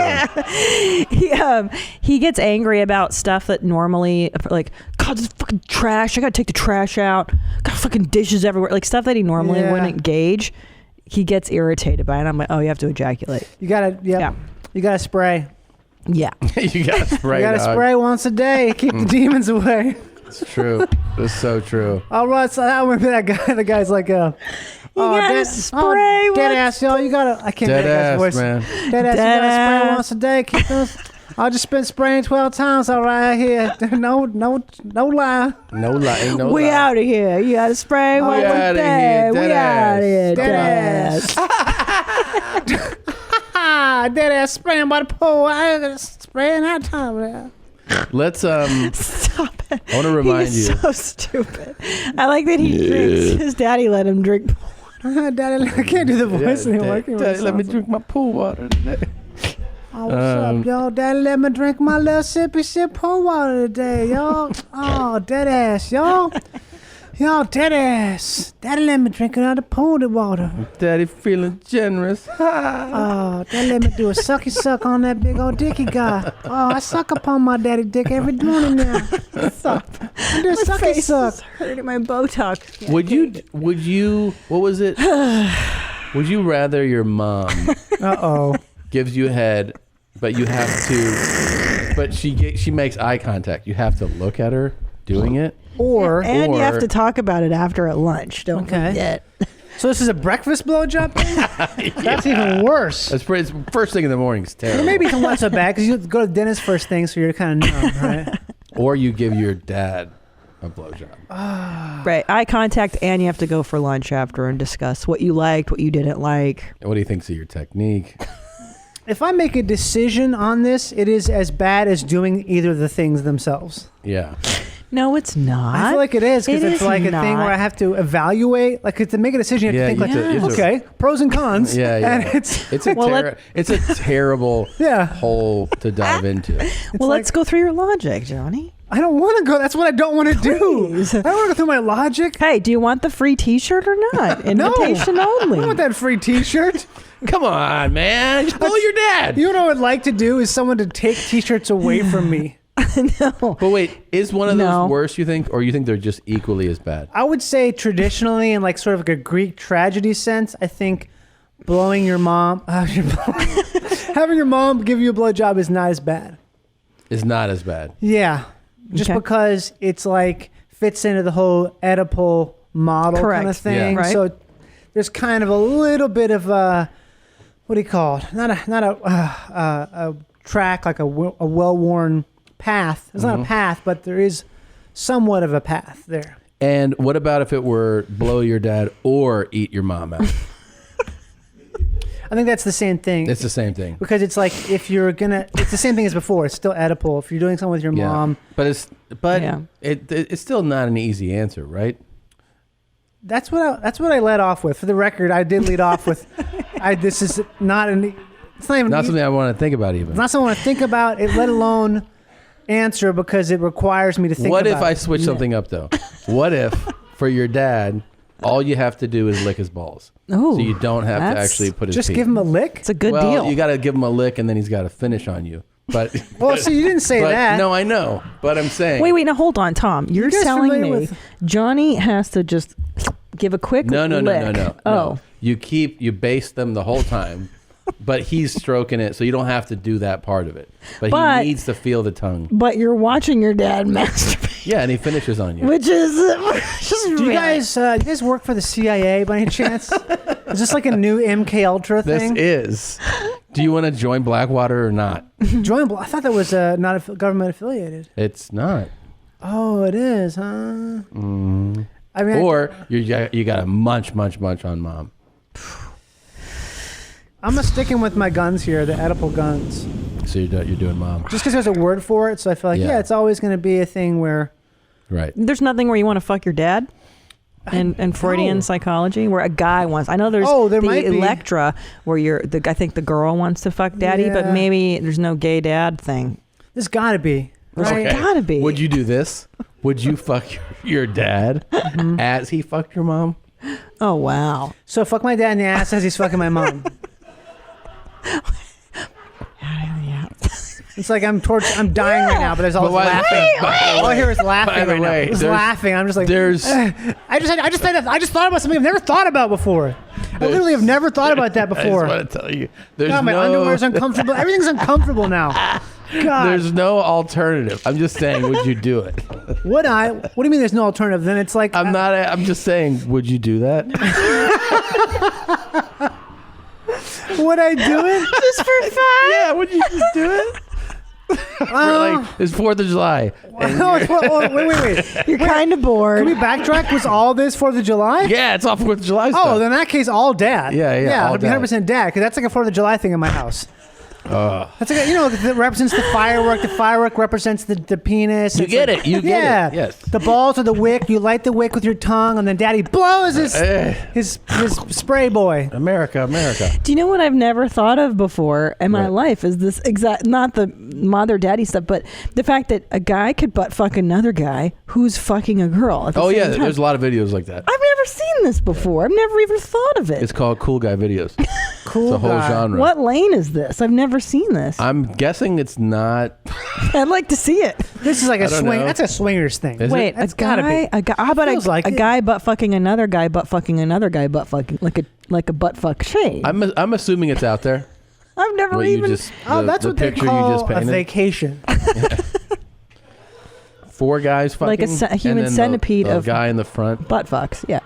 room. He gets angry about stuff that normally, like, God, this fucking trash. I gotta take the trash out. Got fucking dishes everywhere. Like stuff that he normally wouldn't gauge. He gets irritated by it. I'm like, oh, you have to ejaculate. You gotta, yeah. You gotta spray. Yeah. You gotta spray. You gotta dog. spray once a day. Keep the demons away. It's true. It's so true. All right, so I remember that guy. The guy's like, gotta spray dead ass, yo. You gotta. I can't Dead make that ass, voice. man. Dead ass. You Dead gotta spray ass. once a day. Keep those. I just been spraying 12 times. All right here. No lie. No lie. Ain't no We lie. out of here. You gotta spray one outta day. here. We Dead out of here. Dead Dead Dead ass spraying by the pool. I ain't spraying that time. Man. Let's Stop it. I want to remind He's you. so stupid. I like that he drinks. His daddy let him drink. Daddy, I can't do the voice anymore. Daddy, let me drink my pool water today. Oh, what's up, yo? Daddy, let me drink my little sippy pool water today, yo. Oh, dead ass, yo. Yo, dead ass. Daddy, let me drink another pool water. Daddy feeling generous. Oh, Daddy, let me do a sucky suck on that big old dick he got. Oh, I suck upon my daddy dick every morning now. Stop. I do a sucky suck. Hurting my Botox. Would you? What was it? Would you rather your mom gives you head, but you have to, but she makes eye contact. You have to look at her doing it. And you have to talk about it after at lunch. Don't forget. So this is a breakfast blowjob thing? That's even worse. It's first thing in the morning. It's terrible. Well, maybe it's not so bad because you go to the dentist first thing, so you're kind of numb, right? Or you give your dad a blowjob. Right. Eye contact, and you have to go for lunch after and discuss what you liked, what you didn't like. What do you think's of your technique? If I make a decision on this, it is as bad as doing either of the things themselves. Yeah. No, it's not. I feel like it is because it's like a thing where I have to evaluate. Like to make a decision, you have to think like, okay, pros and cons. Yeah, yeah. And it's a terrible hole to dive into. Well, let's go through your logic, Johnny. I don't want to go. That's what I don't want to do. I don't want to go through my logic. Hey, do you want the free T-shirt or not? Invitation only. I don't want that free T-shirt. Come on, man. Just blow your dad. You know what I'd like to do is someone to take T-shirts away from me. No. But wait, is one of those worse, you think? Or you think they're just equally as bad? I would say traditionally, in like sort of like a Greek tragedy sense, I think blowing your mom, having your mom give you a blowjob is not as bad. Is not as bad. Yeah. Just because it's like fits into the whole Oedipal model kind of thing. Yeah. Right. So there's kind of a little bit of a, what do you call it? Not a track, like a well-worn path. It's not a path, but there is somewhat of a path there. And what about if it were blow your dad or eat your mom out? I think that's the same thing. It's the same thing. Because it's like if you're gonna, it's the same thing as before. It's still Oedipal. If you're doing something with your mom, but it's still not an easy answer, right? That's what I led off with. For the record, I did lead off with, this is not an. It's not even something I want to think about even. It's not something I want to think about. Let alone answer because it requires me to think. What about if I switch something up though? What if for your dad, all you have to do is lick his balls? Oh, so you don't have to actually put his. Just pee. give him a lick. It's a good well, deal. You got to give him a lick, and then he's got to finish on you. But well, so you didn't say that. No, I know, but I'm saying. Wait, now hold on, Tom. You're telling me Johnny has to just give a quick No. lick. No. You base them the whole time, but he's stroking it, so you don't have to do that part of it. But he needs to feel the tongue. But you're watching your dad masturbate. Yeah, and he finishes on you. Which is just Do you guys work for the CIA by any chance? Is this like a new MK Ultra thing? This is. Do you want to join Blackwater or not? I thought that was not government affiliated. It's not. Oh, it is, huh? Mm. I mean, or you got to munch on mom. I'm sticking with my guns here, the Oedipal guns. So you're doing mom. Just because there's a word for it, so I feel like it's always going to be a thing where. Right. There's nothing where you want to fuck your dad. And Freudian psychology, where a guy wants. I know there's the Electra, where I think the girl wants to fuck daddy, but maybe there's no gay dad thing. There's got to be. Right? Okay. Gotta be. Would you do this? Would you fuck your dad as he fucked your mom? Oh wow! So fuck my dad in the ass as he's fucking my mom. It's like I'm dying right now, but there's all this laughing. All I hear is laughing right now. It's laughing. I'm just like, I just thought about something I've never thought about before. I literally have never thought about that before. I just want to tell you, my underwear's uncomfortable. Everything's uncomfortable now. God. There's no alternative. I'm just saying, would you do it? Would I? What do you mean there's no alternative? Then it's like I'm just saying, would you do that? Would I do it? Just for fun? Yeah, would you just do it? It's 4th of July. Wait. You're kind of bored. Can we backtrack? Was all this 4th of July? Yeah, it's all 4th of July stuff. Oh, then in that case, all dad. Yeah, all 100% dad, because that's like a 4th of July thing in my house. That's like that represents the firework. The firework represents the penis. You get it. You get it. Yes. The balls are the wick. You light the wick with your tongue, and then Daddy blows his spray boy. America. Do you know what I've never thought of before in my life? Is this exact not the mother daddy stuff, but the fact that a guy could butt fuck another guy who's fucking a girl. At the same time. There's a lot of videos like that. I've never seen this before. I've never even thought of it. It's called cool guy videos. Cool. It's a whole genre. What lane is this? I've never seen this. I'm guessing it's not. I'd like to see it. This is like a swing. That's a swingers thing. Wait, that's gotta be. How about a guy butt fucking another guy butt fucking another guy butt fucking like a butt fuck shade? I'm assuming it's out there. I've never even. That's what they call a vacation. 4 guys fucking. Like a human centipede of of guy in the front. Butt fucks. Yeah.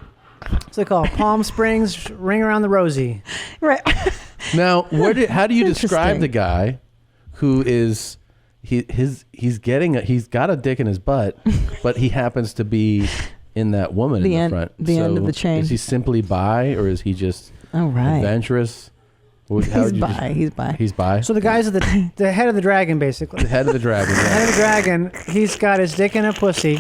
What's it called? Palm Springs, ring around the rosy. Right. Now, how do you describe the guy who is he's got a dick in his butt, but he happens to be in that woman in the front? The end of the chain. Is he simply bi, or is he just adventurous? He's bi. He's bi. So the guy's the head of the dragon, basically. The head of the dragon. The head of the dragon. He's got his dick in a pussy,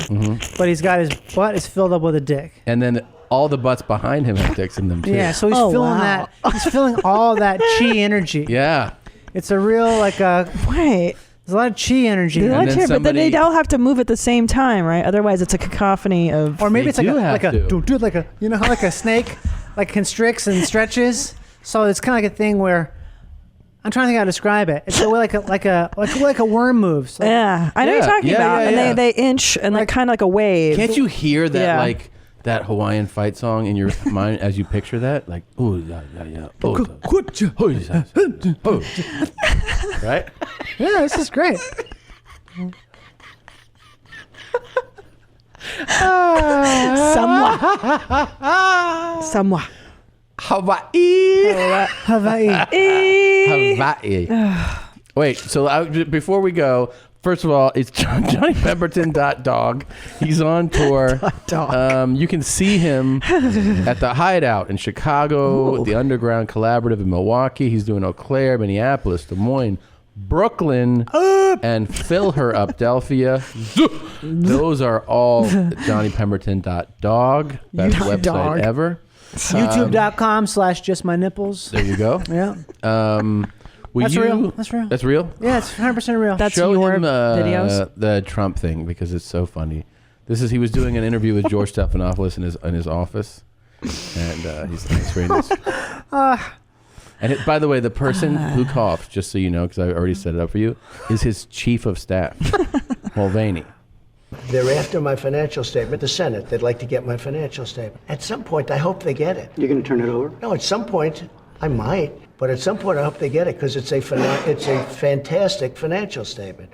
but he's got his butt is filled up with a dick. And then all the butts behind him have dicks in them too. Yeah, so he's feeling that. He's feeling all that chi energy. Yeah. It's a real Wait. There's a lot of chi energy. But then they all have to move at the same time, right? Otherwise, it's a cacophony of. Or maybe it's like a you know how like a snake like constricts and stretches. So it's kind of like a thing where I'm trying to think how to describe it. It's the way like a worm moves. Like, I know what you're talking about. And they inch and like kind of like a wave. Can't you hear that like that Hawaiian fight song in your mind as you picture that? Like, oh yeah. Right? Yeah, this is great. Somewhat. Hawaii. Wait, so before we go, First of all, it's JohnnyPemberton.dog. He's on tour. You can see him at the Hideout in Chicago, the Underground Collaborative in Milwaukee. He's doing Eau Claire, Minneapolis, Des Moines, Brooklyn, and Philadelphia. Those are all JohnnyPemberton.dog. Best website dog. ever. YouTube.com/justmynipples. There you go. Yeah. That's real. That's real. That's real? Yeah, it's 100% real. Show him the Trump thing because it's so funny. He was doing an interview with George Stephanopoulos in his office, and he's very nice. And by the way, the person who coughs, just so you know, because I already set it up for you, is his chief of staff, Mulvaney. They're after my financial statement, the Senate. They'd like to get my financial statement. At some point, I hope they get it. You're going to turn it over? No, at some point, I might. But at some point, I hope they get it because it's a fantastic financial statement.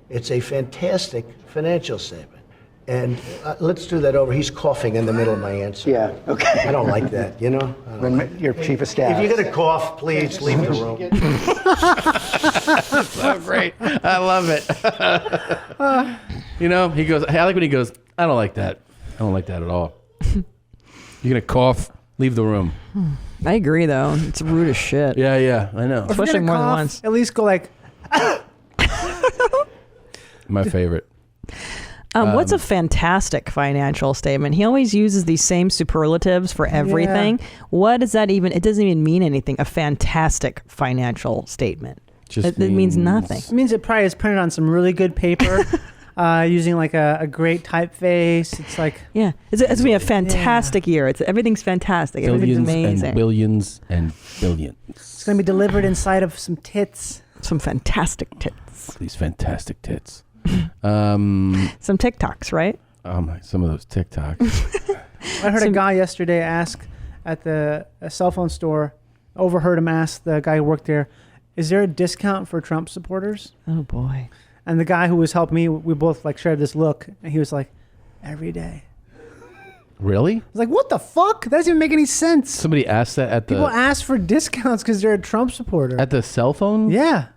It's a fantastic financial statement. And let's do that over. He's coughing in the middle of my answer. Yeah, okay. I don't like that, you know? Your chief of staff. If you're going to cough, please leave the room. So great. I love it. He goes, I like when he goes, I don't like that. I don't like that at all. You're going to cough, leave the room. I agree, though. It's rude as shit. Yeah, I know. Especially more than once. At least go like... My favorite. What's a fantastic financial statement? He always uses these same superlatives for everything. Yeah. What does that even... It doesn't even mean anything. A fantastic financial statement. It means nothing. It means it probably is printed on some really good paper. Using like a great typeface. It's like... Yeah. It's going to be a fantastic year. Everything's fantastic. Everything's amazing. And billions and billions. It's going to be delivered inside of some tits. Some fantastic tits. These fantastic tits. Some TikToks, right? Oh my! Some of those TikToks. I heard a guy yesterday ask at a cell phone store. Overheard him ask the guy who worked there, "Is there a discount for Trump supporters?" Oh boy! And the guy who was helping me, we both like shared this look, and he was like, "Every day." Really? I was like, "What the fuck? That doesn't even make any sense." Somebody asked that at the. People ask for discounts because they're a Trump supporter. At the cell phone? Yeah.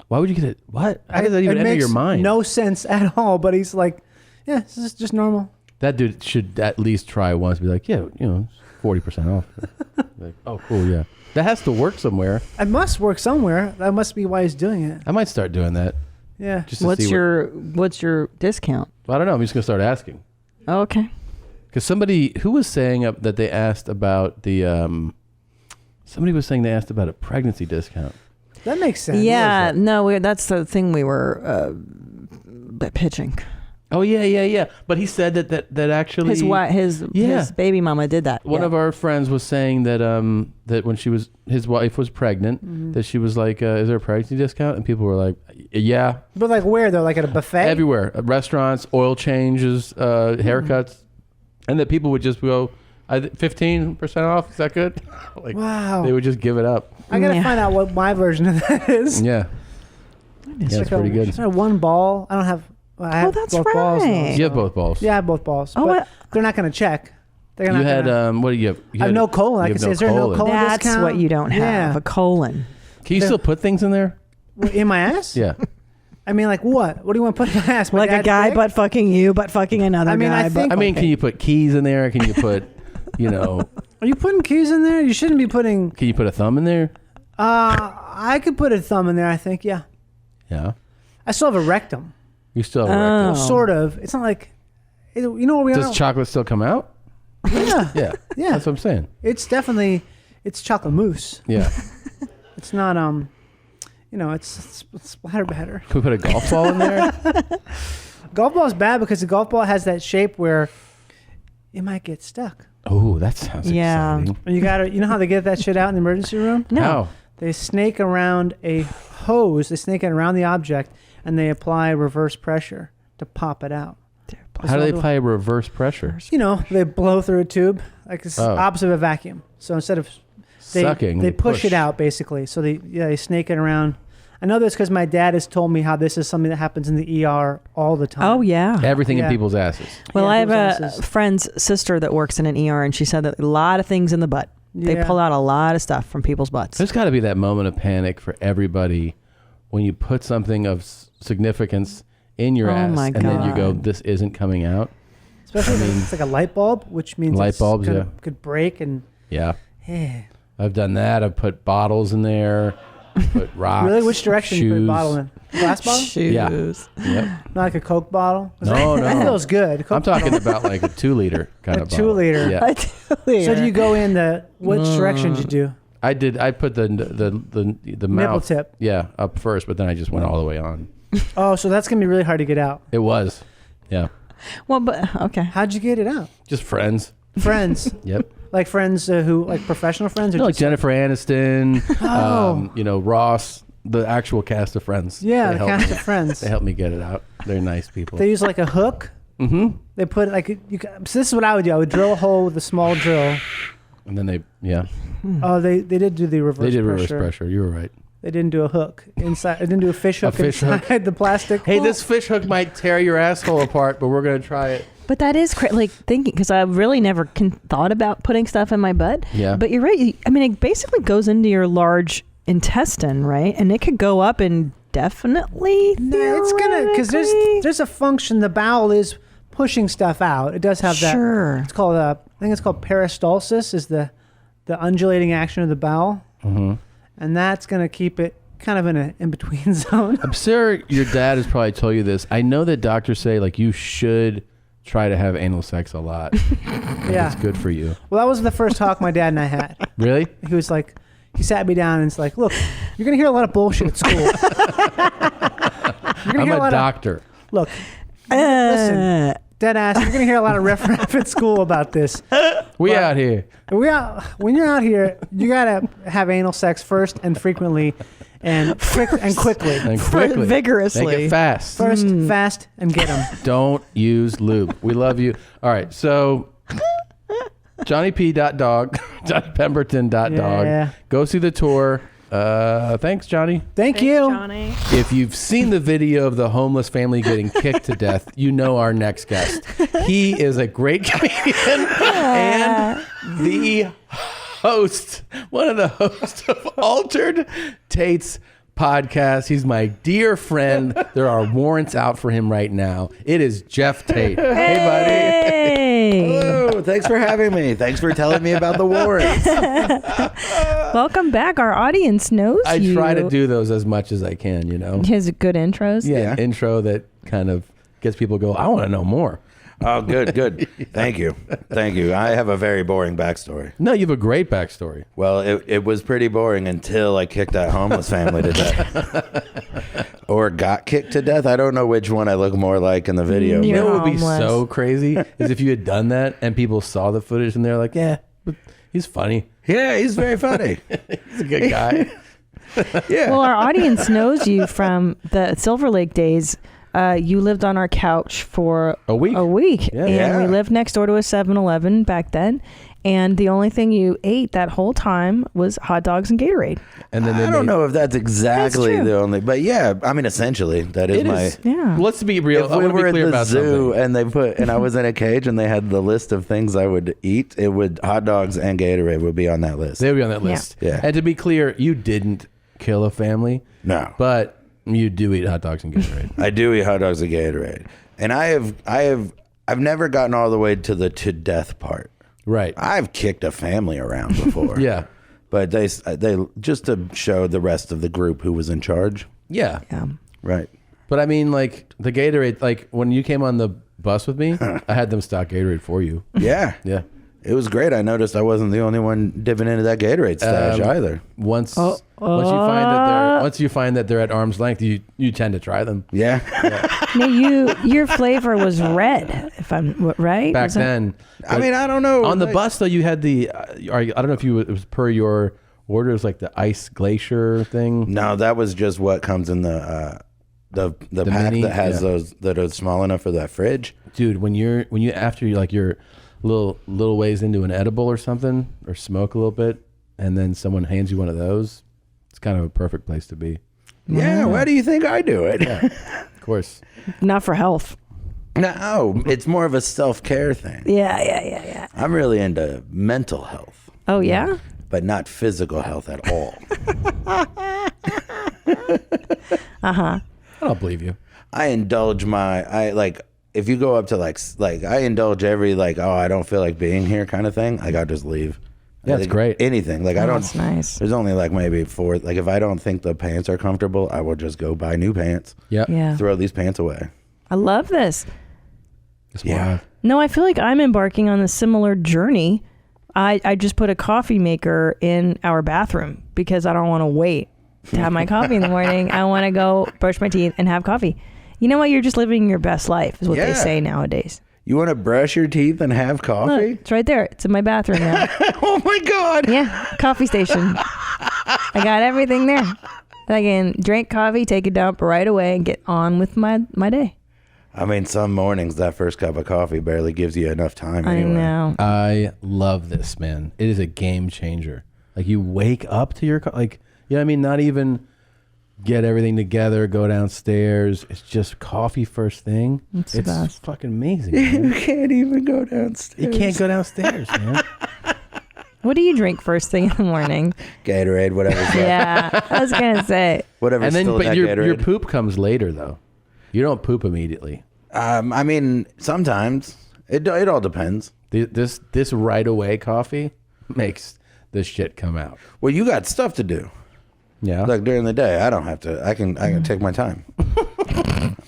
Why would you get it? What? How does that even enter your mind? No sense at all. But he's like, yeah, this is just normal. That dude should at least try once. Be like, yeah, 40% off. Like, oh, cool, yeah. That has to work somewhere. It must work somewhere. That must be why he's doing it. I might start doing that. Yeah. Just what's your discount? Well, I don't know. I'm just gonna start asking. Oh, okay. Because somebody who was saying that they asked about the somebody was saying they asked about a pregnancy discount. That makes sense. Yeah, no, that's the thing we were pitching. Oh yeah. But he said that actually his baby mama did that. One of our friends was saying that that when his wife was pregnant, that she was like, "Is there a pregnancy discount?" And people were like, "Yeah." But like where though? Like at a buffet? Everywhere, restaurants, oil changes, haircuts, and that people would just go, 15% off. Is that good? Like, wow. They would just give it up. I gotta find out what my version of that is. Yeah. It's like pretty good. It's like one ball. I don't have. I have that's both right. balls. You have both balls. Yeah, I have both balls. Oh, but they're not gonna check. You had what do you have? I have no colon. I can say, is there no colon That's discount? what you don't have. A colon. Can you still put things in there? In my ass? Yeah. I mean, like what? What do you want to put in my ass? My like a guy dick? butt fucking you, butt fucking another guy. I mean, can you put keys in there? Can you put, Are you putting keys in there? You shouldn't be putting. Can you put a thumb in there? I could put a thumb in there. I think. Yeah. Yeah. I still have a rectum. You still have a rectum. Sort of. It's not like, you know where we are. Does chocolate still come out? Yeah. Yeah. That's what I'm saying. It's definitely, it's chocolate mousse. Yeah. It's not it's splatter better. Can we put a golf ball in there? Golf ball is bad because the golf ball has that shape where it might get stuck. Oh, that sounds exciting. And you know how they get that shit out in the emergency room? No. How? They snake around a hose. They snake it around the object, and they apply reverse pressure to pop it out. How do they apply reverse pressure? They blow through a tube, like it's opposite of a vacuum. So instead of sucking, they push it out basically. So they snake it around. I know this because my dad has told me how this is something that happens in the ER all the time. Oh yeah, everything in people's asses. Well, I have a friend's sister that works in an ER, and she said that a lot of things in the butt. They pull out a lot of stuff from people's butts. There's got to be that moment of panic for everybody when you put something of significance in your ass my and then you go, God. this isn't coming out. Especially if it's like a light bulb, which means Light it's bulbs, gonna- yeah. could break and Yeah. Eh. I've done that. I've put bottles in there, put rocks. Really? Which direction you put a shoes. bottle in? Glass bottle? Yeah. Yep. Not like a Coke bottle? 'Cause No, that, no. That feels good. Coke I'm talking bottle. about like a 2-liter kind A of bottle. 2-liter. Yeah. A 2-liter. So do you go in the which direction did you do? I did. I put the mouth tip. Yeah, up first, but then I just went all the way on. Oh, so that's gonna be really hard to get out. It was. Yeah. Well, but okay. How'd you get it out? Just friends. Friends. Yep. Like friends who like professional friends or No, like just Jennifer Aniston, Oh. Ross, the actual cast of Friends. Yeah, They the helped cast me. of Friends. They helped me get it out. They're nice people. They use like a hook. Mm-hmm. They put like so this is what I would do. I would drill a hole with a small drill. And then they Oh, they did do the reverse. They did pressure. reverse pressure. You were right. They didn't do a hook inside. They didn't do a fish hook inside the plastic. Hey, this fish hook might tear your asshole apart, but we're gonna try it. But that is like thinking, because I really never thought about putting stuff in my butt. Yeah. But you're right. I mean, it basically goes into your large intestine, right? And it could go up indefinitely. No, it's gonna because there's a function. The bowel is pushing stuff out. It does have that. Sure. It's called I think it's called peristalsis. Is the undulating action of the bowel, and that's gonna keep it kind of in a in between zone. I'm sure your dad has probably told you this. I know that doctors say like you should try to have anal sex a lot. Yeah. It's good for you. Well, that was the first talk my dad and I had. Really? He was like, he sat me down and it's like, look, you're gonna hear a lot of bullshit at school. I'm a doctor. Look, listen, dead ass. You're gonna hear a lot of riff at school about this. We out here. When you're out here, you gotta have anal sex first and frequently, and quickly. And quickly. Vigorously. Make it fast. First, fast, and get them. Don't use lube. We love you. All right, so JohnnyP.dog, JohnnyPemberton.dog. Yeah. Go see the tour. Thanks, Johnny. Thank you. Johnny. If you've seen the video of the homeless family getting kicked to death, you know our next guest. He is a great comedian and the host, one of the hosts of Altered Tate's podcast. He's my dear friend. There are warrants out for him right now. It is Geoff Tate. Hey, buddy. Hello. Thanks for having me. Thanks for telling me about the warrants. Welcome back. Our audience knows I you. try to do those as much as I can, you know. He has good intros. Yeah, intro that kind of gets people to go, I want to know more. Oh, good. Thank you. I have a very boring backstory. No, you have a great backstory. Well, it was pretty boring until I kicked that homeless family to death. Or got kicked to death. I don't know which one I look more like in the video. You know what would be so crazy is if you had done that and people saw the footage and they're like, yeah, but he's funny. Yeah, he's very funny. He's a good guy. Yeah. Well, our audience knows you from the Silverlake days. You lived on our couch for a week. Yeah. And we lived next door to a 7-Eleven back then. And the only thing you ate that whole time was hot dogs and Gatorade. And then I don't know if that's exactly the only, but yeah, I mean, essentially, that is It my. is. Yeah. Let's be real. If I we wanna be were at clear the about zoo and I was in a cage and they had the list of things I would eat, it would hot dogs and Gatorade would be on that list. They would be on that list. Yeah. And to be clear, you didn't kill a family. No. But you do eat hot dogs and Gatorade. I do eat hot dogs and Gatorade, and I've never gotten all the way to the to death part. Right. I've kicked a family around before. Yeah. But they just to show the rest of the group who was in charge. Yeah. Right. But I mean, like the Gatorade, like when you came on the bus with me, I had them stock Gatorade for you. Yeah. Yeah. It was great. I noticed I wasn't the only one dipping into that Gatorade stash either. Once you find that they're at arm's length, you tend to try them. Yeah. Now your flavor was red, if I'm right. Back Was that- then. I mean, I don't know. On the bus though, you had the. I don't know if it was per your order. It was like the ice glacier thing. No, that was just what comes in the pack mini, that has yeah. those that are small enough for that fridge. Dude, when you after you like you're little ways into an edible or something, or smoke a little bit, and then someone hands you one of those, it's kind of a perfect place to be. Yeah, why do you think I do it? Yeah, of course. Not for health. No, it's more of a self-care thing. Yeah. I'm really into mental health. Oh, yeah? But not physical health at all. Uh-huh. I don't believe you. I indulge if you go up to like I indulge every I don't feel like being here kind of thing. Like I'll just leave. Yeah, that's great. Anything. Like I don't. That's nice. There's only maybe 4. Like if I don't think the pants are comfortable, I will just go buy new pants. Yeah. Throw these pants away. I love this. Yeah. No, I feel like I'm embarking on a similar journey. I just put a coffee maker in our bathroom because I don't want to wait to have my coffee in the morning. I want to go brush my teeth and have coffee. You know what? You're just living your best life is what they say nowadays. You want to brush your teeth and have coffee? Look, it's right there. It's in my bathroom now. Oh my God. Yeah, coffee station. I got everything there. I can drink coffee, take a dump right away, and get on with my day. I mean, some mornings that first cup of coffee barely gives you enough time anyway. I know. I love this, man. It is a game changer. Like you wake up to your you know what I mean? Not even get everything together, go downstairs. It's just coffee first thing. It's It's the best. fucking amazing. Man. You can't even go downstairs. You can't go downstairs, man. What do you drink first thing in the morning? Gatorade, whatever's left. Yeah, I was gonna say. Whatever's And then, still in but that your Gatorade. poop comes later, though. You don't poop immediately. I mean, sometimes it all depends. This right away coffee makes this shit come out. Well, you got stuff to do. Yeah. Like during the day, I don't have to. I can take my time.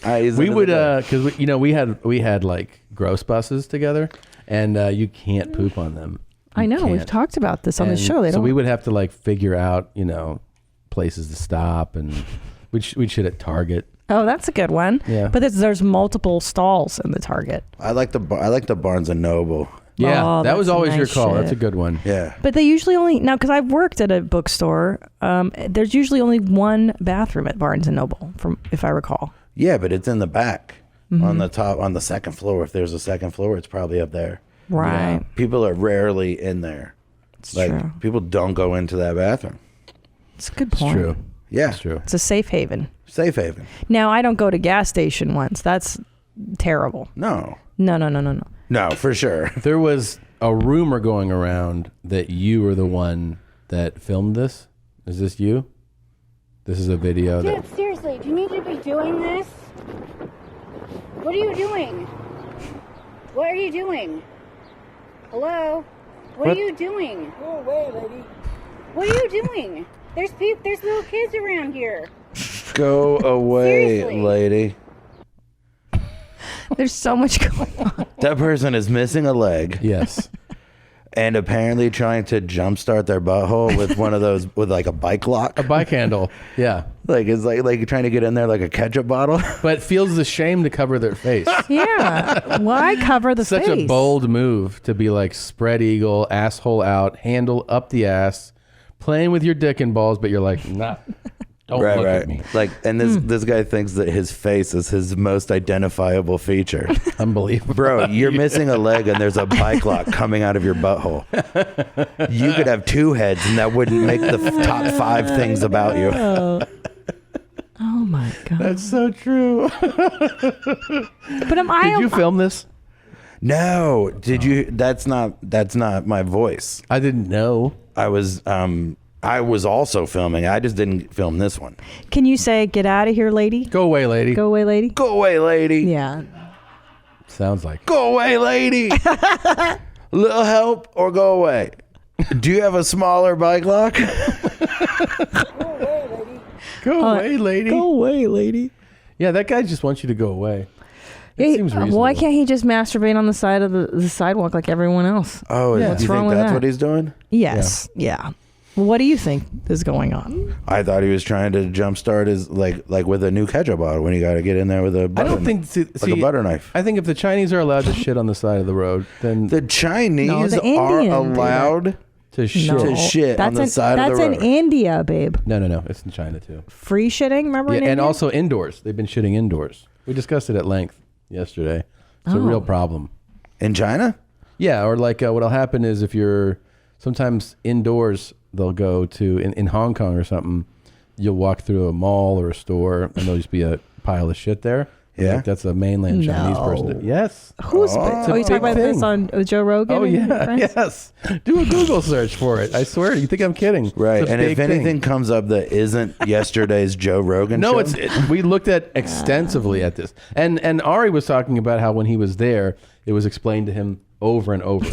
We would because we had like gross buses together, and you can't poop on them. I know we've can't. talked about this on the And show. so we would have to like figure out places to stop, and we'd shit at Target. Oh, that's a good one. Yeah. But there's multiple stalls in the Target. I like the Barnes and Noble. Yeah, Oh, that was that's always your nice call. shit. That's a good one. Yeah. But they usually only now because I've worked at a bookstore. There's usually only one bathroom at Barnes and Noble, from if I recall. Yeah, but it's in the back Mhm. on the top on the second floor. If there's a second floor, it's probably up there. Right. Yeah. People are rarely in there. It's like true. people don't go into that bathroom. It's a good point. True. Yeah, it's true. It's a safe haven. Safe haven. Now I don't go to gas station once. That's terrible. No. No. No, for sure. There was a rumor going around that you were the one that filmed this. Is this you? This is a video Dude, that. seriously, do you need to be doing this? What are you doing? What are you doing? Hello? What are you doing? Go away, lady. What are you doing? There's little kids around here. Go away, Seriously. lady. There's so much going on. That person is missing a leg. Yes. And apparently trying to jumpstart their butthole with one of those, with like a bike lock. A bike handle. Yeah. Like it's like trying to get in there like a ketchup bottle. But feels ashamed to cover their face. Yeah. Why cover the Such face? a bold move to be like spread eagle, asshole out, handle up the ass, playing with your dick and balls, but you're like, nah. Don't look at me. Like, and this guy thinks that his face is his most identifiable feature. Unbelievable. Bro, you're missing a leg and there's a bike lock coming out of your butthole. You could have two heads and that wouldn't make the top 5 things about you. Oh my god. That's so true. But Did you film this? No. Did you? That's not my voice. I didn't know. I was also filming. I just didn't film this one. Can you say "Get out of here, lady"? Go away, lady. Go away, lady. Go away, lady. Yeah. Sounds like. Go away, lady. Little help or go away. Do you have a smaller bike lock? Go away, lady. Go away, lady. Yeah, that guy just wants you to go away. It seems reasonable. Why can't he just masturbate on the side of the sidewalk like everyone else? Oh, What's do you wrong think with that's that? what he's doing? Yes. Yeah. What do you think is going on? I thought he was trying to jumpstart his like with a new ketchup bottle when you got to get in there with a butter, I don't think a butter knife. I think if the Chinese are allowed to shit on the side of the road, then The Chinese No, the are Indian do allowed to shit. to shit on the side of the road. That's in India, babe. No. It's in China too. Free shitting, remember? Yeah, in and India? also indoors. They've been shitting indoors. We discussed it at length yesterday. It's a Oh. real problem. In China? Yeah, or like what'll happen is if you're sometimes indoors, they'll go to in Hong Kong or something. You'll walk through a mall or a store, and there'll just be a pile of shit there. Yeah, like that's a mainland Chinese person. Yes. Who's? Oh, you talking about this on Joe Rogan? Oh and yeah, Friends? yes. Do a Google search for it. I swear. You think I'm kidding? Right. It's a And if big thing. anything comes up that isn't yesterday's Joe Rogan No, show. we looked at extensively at this, and Ari was talking about how when he was there, it was explained to him over and over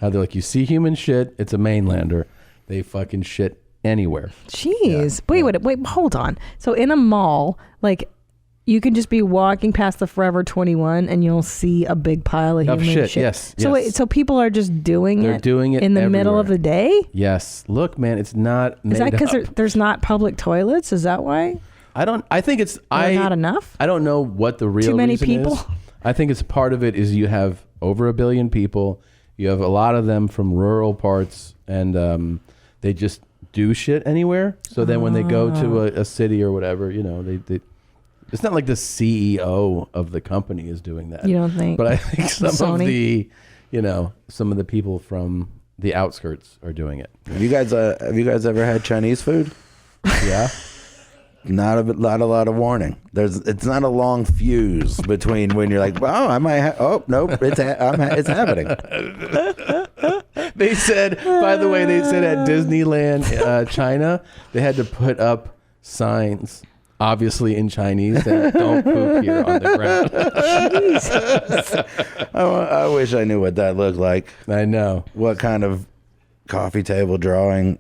how they're like, you see human shit, it's a mainlander, they fucking shit anywhere. Jeez. Wait, hold on. So in a mall, like, you can just be walking past the Forever 21 and you'll see a big pile of human shit. Yes. So wait, so people are just doing They're doing it in the middle of the day? Yes. Look, man, it's not made Is that because up. there's not public toilets? Is that why? I think it's not enough? I don't know what the real Too many reason people? is. I think it's part of it is you have over 1 billion people. You have a lot of them from rural parts, and they just do shit anywhere. So then when they go to a city or whatever, you know, they it's not like the CEO of the company is doing that. You don't think? But I think some Sony? of the, you know, some of the people from the outskirts are doing it. Have you guys ever had Chinese food? Yeah. Not a lot of warning. It's not a long fuse between when you're like, oh, I might. Oh, nope, it's happening. They said, by the way, they said at Disneyland, China, they had to put up signs, obviously in Chinese, that don't poop here on the ground. Jesus. I wish I knew what that looked like. I know. What kind of coffee table drawing?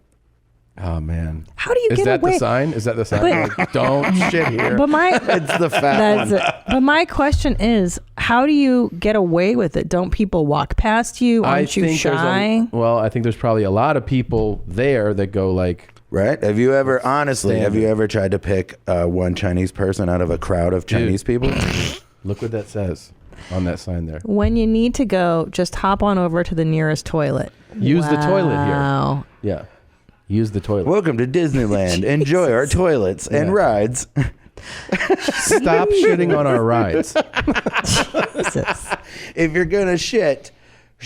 Oh, man. How do you Is get that away? the sign? Is that the sign? But- Like, don't shit here. But my It's the fat one. But my question is, how do you get away with it? Don't people walk past you? Aren't you shy? I think there's probably a lot of people there that go like, right? Have you ever, honestly, have you ever tried to pick one Chinese person out of a crowd of Chinese people? Look what that says on that sign there. When you need to go, just hop on over to the nearest toilet. Use the toilet Wow. here. Yeah. Use the toilet. Welcome to Disneyland. Enjoy our toilets and rides. Stop shitting on our rides. If you're gonna shit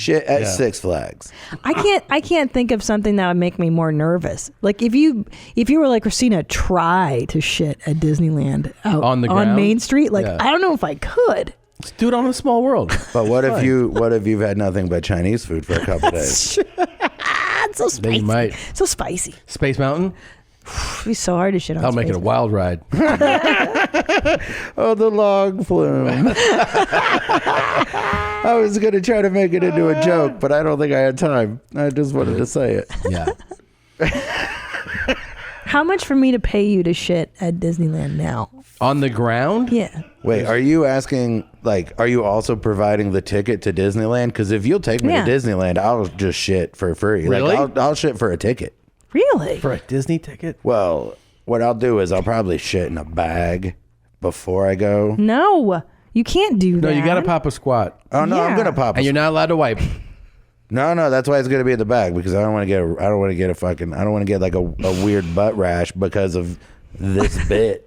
at Yeah. Six Flags. I can't think of something that would make me more nervous. Like if you were like Christina, try to shit at Disneyland out On the ground? Main Street. Like Yeah. I don't know if I could. Let's do it on a small world. But what if you've had nothing but Chinese food for a couple days? It's so spicy. Then you might. So spicy. Space Mountain? It'd be so hard to shit on. I'll make it a Space wild ride. Oh, the log flume. I was going to try to make it into a joke, but I don't think I had time. I just wanted to say it. Yeah. How much for me to pay you to shit at Disneyland now? On the ground? Yeah. Wait, are you asking, like, are you also providing the ticket to Disneyland? Because if you'll take me Yeah. to Disneyland, I'll just shit for free. Really? Like, I'll shit for a ticket. Really? For a Disney ticket? Well, what I'll do is I'll probably shit in a bag before I go. No, you can't do that. No, you got to pop a squat. Oh, no, I'm Yeah. going to pop a And you're not allowed to wipe. No, that's why it's gonna be in the bag, because I don't want to get like a weird butt rash because of this bit.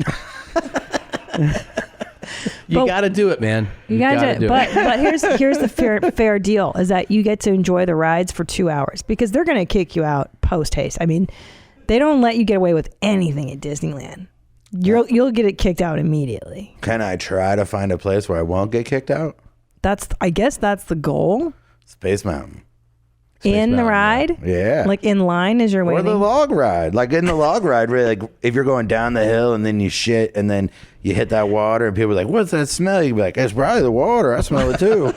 You got to do it, man. You gotta do it. But here's the fair deal is that you get to enjoy the rides for 2 hours because they're gonna kick you out post haste. I mean, they don't let you get away with anything at Disneyland. You'll get it kicked out immediately. Can I try to find a place where I won't get kicked out? I guess that's the goal. Space Mountain. In the ride? Yeah. Like in line as you're Or waiting? the log ride. Like in the log ride, really, like if you're going down the hill and then you shit and then you hit that water and people are like, what's that smell? You be like, it's probably the water. I smell it too.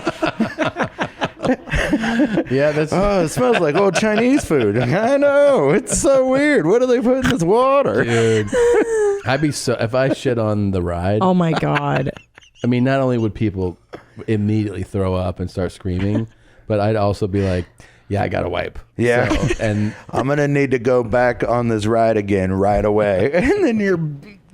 Yeah, that's. Oh, it smells like old Chinese food. I know. It's so weird. What do they put in this water? Dude. I'd be so. If I shit on the ride. Oh my God. I mean, not only would people immediately throw up and start screaming, but I'd also be like, yeah, I got to wipe. Yeah. So, and I'm going to need to go back on this ride again right away. And then you're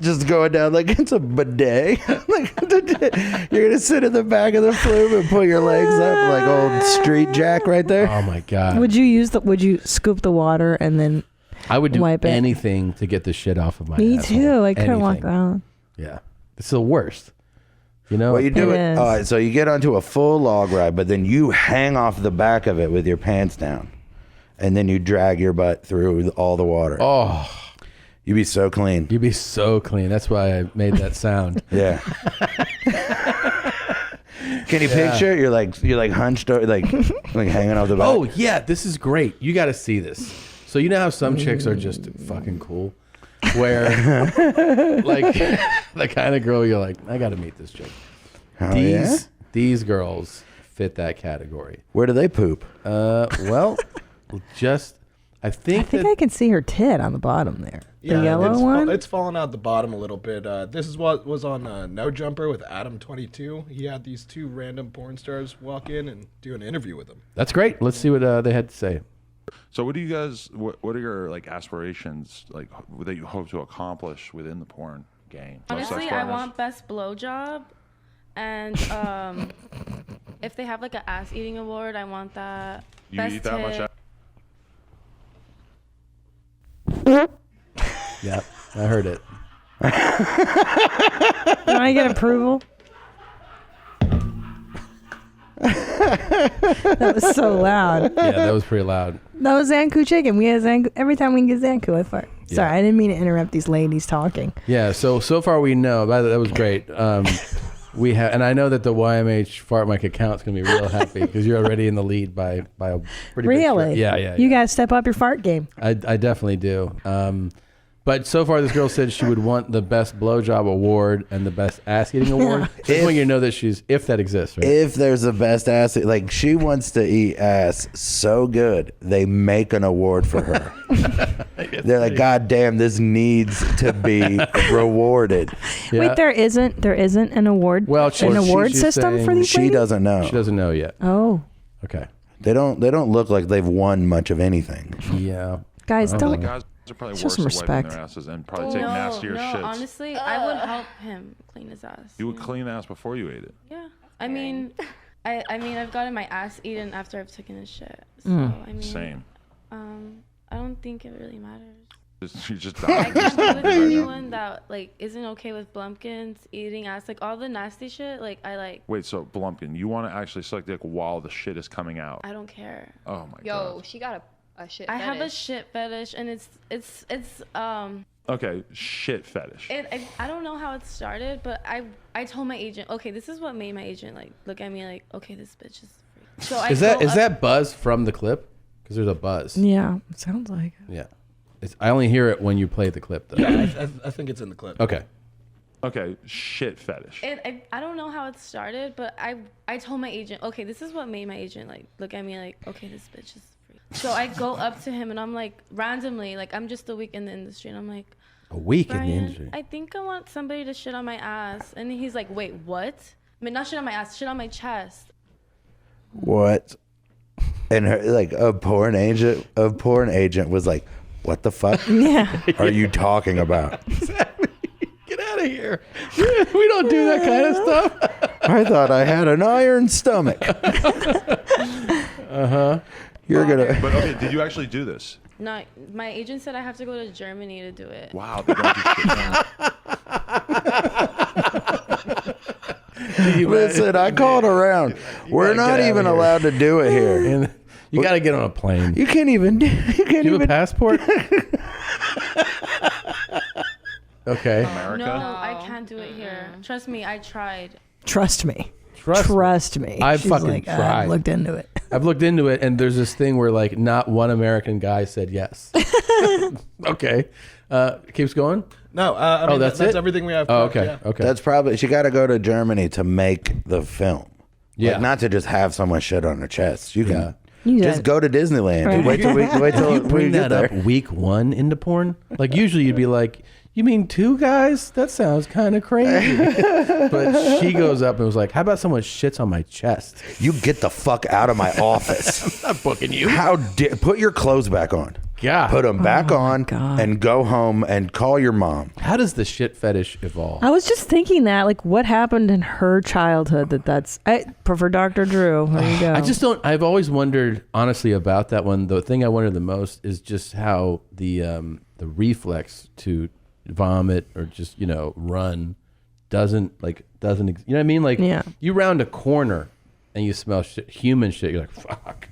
just going down like it's a bidet. Like, you're going to sit in the back of the flume and put your legs up like old Street Jack right there. Oh my God. Would you scoop the water and then I would do wipe it? anything to get the shit off of my Me asshole. too. I couldn't walk Anything. around. Yeah. It's the worst. You know? Well, you do It it. is. All right, so you get onto a full log ride, but then you hang off the back of it with your pants down, and then you drag your butt through all the water. Oh, you'd be so clean. You'd be so clean. That's why I made that sound. Yeah. Can you picture it? You're like hunched over, like hanging off the back. Oh yeah, this is great. You got to see this. So you know how some chicks are just fucking cool, where like the kind of girl you're like, I got to meet this chick. These girls fit that category. Where do they poop? Well, just I think I can see her tit on the bottom there. The yellow one? It's falling out the bottom a little bit. This is what was on No Jumper with Adam 22. He had these two random porn stars walk in and do an interview with him. That's great. Let's see what they had to say. So what do you guys, what are your like aspirations, like that you hope to accomplish within the porn game? Honestly, I want best blowjob, and if they have like an ass eating award, I want that. You best eat that much ass? Yeah, I heard it. Can I get approval? That was so loud. Yeah, that was pretty loud. That was Zanku chicken. We had Zanku every time we can get Zanku. I fart. Yeah. Sorry, I didn't mean to interrupt these ladies talking. Yeah, so far we know that was great. We have, and I know that the YMH Fart Mic account's gonna be real happy because you're already in the lead by a pretty Really? big yeah. You guys step up your fart game. I definitely do. But so far, this girl said she would want the best blowjob award and the best ass eating award. Just want you to know that if that exists, right? If there's a best ass, like she wants to eat ass so good, they make an award for her. They're like, God damn, this needs to be rewarded. Yeah. Wait, there isn't an award. Well, an award system for these She ladies? doesn't know. She doesn't know yet. Oh. Okay. They don't look like they've won much of anything. Yeah. Guys, don't. Guys are probably show worse some at wiping respect. their asses and probably take nastier shits. Honestly, I would help him clean his ass. You would clean the ass before you ate it. Yeah, I mean, I've gotten my ass eaten after I've taken a shit. So I mean, Same. I don't think it really matters. You just I die. can't be with anyone that like isn't okay with blumpkins, eating ass, like all the nasty shit. Like I like. Wait, so Blumpkin, you want to actually suck dick while the shit is coming out? I don't care. Oh my god. Yo, she got a shit I fetish. have a shit fetish, and it's Okay, shit fetish. I don't know how it started, but I told my agent, okay, this is what made my agent like look at me like, okay, this bitch is free. So Is that buzz from the clip? Because there's a buzz. Yeah, it sounds like. Yeah. I only hear it when you play the clip, though. Yeah, I think it's in the clip. Okay. Okay, shit fetish. I don't know how it started, but I told my agent, okay, this is what made my agent like look at me like, okay, this bitch is free. So I go up to him and I'm like, randomly, like I'm just a week in the industry, and I'm like, a week in the Brian, industry. I think I want somebody to shit on my ass, and he's like, wait, what? I mean, not shit on my ass, shit on my chest. What? And her, like a porn agent was like, what the fuck are you talking about? Get out of here. We don't do that kind of stuff. I thought I had an iron stomach. You're gonna. But okay, did you actually do this? No, my agent said I have to go to Germany to do it. Wow, they don't do shit now. Listen, I called around. We're not even allowed to do it here. You got to get on a plane. You can't even. Do you have a passport? Okay. America? No, I can't do it here. Trust me, I tried. Trust me. Trust me. I've She's fucking like, tried. I've looked into it. I've looked into it, and there's this thing where like not one American guy said yes. Okay. Keeps going? No, I mean, that's that's it? everything we have. Oh, cooked, okay. yeah. Okay. That's probably she got to go to Germany to make the film. Yeah. Like, not to just have someone shit on her chest. You can You just got- go to Disneyland. Right. Wait till you we bring get that there. up week one into porn. Like usually you'd be like, you mean two guys? That sounds kind of crazy. But she goes up and was like, how about someone shits on my chest? You get the fuck out of my office. I'm not booking you. Put your clothes back on. God. Put them back on and go home and call your mom. How does the shit fetish evolve? I was just thinking that, like, what happened in her childhood I prefer Dr. Drew. There you go. I just don't. I've always wondered, honestly, about that one. The thing I wonder the most is just how the reflex to vomit or just run doesn't. You know what I mean? Like, Yeah. you round a corner and you smell shit, human shit. You're like, fuck.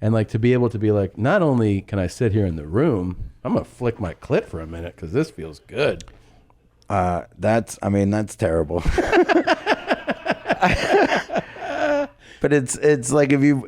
And like to be able to be like, not only can I sit here in the room, I'm gonna flick my clit for a minute because this feels good. That's terrible. But it's like if you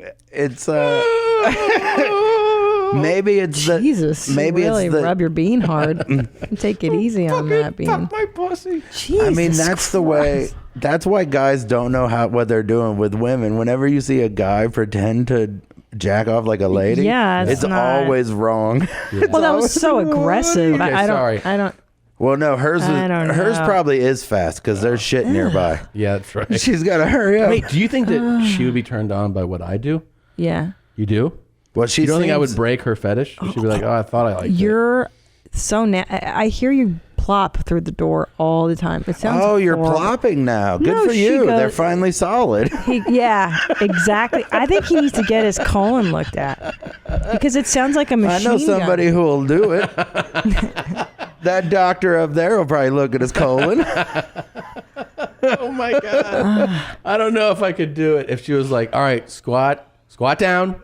maybe it's Jesus. Maybe really it's the rub your bean hard. Take it easy on that bean. Fuck my pussy. Jesus I mean, that's the way. That's why guys don't know what they're doing with women. Whenever you see a guy pretend to jack off like a lady, Yeah, it's not- always wrong. Well, that was so aggressive. Okay, sorry. I don't. Well, no, hers know. probably is fast because there's shit nearby. Yeah, that's right. She's got to hurry up. Wait, do you think that she would be turned on by what I do? Yeah. You do? Well, she you don't think I seems- would break her fetish? She'd be like, "Oh, I thought I liked it." You're so I hear you plop through the door all the time. It sounds. Oh, you're horrible. plopping now. Good No, for she you. goes- They're finally solid. Yeah, exactly. I think he needs to get his colon looked at because it sounds like a machine I know somebody gun. who will do it. That doctor up there will probably look at his colon. Oh my god! I don't know if I could do it if she was like, "All right, squat down,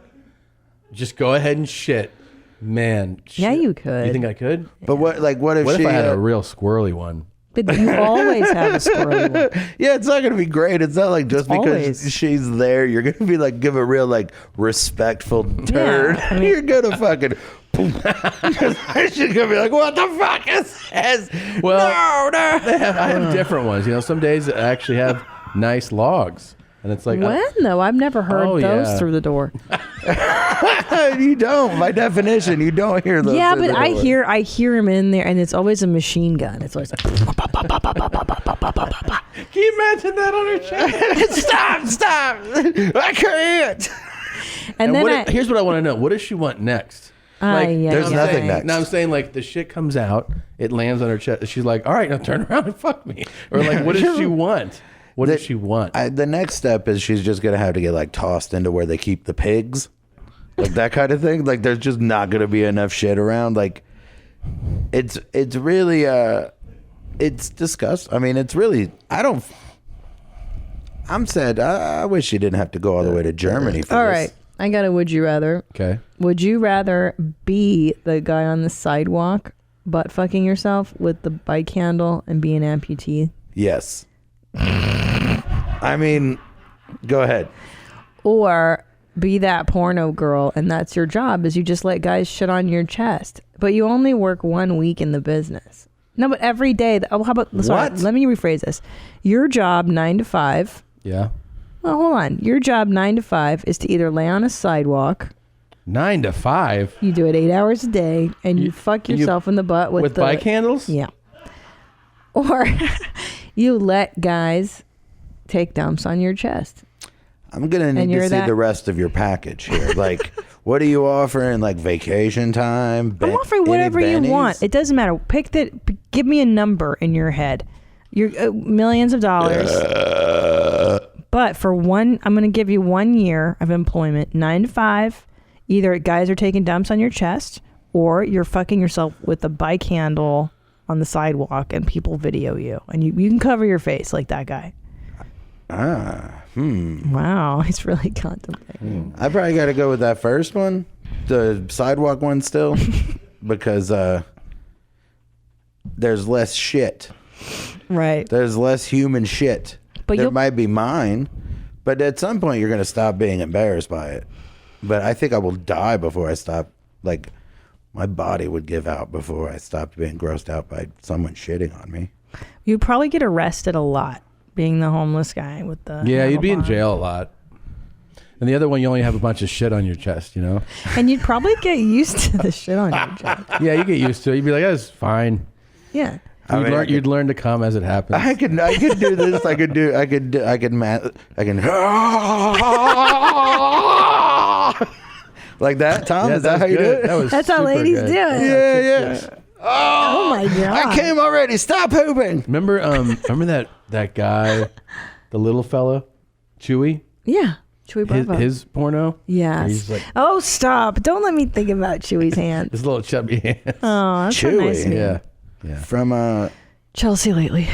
just go ahead and shit." Man, Yeah, you could. You think I could? But what if What she if I had a real squirrely one? But you always have a squirrely one. Yeah, it's not gonna be great. It's not like just because Always. she's there, you're gonna be like give a real like respectful turn. I mean- You're gonna fucking. She's gonna be like, "What the fuck is this?" Well, no. I have different ones. You know, some days I actually have nice logs, and it's like, When though? I've never heard Oh, those yeah. through the door. You don't. By definition, you don't hear those. Yeah, through but the I door. hear him in there, and it's always a machine gun. It's always. Can you imagine that on her chest? Stop! I can't. And then here's what I want to know: what does she want next? There's nothing next. No, I'm saying like the shit comes out, it lands on her chest. She's like, "All right, now turn around and fuck me," or like, "What does she want? What does she want?" The next step is she's just gonna have to get like tossed into where they keep the pigs, like that kind of thing. Like there's just not gonna be enough shit around. Like it's really it's disgusting. I mean, it's really I'm sad. I wish she didn't have to go all the way to Germany for All this. right, I got a would you rather. Okay. Would you rather be the guy on the sidewalk butt fucking yourself with the bike handle and be an amputee? Yes. I mean, go ahead. Or be that porno girl and that's your job is you just let guys shit on your chest, but you only work 1 week in the business. No, but every day. How about, sorry, What? let me rephrase this. Your job 9 to 5. Yeah. Well, hold on. Your job 9 to 5 is to either lay on a sidewalk. 9 to 5. You do it 8 hours a day, and you fuck yourself in the butt with bike handles. Yeah. Or you let guys take dumps on your chest. I'm gonna need to see the rest of your package here. Like, what are you offering? Like vacation time? I'm offering whatever you want. It doesn't matter. Give me a number in your head. You're millions of dollars. But for I'm going to give you 1 year of employment, 9 to 5. Either guys are taking dumps on your chest, or you're fucking yourself with a bike handle on the sidewalk, and people video you, and you can cover your face like that guy. Wow, he's really contemplating. I probably got to go with that first one, the sidewalk one still, because there's less shit. Right. There's less human shit. But there might be mine, but at some point you're going to stop being embarrassed by it. But I think I will die before I stop. Like, my body would give out before I stopped being grossed out by someone shitting on me. You'd probably get arrested a lot being the homeless guy with the Yeah, you'd be in handlebar. jail a lot. And the other one, you only have a bunch of shit on your chest, you know? And you'd probably get used to the shit on your chest. Yeah, you get used to it. You'd be like, that's fine. Yeah. You'd learn to come as it happens. I could do this. I can. Like that, Tom? Yeah, Is that how you do good. it? That's how ladies do it. Yeah. Oh my god! I came already. Stop pooping. Remember that guy, the little fella, Chewy? Yeah, Chewy Bravo. His porno? Yes. He's like Oh, stop! Don't let me think about Chewy's hands. his little chubby hands. Oh, that's so nice. Chewy. Yeah. From Chelsea lately.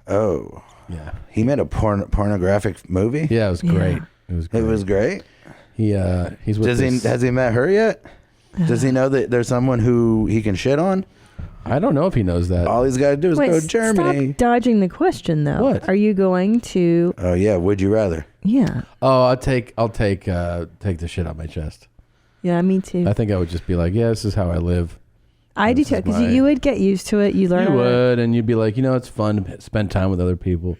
Oh. Yeah. He made a pornographic movie? Yeah, it was great. It was great. He's with has he met her yet? Does he know that there's someone who he can shit on? I don't know if he knows that. All he's got to do is go to Germany. Stop dodging the question, though. What? Are you going to? Oh yeah, would you rather? Yeah. Oh, I'll take the shit out my chest. Yeah, me too. I think I would just be like, yeah, this is how I live. I do too, because you would get used to it. You learn. You would, and you'd be like, it's fun to spend time with other people.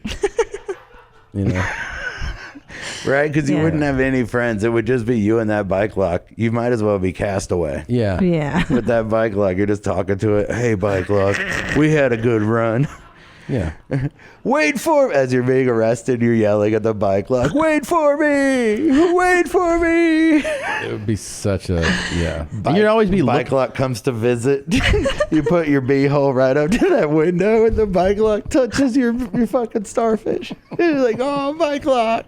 Right? Because you wouldn't have any friends. It would just be you and that bike lock. You might as well be Castaway. Yeah. Yeah. With that bike lock, you're just talking to it. Hey, bike lock, we had a good run. Yeah. Wait for me. As you're being arrested, you're yelling at the bike lock. Wait for me. Wait for me. It would be such a, you'd always be bike lock comes to visit. You put your beehole right up to that window and the bike lock touches your fucking starfish. You're like, oh, bike lock.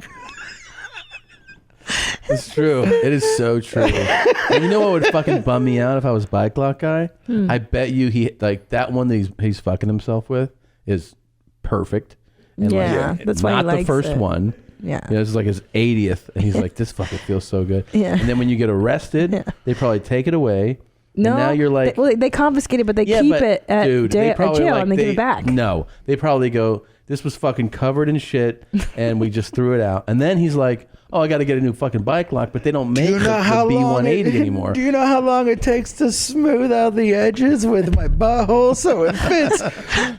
It's true. It is so true. And you know what would fucking bum me out if I was bike lock guy? I bet you he like that one that he's fucking himself with is perfect. And that's why he not the likes first it. one. Yeah. This is like his 80th, and he's like, this fucking feels so good. Yeah. And then when you get arrested, they probably take it away. No. And now you're like, they confiscate it, but they keep it at jail and they give it back. No, they probably go, this was fucking covered in shit, and we just threw it out. And then he's like, oh, I got to get a new fucking bike lock, but they don't make the B180 anymore. Do you know how long it takes to smooth out the edges with my butthole so it fits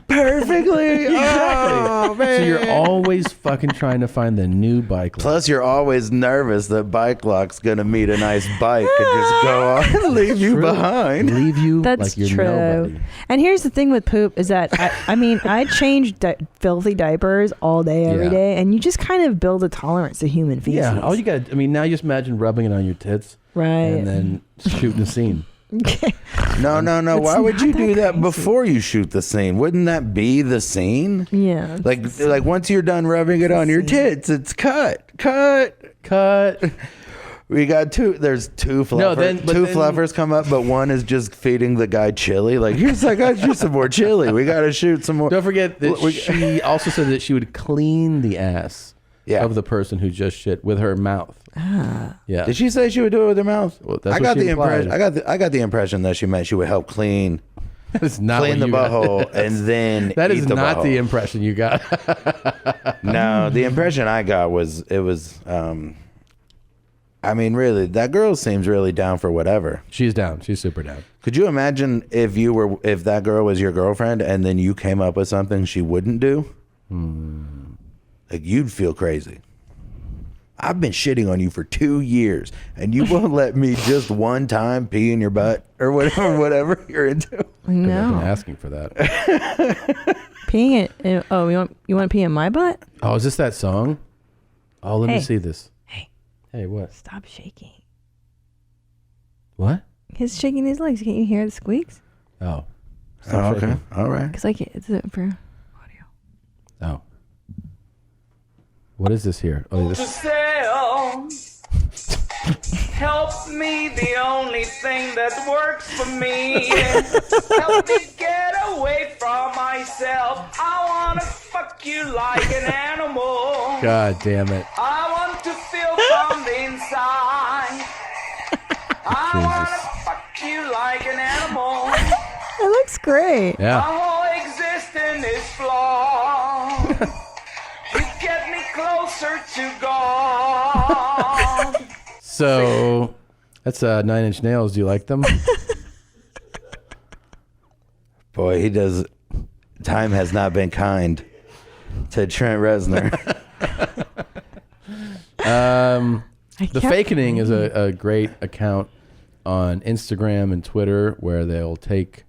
perfectly? Exactly. Oh, man. So you're always fucking trying to find the new bike lock. Plus, you're always nervous that bike lock's going to meet a nice bike and just go on and leave you behind. Leave you That's like you're true. nobody. And here's the thing with poop is that I change filthy diapers all day, every day, and you just kind of build a tolerance to human feces. Yeah, all you got. I mean, now just imagine rubbing it on your tits, right, and then shooting a scene. No. Why would you do that before you shoot the scene? Wouldn't that be the scene? Yeah. Like once you're done rubbing it on your tits, it's cut. We got two. There's two fluffers. Fluffers come up, but one is just feeding the guy chili. Like, I got you some more chili. We got to shoot some more. Don't forget that she also said that she would clean the ass of the person who just shit with her mouth. Yeah. Did she say she would do it with her mouth? Well, that's I what got she the implied. impression. I got the impression that she meant she would help clean. That is not clean the what you butthole got. and then that eat is the not butthole. the impression you got. No, the impression I got was I mean, really, that girl seems really down for whatever. She's down. She's super down. Could you imagine if that girl was your girlfriend and then you came up with something she wouldn't do? Like, you'd feel crazy. I've been shitting on you for 2 years, and you won't let me just one time pee in your butt or whatever you're into. No. I've been asking for that. Peeing it. Oh, you want to pee in my butt? Oh, is this that song? Oh, let me Hey. see this. Hey, what? Stop shaking. What? He's shaking his legs. Can't you hear the squeaks? Oh. Oh, okay. All right. Because it's for. Oh. What is this here? Oh, To this. sell. Help me, the only thing that works for me. Help me get away from myself. I wanna fuck you like an animal. God damn it. I want to feel from the inside. I wanna fuck you like an animal. It looks great. Yeah. My whole existence is flawed. You get me closer to God. So, that's 9 Inch Nails. Do you like them? Boy, he does. Time has not been kind to Trent Reznor. The Fakening is a great account on Instagram and Twitter where they'll take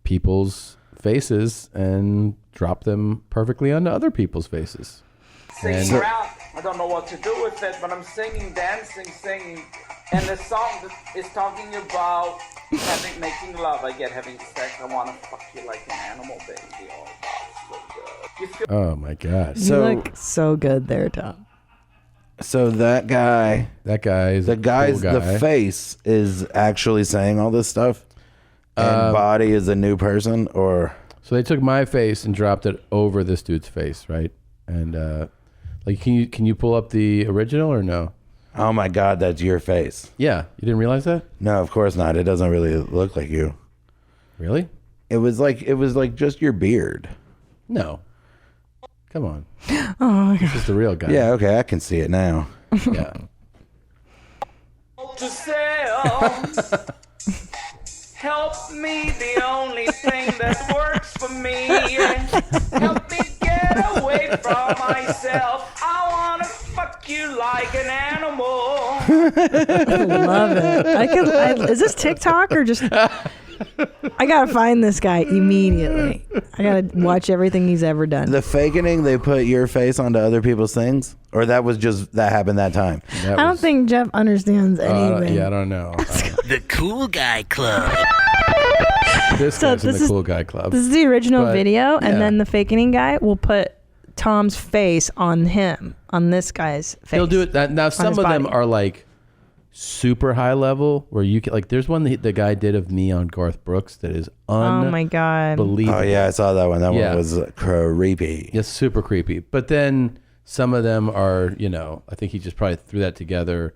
people's faces and drop them perfectly onto other people's faces. Singing around, I don't know what to do with it, but I'm singing, dancing, singing, and the song that is talking about making love. I get having sex. I want to fuck you like an animal, baby. Oh, so good. You feel Oh my God. You look so good there, Tom. So that guy is the guy's cool guy. the face is actually saying all this stuff, and body is a new person, or so they took my face and dropped it over this dude's face, right? And like, can you pull up the original or no? Oh my God, that's your face. Yeah, you didn't realize that? No, of course not. It doesn't really look like you. Really? It was like just your beard. No. Come on. Oh my This is the real guy. Yeah, okay, I can see it now. Yeah. To sell. Help me, the only thing that works for me. Help me get away from myself. I wanna fuck you like an animal. I love it. Is this TikTok or just? I gotta find this guy immediately. I gotta watch everything he's ever done. The fakening, they put your face onto other people's things, or that happened that time. I don't think Jeff understands anything. I don't know. The Cool Guy Club. This guy's in the Cool Guy Club. This is the original But, video, and yeah. then the fakening guy will put Tom's face on him, on this guy's face. He'll do it. Now, some his of them body. are like super high level where you can, like, there's one the guy did of me on Garth Brooks that is Oh my God. unbelievable. Oh yeah, I saw that one. That Yeah. one was creepy. It's super creepy. But then some of them are, I think he just probably threw that together.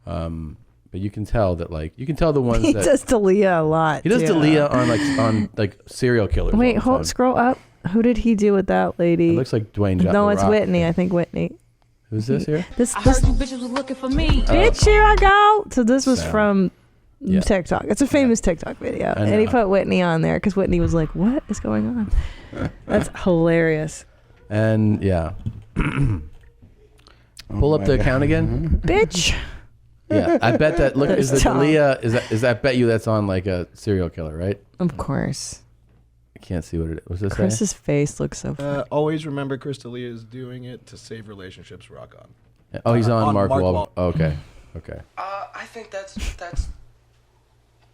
But you can tell that, like, you can tell the ones He that does Dalia a lot. he does too. Dalia on serial killers. Wait, all the time. scroll up. Who did he do with that lady? It looks like Dwayne Johnson. No, it's Rock. Whitney. I think Whitney. Who's this here? This I heard you bitches was looking for me. Bitch, here I go. So this was So, from yeah. TikTok. It's a famous TikTok video. I And he know. put Whitney on there because Whitney was like, what is going on? That's hilarious. And yeah. Pull up my the God. account again. Bitch. Yeah, I bet that. Look, is the There's Tom. Dalia? Is that? Bet you that's on like a serial killer, right? Of course. I can't see what it is. What's this? Chris's face looks so funny. Always remember Chris D'Elia is doing it to save relationships. Rock on. Say? Oh, he's on Mark Wahlberg. Wahlberg. Oh, okay. Okay. I think that's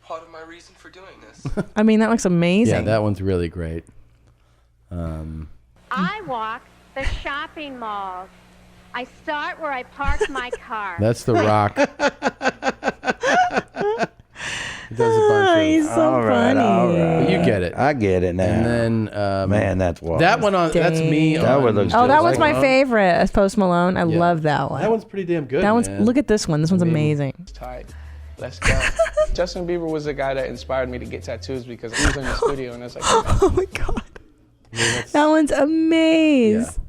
part of my reason for doing this. I mean, that looks amazing. Yeah, that one's really great. I walk the shopping malls. I start where I park my car. That's The Rock. He does a bunch of. He's so funny. But you get it. I get it now. And then, man, that's wild. that one on. That's me. That on, one looks Oh, that just one's like my favorite as Post Malone. I Yeah. love that one. That one's pretty damn good. That one's. man. Look at this one. This one's I mean, amazing. Tight. Let's go. Justin Bieber was the guy that inspired me to get tattoos because he was in the studio and I was like, Oh my God. That one's amazing.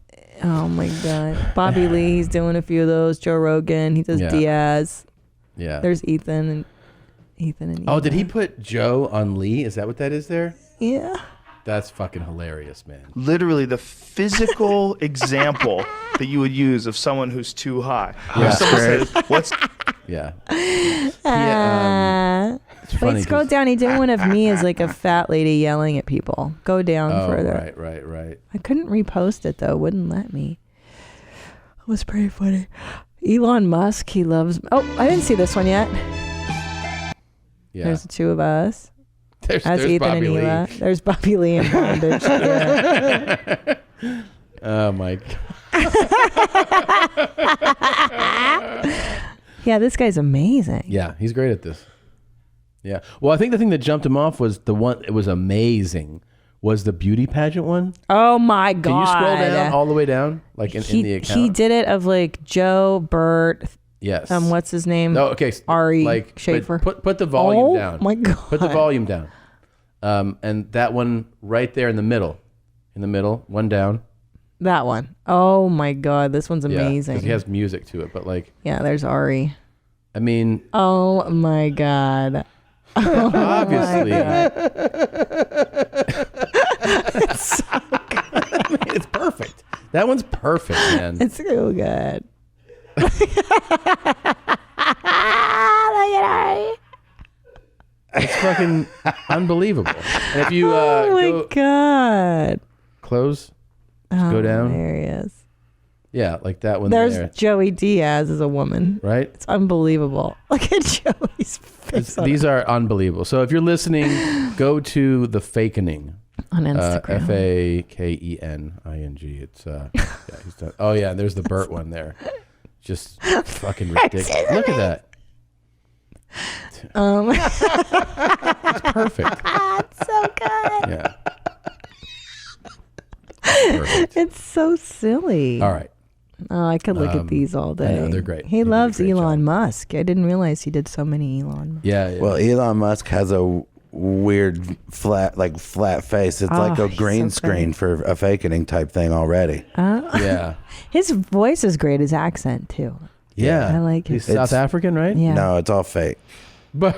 Oh my God. Bobby Lee, he's doing a few of those. Joe Rogan, he does Yeah. Diaz. Yeah. There's Ethan and Eva. Oh, did he put Joe on Lee? Is that what that is there? Yeah. That's fucking hilarious, man. Literally the physical example that you would use of someone who's too high. Yeah. If someone says, what's Yeah. It's Wait, funny scroll 'cause- down. He did one of me as like a fat lady yelling at people. Go down Oh, further. right. I couldn't repost it though. Wouldn't let me. It was pretty funny. Elon Musk, he loves. Oh, I didn't see this one yet. Yeah. There's the two of us. There's Ethan Bobby and Lee. Ela. There's Bobby Lee in bondage. Yeah. Oh my God. Yeah, this guy's amazing. Yeah, he's great at this. Yeah. Well, I think the thing that jumped him off was the one. It was amazing. Was the beauty pageant one? Oh my God. Can you scroll down all the way down, like in the account? He did it of like Joe, Bert. Yes. What's his name? No. Okay. Ari like Schaefer. Put the volume Oh down. my God. Put the volume down. And that one right there in the middle. One down. That one. Oh my God, this one's Yeah, amazing. 'cause he has music to it, but like. Yeah, there's Ari. I mean. Oh my God. Oh Obviously. my God. It's so good. It's perfect. That one's perfect, man. It's so good. Look at Ari. It's fucking unbelievable. And if you Oh my go God. close, just go down. There he is. Yeah, like that one There's there. Joey Diaz as a woman. Right? It's unbelievable. Look at Joey's face. These are unbelievable. So if you're listening, go to the Fakening On Instagram. FAKENING. It's yeah, he's done. Oh yeah, there's the Burt one there. Just fucking ridiculous. Look at that. It's perfect. It's so good. Yeah. Perfect. It's so silly. All right. Oh, I could look at these all day. I know, they're great. He loves Elon Musk. I didn't realize he did so many Elon Musk. Yeah. Well, Elon Musk has a weird flat face. It's like a green screen for a fakening type thing already. Yeah. His voice is great. His accent too. Yeah. I like it. He's South African, right? Yeah. No, it's all fake. But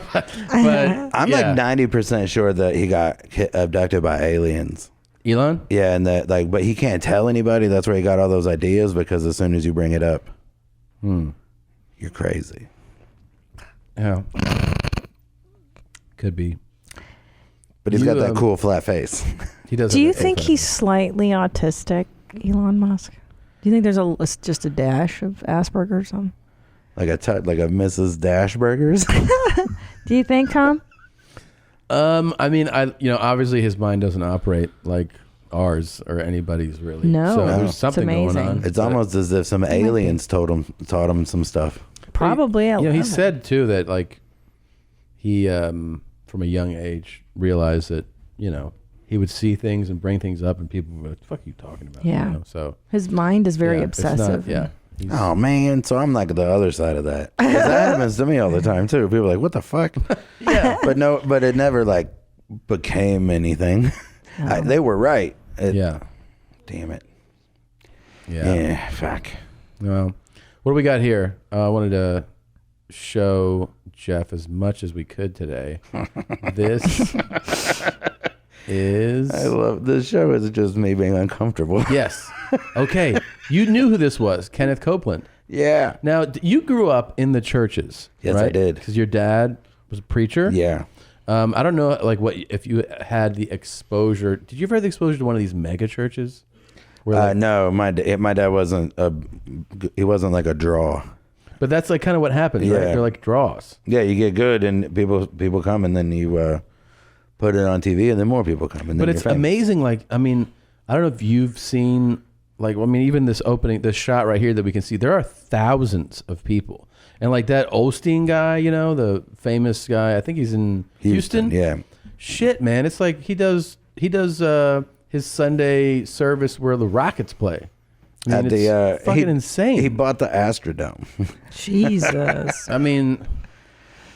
I'm like 90% sure that he got abducted by aliens. Elon? Yeah, and that but he can't tell anybody. That's where he got all those ideas, because as soon as you bring it up, you're crazy. Yeah. Could be. But he's got that cool flat face. He does. Do you think he's slightly autistic, Elon Musk? Do you think there's just a dash of Asperger's or something? Like a Mrs. Dashburgers? Do you think, Tom? I mean, obviously his mind doesn't operate like ours or anybody's really. No, so there's something going on. It's almost as if some aliens taught him some stuff. Probably. He said too that like he from a young age realized that he would see things and bring things up and people would, what the fuck are you talking about? Yeah. So his mind is very it's not- obsessive. Oh man, so I'm like the other side of that. 'Cause that happens to me all the time too. People are like, "What the fuck?" Yeah, but it never like became anything. They were right. Damn it. Yeah. Fuck. Well, what do we got here? I wanted to show Geoff as much as we could today. This is. I love this show. Is just me being uncomfortable. Yes. Okay. You knew who this was, Kenneth Copeland. Yeah. Now, you grew up in the churches. Yes, right? I did. Because your dad was a preacher. Yeah. I don't know, like, what if you had the exposure. Did you ever have the exposure to one of these mega churches? No, my dad wasn't he wasn't like a draw. But that's like kind of what happens, right? They're like draws. Yeah, you get good and people come and then you put it on TV and then more people come. And then But it's amazing. Like, I mean, I don't know if you've seen, like, I mean, even this shot right here that we can see, there are thousands of people. And like that Osteen guy, the famous guy, I think he's in Houston. Yeah. Shit, man. It's like he does his Sunday service where the Rockets play. I mean, it's fucking insane. He bought the Astrodome. Jesus. I mean,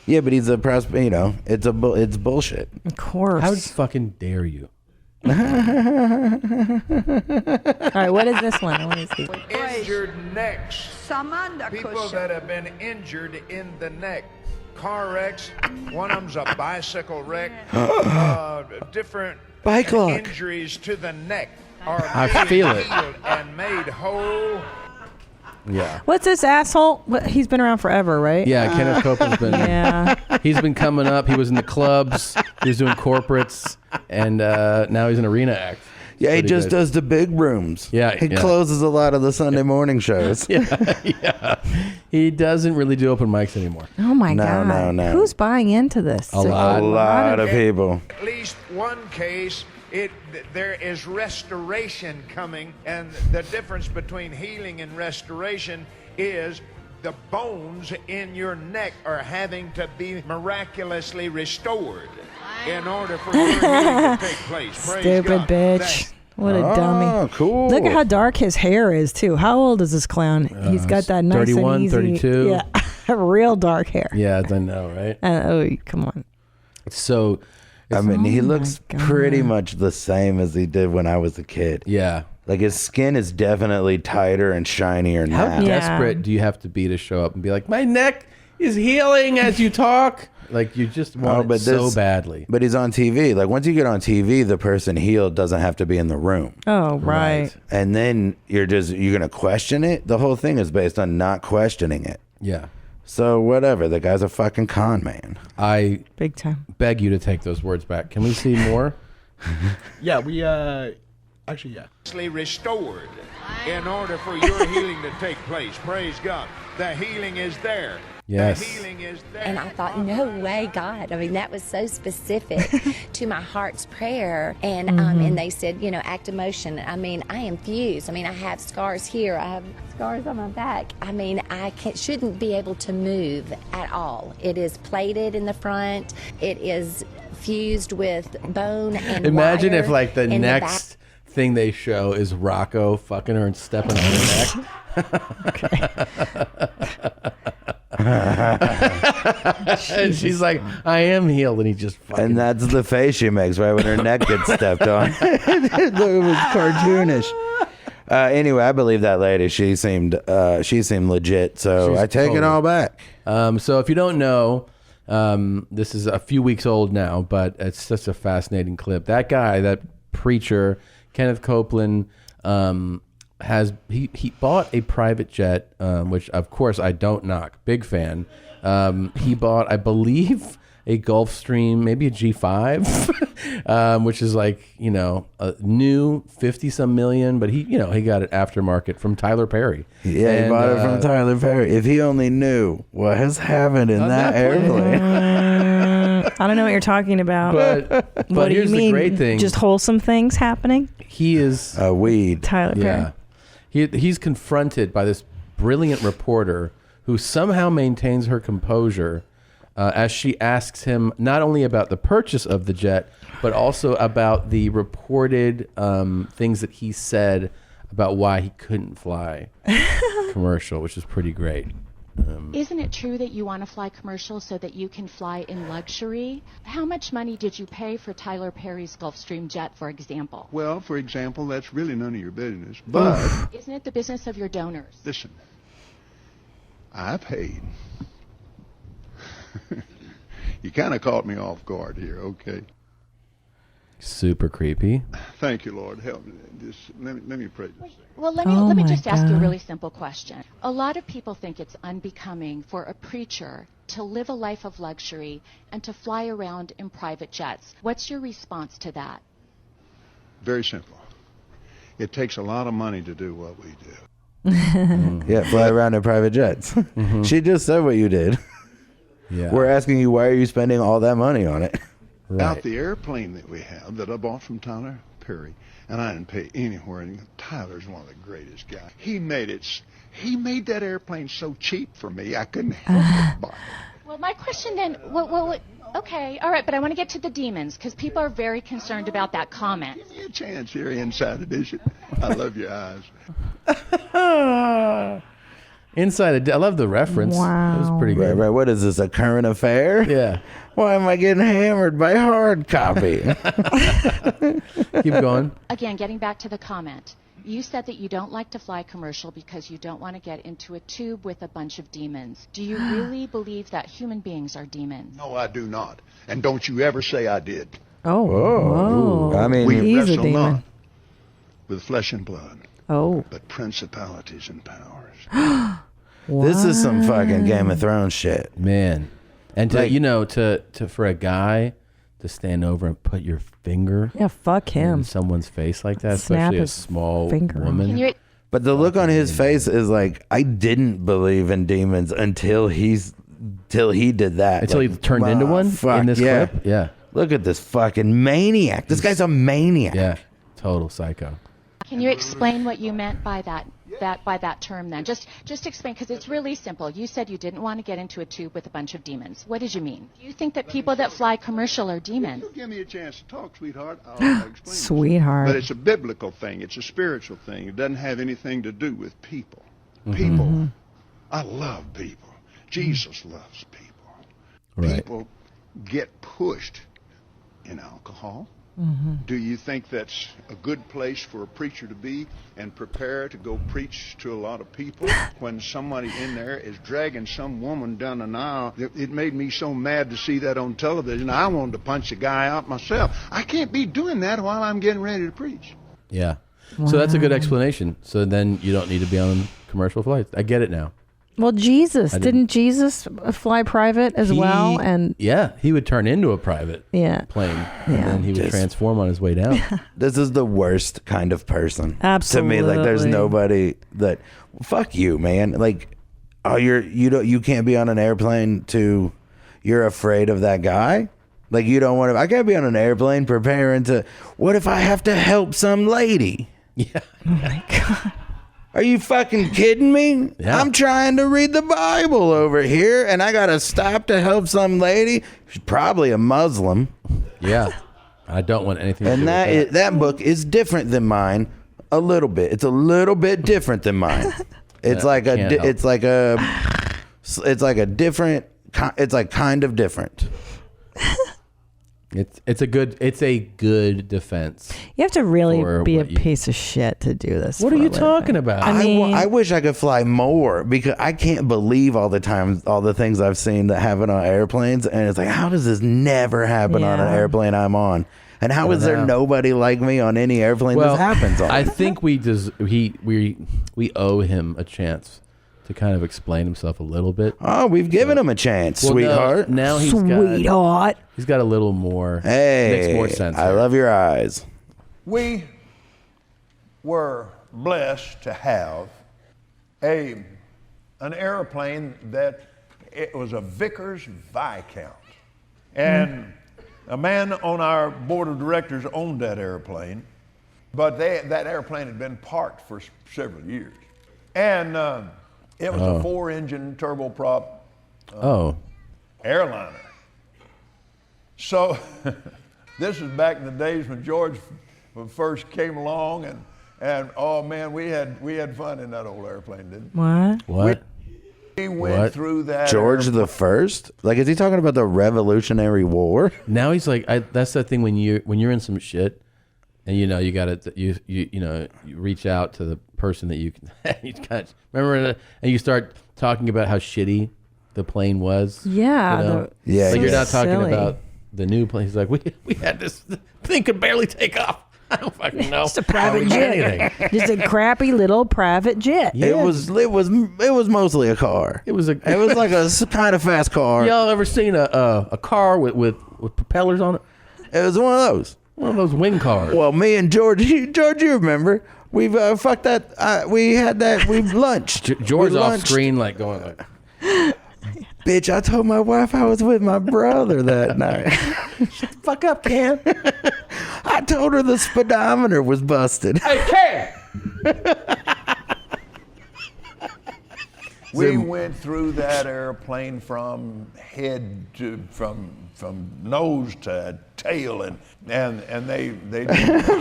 yeah, but he's it's bullshit. Of course. How fucking dare you? All right, what is this one? What is he? Injured necks. People that have been injured in the neck. Car wrecks. One of them's a bicycle wreck. Different Bike lock. injuries to the neck are I feel it. healed and made whole. Yeah. What's this asshole? He's been around forever, right? Yeah, Kenneth Copeland's been. Yeah. He's been coming up. He was in the clubs. He was doing corporates, and now he's an arena act. Yeah, he just does the big rooms. Yeah, he closes a lot of the Sunday morning shows. Yeah. He doesn't really do open mics anymore. Oh my God. No. Who's buying into this? A lot of people. At least one case, there is restoration coming, and the difference between healing and restoration is the bones in your neck are having to be miraculously restored in order for your healing to take place. Praise Stupid God. bitch. What a dummy. Oh, cool. Look at how dark his hair is, too. How old is this clown? He's got that nice 31, and easy. 32. Yeah. Real dark hair. Yeah, I know, right? Oh, come on. So, I mean, he looks pretty much the same as he did when I was a kid. Yeah. Like his skin is definitely tighter and shinier now. How desperate do you have to be to show up and be like, my neck is healing as you talk? Like, you just want it so badly. But he's on TV. Like, once you get on TV, the person healed doesn't have to be in the room. Oh, right. And then you're going to question it? The whole thing is based on not questioning it. Yeah. So, whatever. The guy's a fucking con man. I big time beg you to take those words back. Can we see more? Yeah, we, actually, yeah. Restored in order for your healing to take place. Praise God. The healing is there. Yes. The healing is there. And I thought, no way, God. I mean, that was so specific to my heart's prayer. And and they said, act of motion. I mean, I am fused. I mean, I have scars here. I have scars on my back. I mean, shouldn't be able to move at all. It is plated in the front. It is fused with bone and Imagine wire if, like, the in next thing they show is Rocco fucking her and stepping on her neck. And she's like, I am healed. And he just fucking... And that's the face she makes right when her neck gets stepped on. It was cartoonish. Anyway, I believe that lady. She seemed legit. So She's I take it all back. So if you don't know, this is a few weeks old now, but it's such a fascinating clip. That guy, that preacher, Kenneth Copeland, he bought a private jet, which of course I don't knock. Big fan. He bought, I believe, a Gulfstream, maybe a G5, which is like, a new 50-some million, but he got it aftermarket from Tyler Perry. Yeah, he bought it from Tyler Perry. If he only knew what has happened in that airplane. I don't know what you're talking about. But what do here's you mean? the great thing. Just wholesome things happening? He is a weed. Tyler Perry. Yeah. He's confronted by this brilliant reporter who somehow maintains her composure as she asks him not only about the purchase of the jet, but also about the reported things that he said about why he couldn't fly commercial, which is pretty great. Isn't it true that you want to fly commercial so that you can fly in luxury? How much money did you pay for Tyler Perry's Gulfstream jet, for example? Well, for example, that's really none of your business. But Isn't it the business of your donors? listen, I paid. You kind of caught me off guard here, okay? Super creepy. Thank you, Lord. Help me. Let me pray this thing. Well, let me just ask you a really simple question. A lot of people think it's unbecoming for a preacher to live a life of luxury and to fly around in private jets. What's your response to that? Very simple. It takes a lot of money to do what we do. Yeah, fly around in private jets. She just said what you did. Yeah. We're asking you, why are you spending all that money on it? Out the airplane that we have that I bought from Tyler Perry, and I didn't pay anywhere. And Tyler's one of the greatest guys. He made that airplane so cheap for me, I couldn't help but buy it. Well, my question then, okay, all right, but I want to get to the demons because people are very concerned about that comment. Give me a chance here, Inside Edition. I love your eyes. Inside, I love the reference. Wow. It was pretty good. Right. What is this, a current affair? Yeah. Why am I getting hammered by hard copy? Keep going. Again, getting back to the comment. You said that you don't like to fly commercial because you don't want to get into a tube with a bunch of demons. Do you really believe that human beings are demons? No, I do not. And don't you ever say I did. Oh. I mean, we he's a wrestle demon. not with flesh and blood, but principalities and powers. This is some fucking Game of Thrones shit, man. And to for a guy to stand over and put your finger, fuck him, in somene's face like that, Snap especially a his small finger. woman. But the look on his face is like, I didn't believe in demons until he did that. Until he turned into one in this clip. Yeah. Look at this fucking maniac. This guy's a maniac. Yeah. Total psycho. Can you explain what you meant by that term then? Just explain, because it's really simple. You said you didn't want to get into a tube with a bunch of demons. What did you mean? Do you think that people that fly commercial are demons? Give me a chance to talk, sweetheart. I'll explain. Sweetheart. But it's a biblical thing. It's a spiritual thing. It doesn't have anything to do with people. People. I love people. Jesus loves people. Right. People get pushed in alcohol. Do you think that's a good place for a preacher to be and prepare to go preach to a lot of people when somebody in there is dragging some woman down an aisle? It made me so mad to see that on television. I wanted to punch the guy out myself. I can't be doing that while I'm getting ready to preach. Yeah. So that's a good explanation. So then you don't need to be on commercial flights. I get it now. Well, didn't Jesus fly private as well? And he would turn into a private plane, and then he would transform on his way down. This is the worst kind of person. Absolutely. To me, like, there's nobody that, fuck you, man. Like, you can't be on an airplane you're afraid of that guy. Like, you don't want to. I can't be on an airplane preparing to. What if I have to help some lady? Yeah. Oh my God. Are you fucking kidding me? Yeah. I'm trying to read the Bible over here, and I gotta stop to help some lady. She's probably a Muslim. Yeah, I don't want anything. And to do with that book is different than mine a little bit. It's a little bit different than mine. It's like a It's like a different. It's like kind of different. It's a good defense. You have to really for be a what you- piece of shit to do this. What for are a you living. talking about? I mean, I wish I could fly more because I can't believe all the things I've seen that happen on airplanes, and it's like, how does this never happen on an Yeah. airplane I'm on? And how is there know. nobody like me on any airplane Well, this happens on? I think we owe him a chance to kind of explain himself a little bit. Oh, we've given him a chance, Well, no, sweetheart. now he's got a little more. Hey, makes more sense. I love your eyes. We were blessed to have an airplane that it was a Vickers Viscount. And a man on our board of directors owned that airplane, but that airplane had been parked for several years. And it was a 4-engine turboprop airliner. So this was back in the days when George first came along, and oh man, we had fun in that old airplane, didn't we? What? We went through that. George the First? Like, is he talking about the Revolutionary War? Now he's like, that's the thing when you're in some shit, and you know you got to you reach out to the person that you can remember, and you start talking about how shitty the plane was. Yeah, you know? Yeah. Like you're not talking silly. about the new plane. He's like, we had this thing could barely take off. I don't fucking know. Just a private jet. Just a crappy little private jet. It was mostly a car. It was like a kind of fast car. Y'all ever seen a car with propellers on it? It was one of those. One of those wing cars. Well, me and George, you remember? We've fucked that. We had that. We've lunched. George We off lunched. screen like going like, Bitch, I told my wife I was with my brother that night. shut the fuck up, Cam. I told her the speedometer was busted. Hey, Cam. We went through that airplane from head to from nose to tail, and they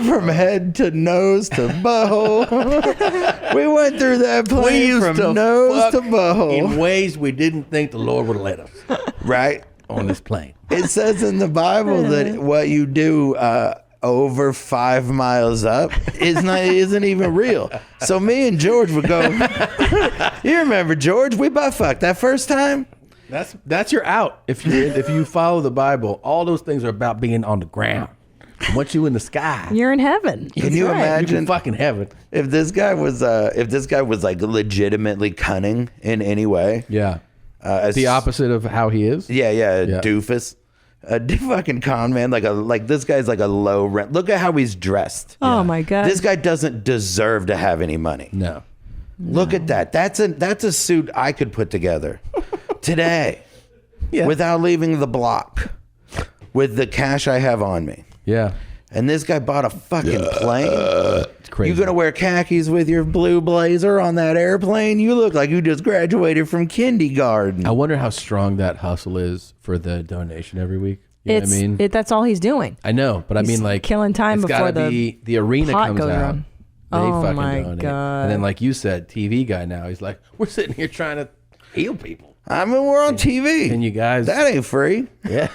From head to nose to butthole. We went through that plane from nose to butthole. in ways we didn't think the Lord would let us. Right? On this plane. It says in the Bible that what you do over 5 miles up isn't even real. So me and George would go. You remember George? We butt fucked that first time. That's your out. If you follow the Bible, all those things are about being on the ground. And once you in the sky, You're in heaven. Can you imagine? You can fucking heaven. If this guy was like legitimately cunning in any way. Yeah. The opposite of how he is. Yeah. Doofus. A fucking con man, like this guy's like a low rent. Look at how he's dressed. Oh my god. This guy doesn't deserve to have any money. No. Look at that. That's a suit I could put together today, without leaving the block, with the cash I have on me. Yeah. And this guy bought a fucking plane. It's crazy. You gonna wear khakis with your blue blazer on that airplane? You look like you just graduated from kindergarten. I wonder how strong that hustle is for the donation every week. You know what I mean? That's all he's doing. I know, but I He's mean, like killing time it's before gotta be, the arena pot comes goes out. around. They Oh fucking my donate. God. And then, like you said, TV guy now, he's like, we're sitting here trying to heal people. I mean, we're on TV. And you guys, that ain't free. Yeah.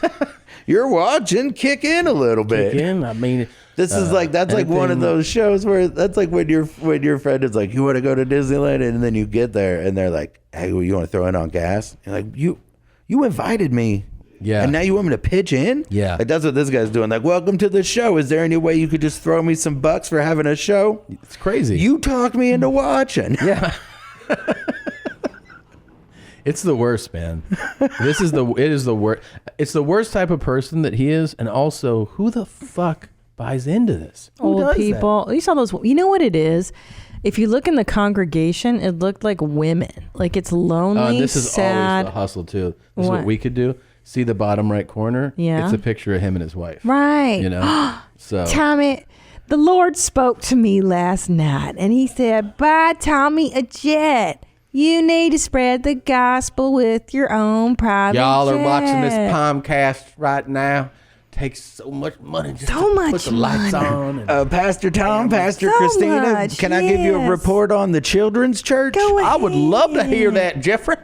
You're watching. Kick in a little bit. Kick in. I mean, this is like that's like one of those shows where that's like when your friend is like, you want to go to Disneyland, and then you get there and they're like, hey, you want to throw in on gas? You're like, you invited me. Yeah. And now you want me to pitch in? Yeah. Like that's what this guy's doing. Like, welcome to the show. Is there any way you could just throw me some bucks for having a show? It's crazy. You talked me into watching. Yeah. It's the worst, man. It is the worst. It's the worst type of person that he is, and also, who the fuck buys into this? Who Old does people. You saw those. You know what it is? If you look in the congregation, it looked like women. Like it's lonely, This is sad. always the hustle too. This is What? what we could do. See the bottom right corner? Yeah. It's a picture of him and his wife. Right. You know? So Tommy, the Lord spoke to me last night, and He said, "Buy Tommy a jet. You need to spread the gospel with your own private y'all are jet." watching this Palmcast right now. takes so much money just So to much put the lights money. on. And, Pastor Tom, Pastor So Christina, much, can I give you a yes. report on the children's church? Go I would love to hear that, Jeffrey.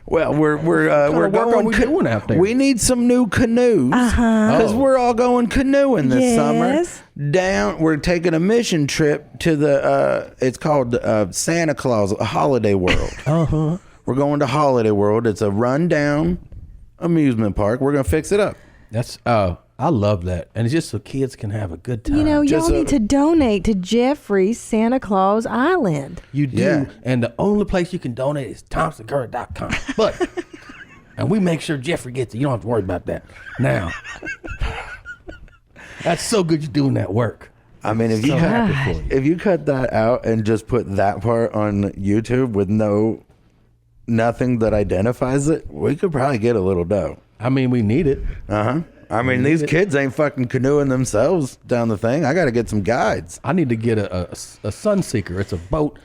Well, we're work going. are we doing out there? We need some new canoes because we're all going canoeing this Yes. summer. We're taking a mission trip to the. It's called Santa Claus Holiday World. We're going to Holiday World. It's a rundown amusement park. We're gonna fix it up. That's I love that, and it's just so kids can have a good time. You know, y'all need to donate to Jeffrey's Santa Claus Island. You do, and the only place you can donate is thompsongurl.com. But and we make sure Jeffrey gets it. You don't have to worry about that. Now, that's so good you're doing that work. I mean, if you cut that out and just put that part on YouTube with nothing that identifies it, we could probably get a little dough. I mean, we need it. I mean, these kids ain't fucking canoeing themselves down the thing. I got to get some guides. I need to get a Sunseeker. It's a boat.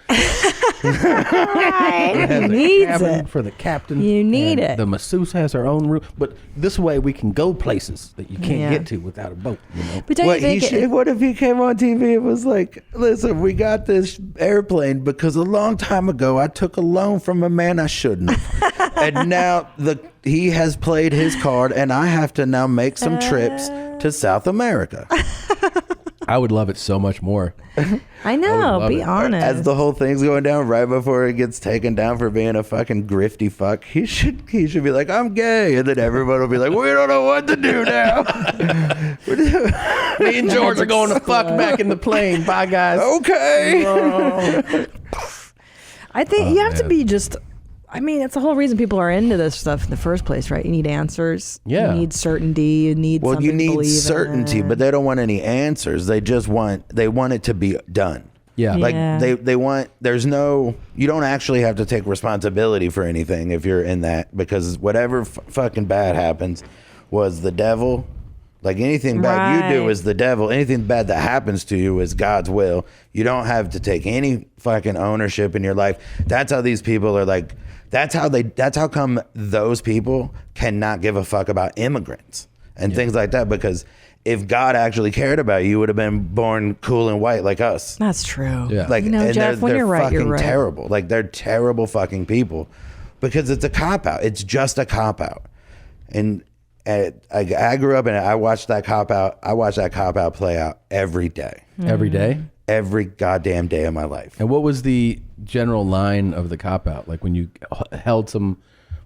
Right. It has He a needs cabin it. for the captain. You need and it. The masseuse has her own room, but this way we can go places that you can't Yeah. get to without a boat. You know. But don't you think What if he came on TV and was like, listen, we got this airplane because a long time ago I took a loan from a man I shouldn't have. And now he has played his card and I have to now make some trips to South America. I would love it so much more. I know, be honest. As the whole thing's going down, right before he gets taken down for being a fucking grifty fuck, he should be like, I'm gay. And then everyone will be like, we don't know what to do now. Me and George are going to fuck back in the plane. Bye, guys. Okay. I think you have to be just. I mean, that's the whole reason people are into this stuff in the first place, right? You need answers. Yeah. You need certainty. You need. Well, you something to need believe certainty, in. but they don't want any answers. They just want it to be done. Yeah. Like Yeah. they want you don't actually have to take responsibility for anything if you're in that, because whatever fucking bad happens was the devil. Like anything bad you do Right. is the devil. Anything bad that happens to you is God's will. You don't have to take any fucking ownership in your life. That's how these people are like, that's how come those people cannot give a fuck about immigrants and things like that, because if God actually cared about you, you would have been born cool and white like us. That's true. Yeah. Like, You know, and Jeff, when they're you're right, fucking you're right. terrible. Like, they're terrible fucking people because it's a cop out. It's just a cop out. And I grew up and I watched that cop out. I watched that cop out play out every day. Every day? Every goddamn day of my life. And what was the general line of the cop out? Like when you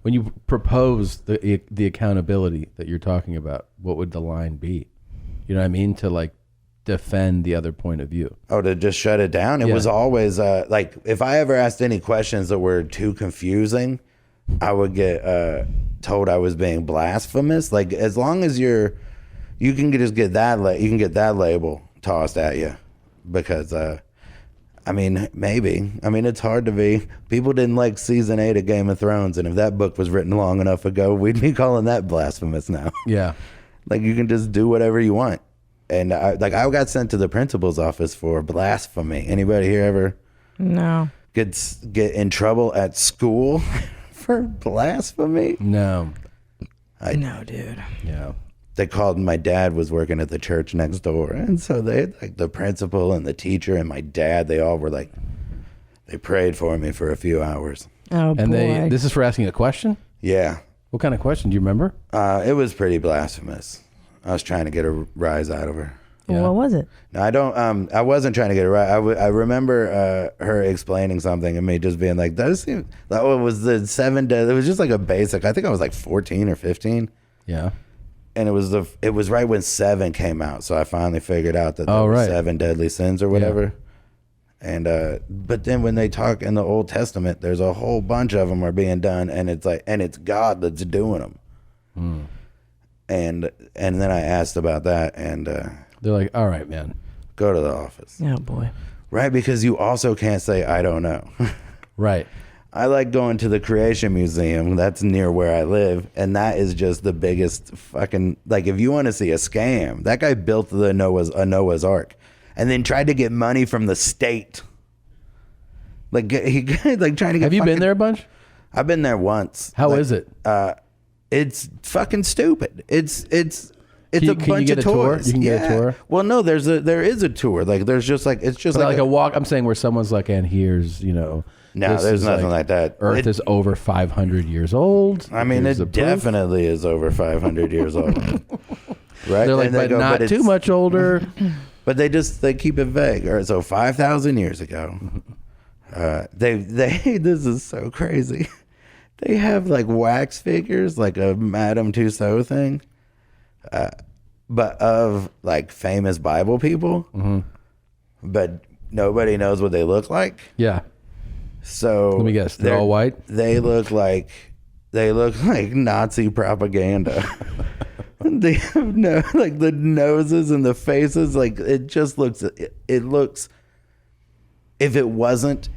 when you proposed the accountability that you're talking about, what would the line be? You know what I mean? To like defend the other point of view. Oh, to just shut it down? It was always like, if I ever asked any questions that were too confusing, I would get told I was being blasphemous. Like, as long as you can just get that you can get that label tossed at you, because I mean, maybe. I mean, it's hard to be. People didn't like season 8 of Game of Thrones, and if that book was written long enough ago, we'd be calling that blasphemous now. Yeah. Like, you can just do whatever you want. And I got sent to the principal's office for blasphemy. Anybody here ever get in trouble at school for blasphemy? No. No, dude. Yeah. They called, my dad was working at the church next door. And so they, like, the principal and the teacher and my dad, they all were like, they prayed for me for a few hours. Oh, And boy. this is for asking a question? Yeah. What kind of question? Do you remember? It was pretty blasphemous. I was trying to get a rise out of her. What was it? No, I don't. I wasn't trying to get it right. I remember her explaining something and me just being like, "That seems." That was the 7 dead. It was just like a basic. I think I was like 14 or 15. Yeah. And it was right when 7 came out, so I finally figured out that there were right. 7 deadly sins or whatever. And but then when they talk in the Old Testament, there's a whole bunch of them are being done, and it's like, and it's God that's doing them. And then I asked about that, and they're like, "All right, man, go to the office." Oh boy. Right, because you also can't say I don't know. Right. I like going to the Creation Museum. That's near where I live, and that is just the biggest fucking, like, if you want to see a scam, that guy built a Noah's Ark, and then tried to get money from the state. Like, he like trying to get. Have you been there a bunch? I've been there once. How is it? It's fucking stupid. It's Can a you bunch get of a tour? tours. You can get a tour? Well, no, there is a tour. Like there's just like it's just But like like a walk. I'm saying where someone's like, and here's No, this there's is nothing like that. Earth is over 500 years old. I mean, Here's the it proof. definitely is over 500 years old. Right? They're like, And they but go, not too it's- much older. But they keep it vague. All right, so 5,000 years ago, they this is so crazy. They have like wax figures, like a Madame Tussauds thing, but of like famous Bible people. Mm-hmm. But nobody knows what they look like. Yeah. So let me guess. They're all white. They look like Nazi propaganda. They have like the noses and the faces. Like it just looks. It looks. If it wasn't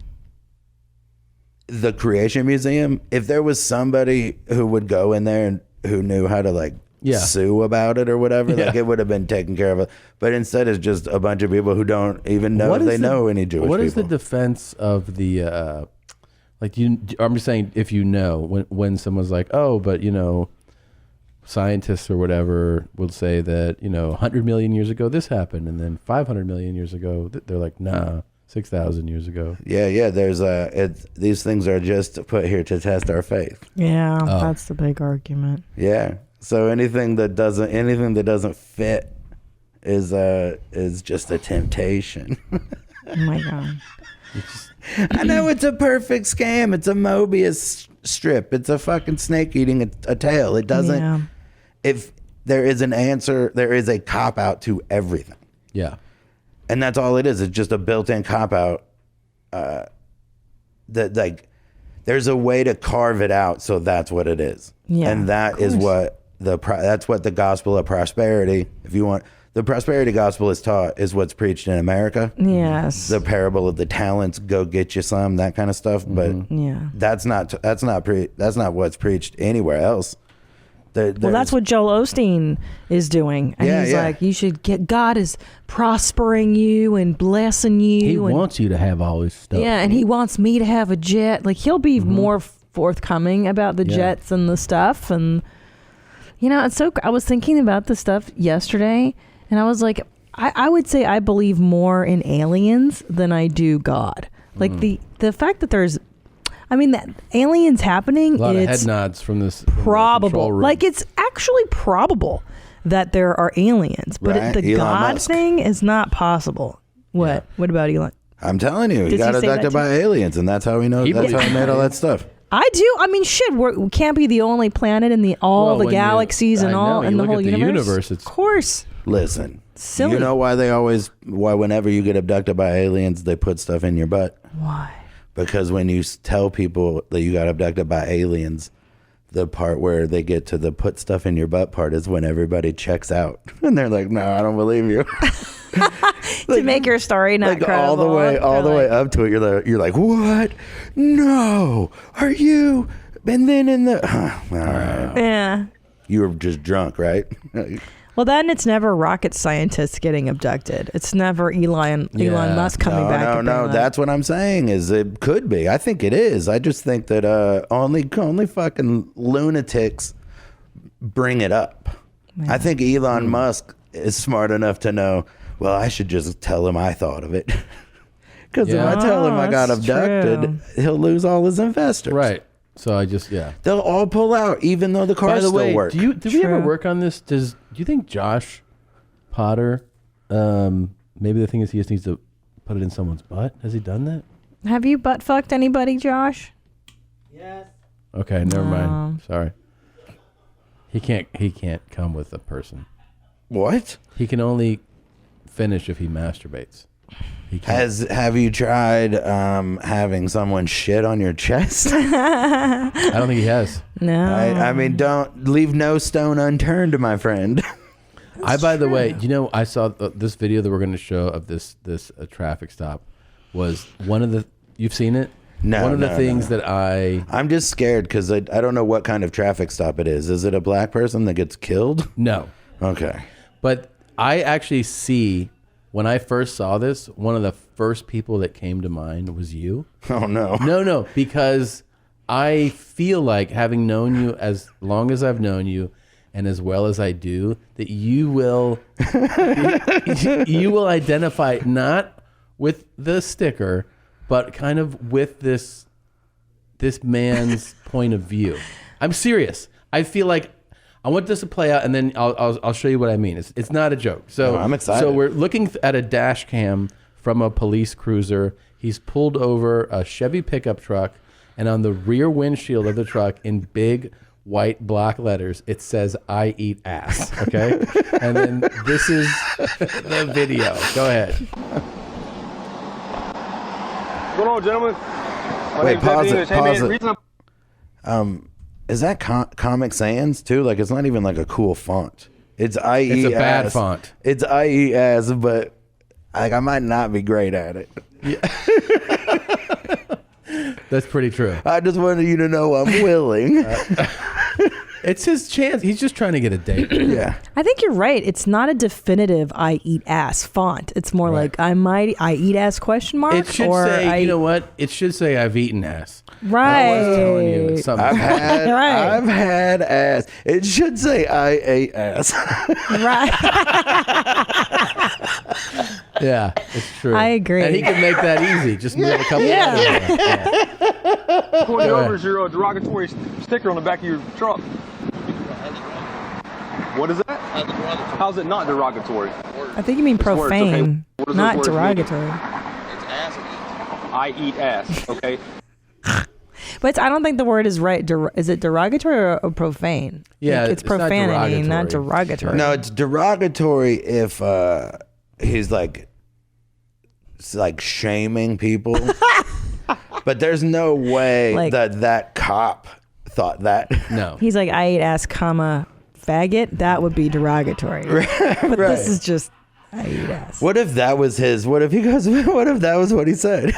the Creation Museum, if there was somebody who would go in there and who knew how to like sue about it or whatever, like it would have been taken care of. But instead, it's just a bunch of people who don't even know if they know any Jewish people. What is the defense of the like? I'm just saying, if you know when someone's like, oh, but scientists or whatever will say that 100 million years ago this happened, and then 500 million years ago they're like, nah, 6,000 years ago. Yeah. There's these things are just put here to test our faith. Yeah, that's the big argument. Yeah. So anything that doesn't fit is just a temptation. Oh my god. I know it's a perfect scam. It's a Mobius strip. It's a fucking snake eating a tail. It doesn't. Yeah. If there is an answer, there is a cop out to everything. Yeah. And that's all it is. It's just a built-in cop out. That like, there's a way to carve it out, so that's what it is. Yeah, and that is what that's what the gospel of prosperity. If you want, the prosperity gospel is taught is what's preached in America. Yes. The parable of the talents, go get you some, that kind of stuff. But yeah, that's not what's preached anywhere else. Well, that's what Joel Osteen is doing. And Yeah, he's yeah. like, you should God is prospering you and blessing you. He and, wants you to have all his stuff. yeah, and he wants me to have a jet. Like he'll be more forthcoming about the jets and the stuff. And it's so. I was thinking about the stuff yesterday, and I was like, I would say I believe more in aliens than I do God. Like the fact that there's. I mean, that aliens happening. A lot of it's head nods from this. probable. Like it's actually probable that there are aliens, but Right, the Elon God Musk. thing is not possible. What? What about Elon? I'm telling you, he Does got he say that abducted too? by aliens, and that's how he knows. That's how he made all that stuff. I do. I mean, shit. We can't be the only planet in all the galaxies and all in the whole universe. It's of course. Listen, Silly. you know why whenever you get abducted by aliens, they put stuff in your butt? Why? Because when you tell people that you got abducted by aliens, the part where they get to the put stuff in your butt part is when everybody checks out. And they're like, no, I don't believe you. To make your story not Like credible. all the way up to it, you're like, what? No, are you? And then in the all right. Yeah. You were just drunk, right? Well, then it's never rocket scientists getting abducted. It's never Elon Musk coming back. and No, being that's what I'm saying. Is it could be? I think it is. I just think that only fucking lunatics bring it up. Yeah. I think Elon Musk is smart enough to know. Well, I should just tell him I thought of it. Because if I tell him I got that's abducted, true. he'll lose all his investors. Right. So I just they'll all pull out, even though the cars By the still way, work. did we ever work on this? Do you think Josh Potter? Maybe the thing is he just needs to put it in someone's butt. Has he done that? Have you butt fucked anybody, Josh? Okay, never mind. Sorry. He can't come with a person. What? He can only finish if he masturbates. He can't. Have you tried having someone shit on your chest? I don't think he has. No. I mean, don't leave no stone unturned, my friend. By the way, I saw this video that we're going to show of this traffic stop was one of the. You've seen it? No. One of the things that I'm just scared because I don't know what kind of traffic stop it is. Is it a black person that gets killed? No. Okay. But I actually see. When I first saw this, one of the first people that came to mind was you. Oh, no. No, because I feel like, having known you as long as I've known you and as well as I do, that you will you will identify not with the sticker, but kind of with this man's point of view. I'm serious. I feel like I want this to play out, and then I'll show you what I mean. It's not a joke. So I'm excited. So we're looking at a dash cam from a police cruiser. He's pulled over a Chevy pickup truck, and on the rear windshield of the truck, in big white block letters, it says, "I eat ass." Okay? And then this is the video. Go ahead. What's going on, gentlemen? My Wait, name's pause Deputy it. English. Hey, Pause man, it. reason I'm- Is that Comic Sans too? Like, it's not even like a cool font. It's IE. It's a bad font. It's IE as, but like I might not be great at it. That's pretty true. I just wanted you to know I'm willing. It's his chance. He's just trying to get a date. Yeah. I think you're right. It's not a definitive "I eat ass" font. It's more like "I eat ass?" question mark. It should or say, you know what? It should say, "I've eaten ass." Right. I was telling you it's something. I've had ass. It should say I ate ass. Right. Yeah, it's true. I agree. And he can make that easy. Just move a couple letters around. Pointed Go over ahead. is your derogatory sticker on the back of your truck. What is that? How's it not derogatory? I think you mean It's words, okay? profane, What does not those words mean? derogatory. I eat ass, okay? But I don't think the word is right. Is it derogatory or profane? Yeah, Like, it's it's not profanity, not derogatory. derogatory. No, it's derogatory if he's like shaming people. But there's no way Like- that cop thought that. No. He's like, "I eat ass, comma, faggot." That would be derogatory. But right. this is just, "I eat ass." What if that was his? What if he goes? What if that was what he said?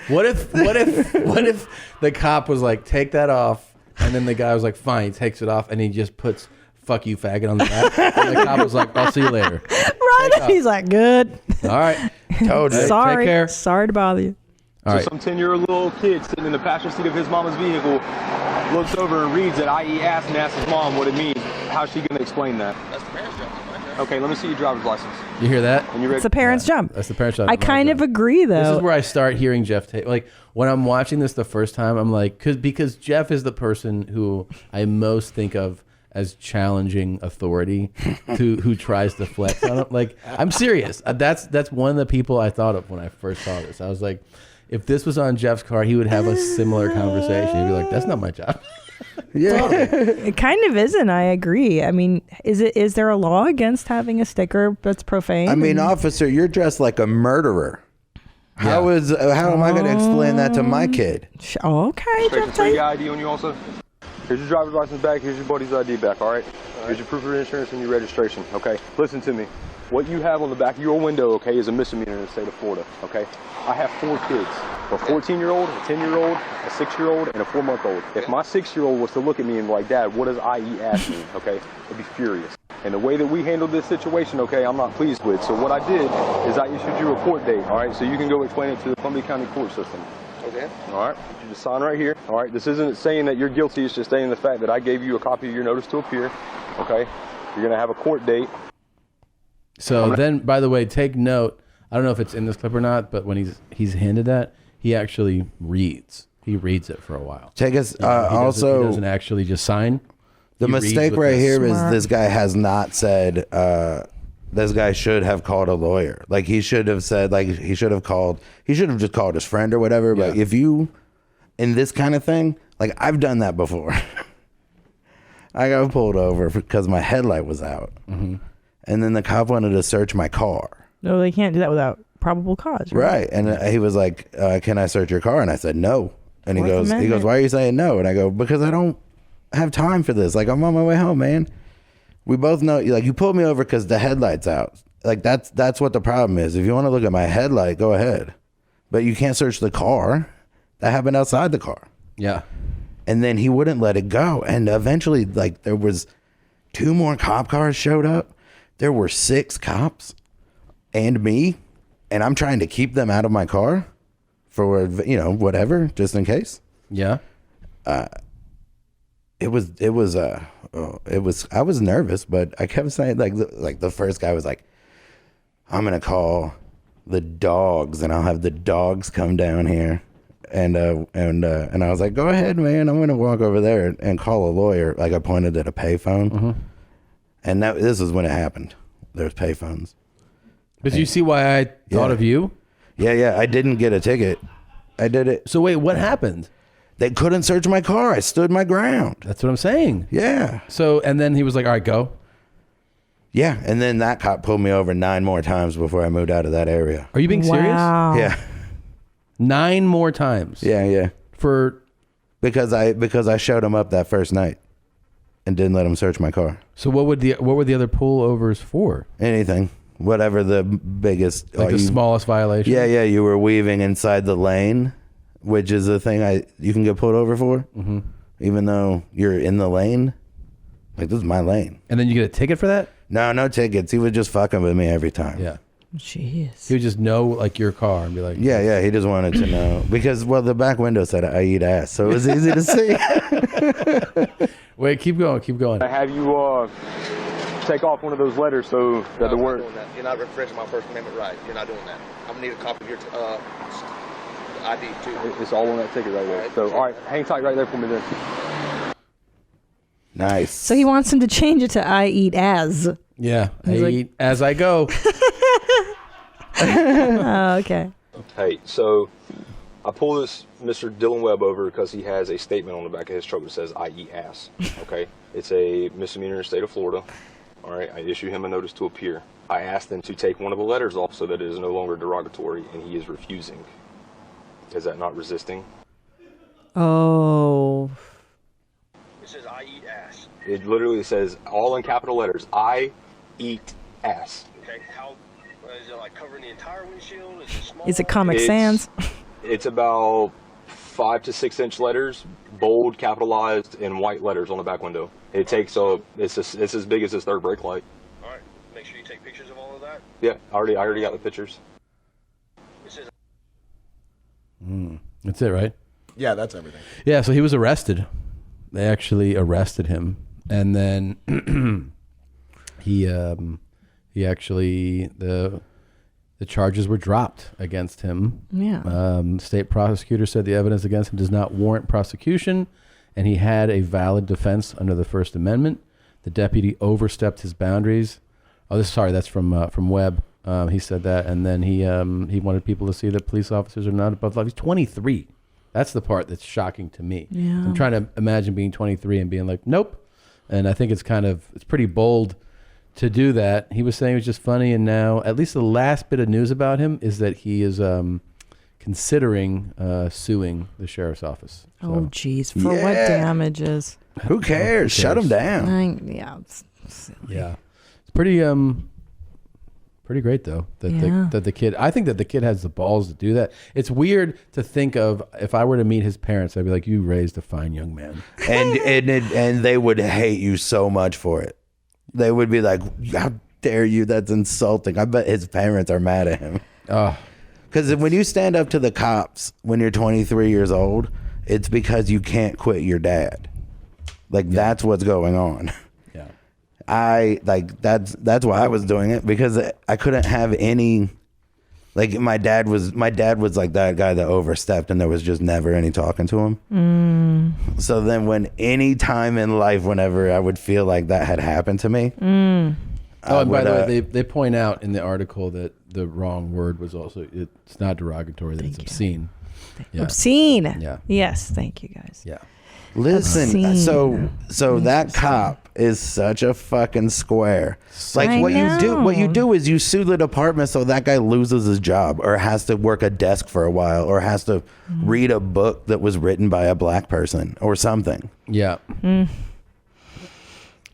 What if the cop was like, "Take that off," and then the guy was like, "Fine," he takes it off, and he just puts "fuck you, faggot" on the back, and the cop was like, "I'll see you later." Right? He's like, "Good." All right. Told you. Sorry. Take care. Sorry to bother you. All right. Some 10-year-old little kid sitting in the passenger seat of his mama's vehicle looks over and reads that I eat ass and asks his mom what it means. How's she going to explain that? That's the parent's job. Okay, let me see your driver's license. You hear that? When you're It's the parent's jump. That's the parent's job. I kind of agree, though. This is where I start hearing Geoff Tate. Like when I'm watching this the first time, I'm like, because Geoff is the person who I most think of as challenging authority, who tries to flex on it. Like, I'm serious. That's one of the people I thought of when I first saw this. I was like, if this was on Jeff's car, he would have a similar conversation. He'd be like, "That's not my job." Yeah. It kind of isn't. I agree. I mean, is there a law against having a sticker that's profane? I mean, officer, you're dressed like a murderer. How am I going to explain that to my kid? Okay, Geoff Tate. Your ID on you also? Here's your driver's license back. Here's your buddy's ID back, all right? Here's your proof of insurance and your registration, okay? Listen to me. What you have on the back of your window, okay, is a misdemeanor in the state of Florida, okay? I have 4 kids, a 14-year-old, a 10-year-old, a 6-year-old, and a 4-month-old. If my 6-year-old was to look at me and be like, "Dad, what does I eat ass mean?" Okay, I'd be furious. And the way that we handled this situation, okay, I'm not pleased with. So what I did is I issued you a court date, all right? So you can go explain it to the Columbia County court system. Okay. All right. You just sign right here. All right. This isn't saying that you're guilty. It's just stating the fact that I gave you a copy of your notice to appear. Okay. You're gonna have a court date. So then, by the way, take note. I don't know if it's in this clip or not, but when he's handed that, he actually reads. He reads it for a while. Take us. He Also, doesn't actually just sign. the He reads mistake with right the here is smart- this guy has not said. This guy should have called a lawyer. Like he should have said. Like he should have called. He should have just called his friend or whatever. But if you, in this kind of thing, like I've done that before. I got pulled over because my headlight was out, and then the cop wanted to search my car. No, they can't do that without probable cause. Right. And he was like, "Can I search your car?" And I said, "No." And he Fourth goes, Amendment. "Why are you saying no?" And I go, "Because I don't have time for this. Like I'm on my way home, man. We both know. Like you pulled me over because the headlight's out. Like that's what the problem is. If you want to look at my headlight, go ahead, but you can't search the car. That happened outside the car." Yeah. And then he wouldn't let it go. And eventually, like there was 2 more cop cars showed up. There were 6 cops and me, and I'm trying to keep them out of my car for, whatever, just in case. Yeah. it was I was nervous, but I kept saying like the first guy was like, I'm gonna call the dogs and I'll have the dogs come down here. And I was like, go ahead, man. I'm gonna walk over there and call a lawyer. Like I pointed at a payphone, and this was when it happened. There's payphones. But you see why I thought of you? Yeah. I didn't get a ticket. I did it. So wait, what happened? They couldn't search my car. I stood my ground. That's what I'm saying. Yeah. So and then he was like, all right, go. Yeah, and then that cop pulled me over 9 more times before I moved out of that area. Are you being serious? Yeah. 9 more times. Yeah. Because I showed him up that first night and didn't let him search my car. So what were the other pullovers for? Anything. Whatever the biggest the smallest violation? Yeah, you were weaving inside the lane, which is a thing you can get pulled over for. Even though you're in the lane. Like, this is my lane. And then you get a ticket for that? No tickets. He was just fucking with me every time. Yeah. Jeez. He would just know like your car and be like, yeah. He just wanted to know because the back window said I eat ass, so it was easy to see. Wait, keep going. I have you take off one of those letters so that the word. You're not infringing my First Amendment right. You're not doing that. I'm gonna need a copy of your ID too. It's all on that ticket right there. So all right, hang tight right there for me then. Nice. So he wants him to change it to I eat as. Yeah, I eat as I go. Oh, okay. Hey, so I pull this Mr. Dylan Webb over because he has a statement on the back of his truck that says I eat ass. Okay, it's a misdemeanor in the state of Florida. All right, I issue him a notice to appear. I asked them to take one of the letters off so that it is no longer derogatory, and he is refusing. Is that not resisting? Oh. It says I eat ass. It literally says, all in capital letters, I eat ass. Okay, how is it like covering the entire windshield? Is it small? Is it Comic Sans? It's about 5 to 6 inch letters, bold, capitalized, in white letters on the back window. It takes it's as big as this third brake light. All right, make sure you take pictures of all of that. Yeah, I already got the pictures. It says. That's it, right? Yeah, that's everything. Yeah, so he was arrested. They actually arrested him, and then he actually the charges were dropped against him. Yeah. State prosecutor said the evidence against him does not warrant prosecution, and he had a valid defense under the First Amendment. The deputy overstepped his boundaries. That's from Webb. He said that, and then he wanted people to see that police officers are not above law. He's 23. That's the part that's shocking to me. Yeah. I'm trying to imagine being 23 and being like, nope. And I think it's pretty bold to do that. He was saying it was just funny, and now at least the last bit of news about him is that he is considering suing the sheriff's office. So. Oh, geez. For what damages? Who cares? Shut him down. Yeah. It's silly. Yeah. It's pretty great though that the kid. I think that the kid has the balls to do that. It's weird to think of if I were to meet his parents, I'd be like, "You raised a fine young man," and they would hate you so much for it. They would be like, "How dare you? That's insulting." I bet his parents are mad at him. Because when you stand up to the cops when you're 23 years old, it's because you can't quit your dad. That's what's going on. That's why I was doing it, because I couldn't have any, my dad was like that guy that overstepped and there was just never any talking to him. So then any time in life, whenever I would feel like that had happened to me. And by the way, they point out in the article that the wrong word was also, it's not derogatory, that it's obscene. Yeah. Obscene. Yeah. Yes. Thank you, guys. Yeah. Listen, Obscene. so that cop is such a fucking square. I know. What you do is you sue the department so that guy loses his job or has to work a desk for a while or has to read a book that was written by a black person or something. Yeah.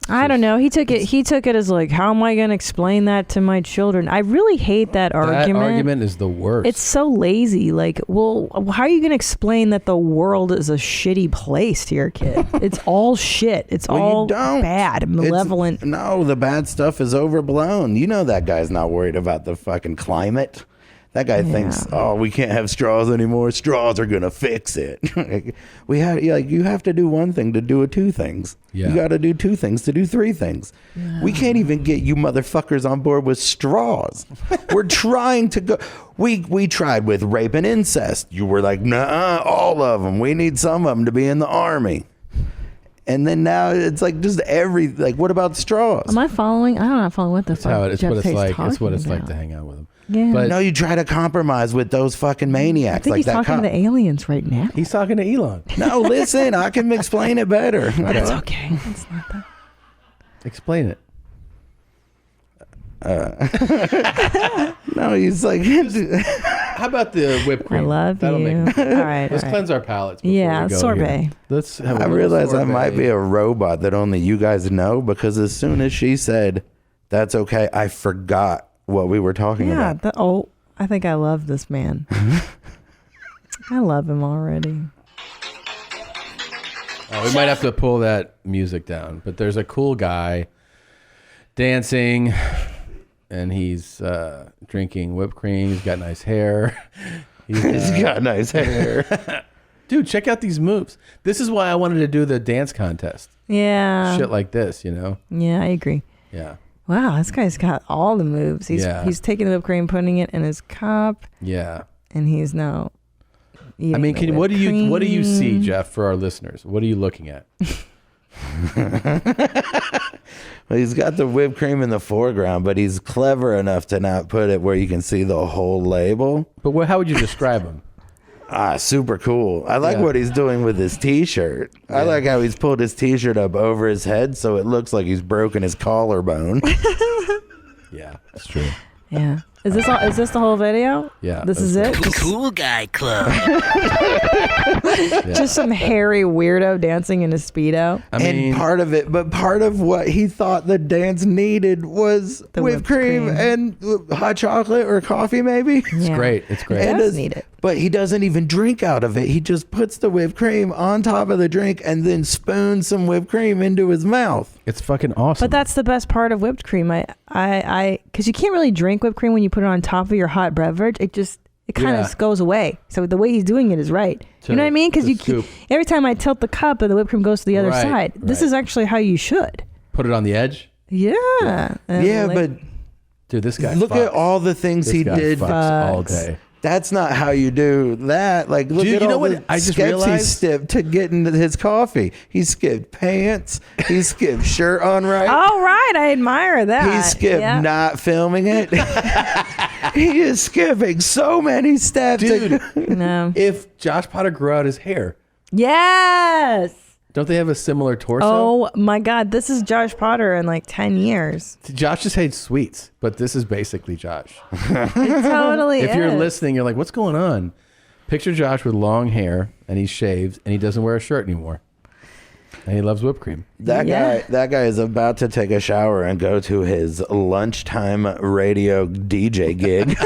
I don't know. He took it as like, how am I going to explain that to my children? I really hate that argument. That argument is the worst. It's so lazy. Well, how are you going to explain that the world is a shitty place to your kid? It's all shit. It's all bad, malevolent. No, the bad stuff is overblown. You know that guy's not worried about the fucking climate. That guy thinks, oh, we can't have straws anymore. Straws are gonna fix it. You have to do one thing to do two things. Yeah. You got to do two things to do three things. Yeah. We can't even get you motherfuckers on board with straws. We're trying to go. We tried with rape and incest. You were like, nah, all of them. We need some of them to be in the army. And then now it's like just what about straws? Am I following? I'm not following what the fuck. It's Geoff what it's Tate's like. It's what talking it's like about. to hang out with him. Yeah. But no, you try to compromise with those fucking maniacs. I think like he's that talking to the aliens right now. He's talking to Elon. No, listen, I can explain it better. It's okay. It's not that. Explain it. No, he's like. How about the whipped cream? I love That'll you. Make All right. Let's cleanse our palates. Before Yeah, we go sorbet. Here. Let's have a I little realize I sorbet. might be a robot that only you guys know, because as soon as she said, that's okay, I forgot what we were talking Yeah. about. I think I love this man. I love him already. Oh, we might have to pull that music down, but there's a cool guy dancing, and he's drinking whipped cream. He's got nice hair. He's got nice hair. Dude, check out these moves. This is why I wanted to do the dance contest. Yeah. Shit like this, you know? Yeah, I agree. Yeah. Wow, this guy's got all the moves. He's taking the whipped cream, putting it in his cup. Yeah. And he's now eating I mean, the what do whipped you see, cream. Geoff, for our listeners? What are you looking at? Well, he's got the whipped cream in the foreground, but he's clever enough to not put it where you can see the whole label. But how would you describe him? Super cool. I like what he's doing with his t-shirt. I like how he's pulled his t-shirt up over his head so it looks like he's broken his collarbone. Yeah, that's true. Yeah. Is this the whole video? Yeah. This is it? Cool guy club. Just some hairy weirdo dancing in a Speedo. And part of what he thought the dance needed was The whipped whipped cream cream. and hot chocolate or coffee, maybe. It's great. It's great. He does need it. But he doesn't even drink out of it. He just puts the whipped cream on top of the drink and then spoons some whipped cream into his mouth. It's fucking awesome. But that's the best part of whipped cream. Because you can't really drink whipped cream when you put it on top of your hot beverage. It kind of goes away. So the way he's doing it is right. You know what I mean? Because every time I tilt the cup, the whipped cream goes to the other side. This is actually how you should. Put it on the edge? Yeah. But dude, this guy look fucks. at all the things This he guy did fucks all day. That's not how you do that. Like, look Dude, at you know all what the I just steps he realized? skipped to get into his coffee. He skipped pants. He skipped shirt on right. Oh, right. I admire that. He skipped Yeah. not filming it. He is skipping so many steps. Dude, No. if Josh Potter grew out his hair, Yes. don't they have a similar torso? Oh, my God. This is Josh Potter in like 10 years. Josh just hates sweets, but this is basically Josh. It totally If is. you're listening, you're like, what's going on? Picture Josh with long hair, and he shaves, and he doesn't wear a shirt anymore. And he loves whipped cream. That guy is about to take a shower and go to his lunchtime radio DJ gig.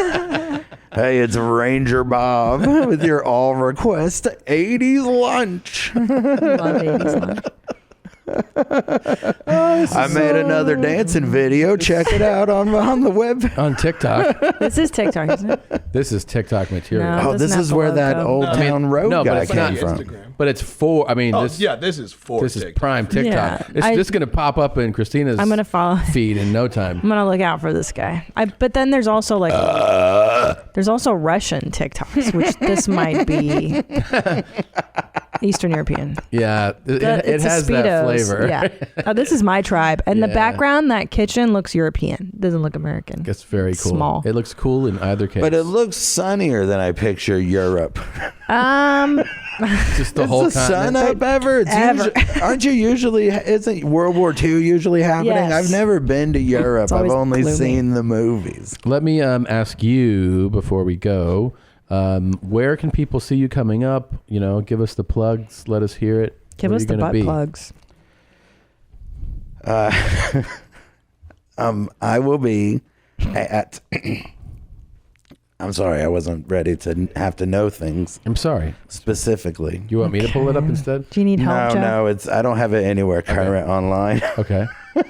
Hey, it's Ranger Bob with your all request 80s lunch. Love 80s lunch. I made another dancing video. Check it out on the web. On TikTok. This is TikTok, isn't it? This is TikTok material. No, it Oh, doesn't this have is the where that logo. Old Town Road but guy it's not came from. Instagram. But it's for, I mean, Oh, this, yeah, this is for this is TikTok. prime TikTok. Yeah, This is going to pop up in Christina's I'm gonna follow. feed in no time. I'm gonna look out for this guy. But then there's also like there's also Russian TikToks, which this might be Eastern European. Yeah, it It's a has that Speedos. flavor. Yeah. Oh, this is my tribe, and the Yeah. background, that kitchen looks European. Doesn't look American. It's very cool. Small. It looks cool in either case. But it looks sunnier than I picture Europe. Just the Is whole the sun continent. up ever? Aren't you usually? Isn't World War II usually happening? Yes. I've never been to Europe. It's I've always only gloomy. seen the movies. Let me ask you before we go, where can people see you coming up? You know, give us the plugs. Let us hear it. Give Where us you the gonna butt be? plugs. I will be at. I'm sorry, I wasn't ready to have to know things. I'm sorry. Specifically. You want me to pull it up instead? Do you need help, Joe? No, I don't have it anywhere current online. Okay. I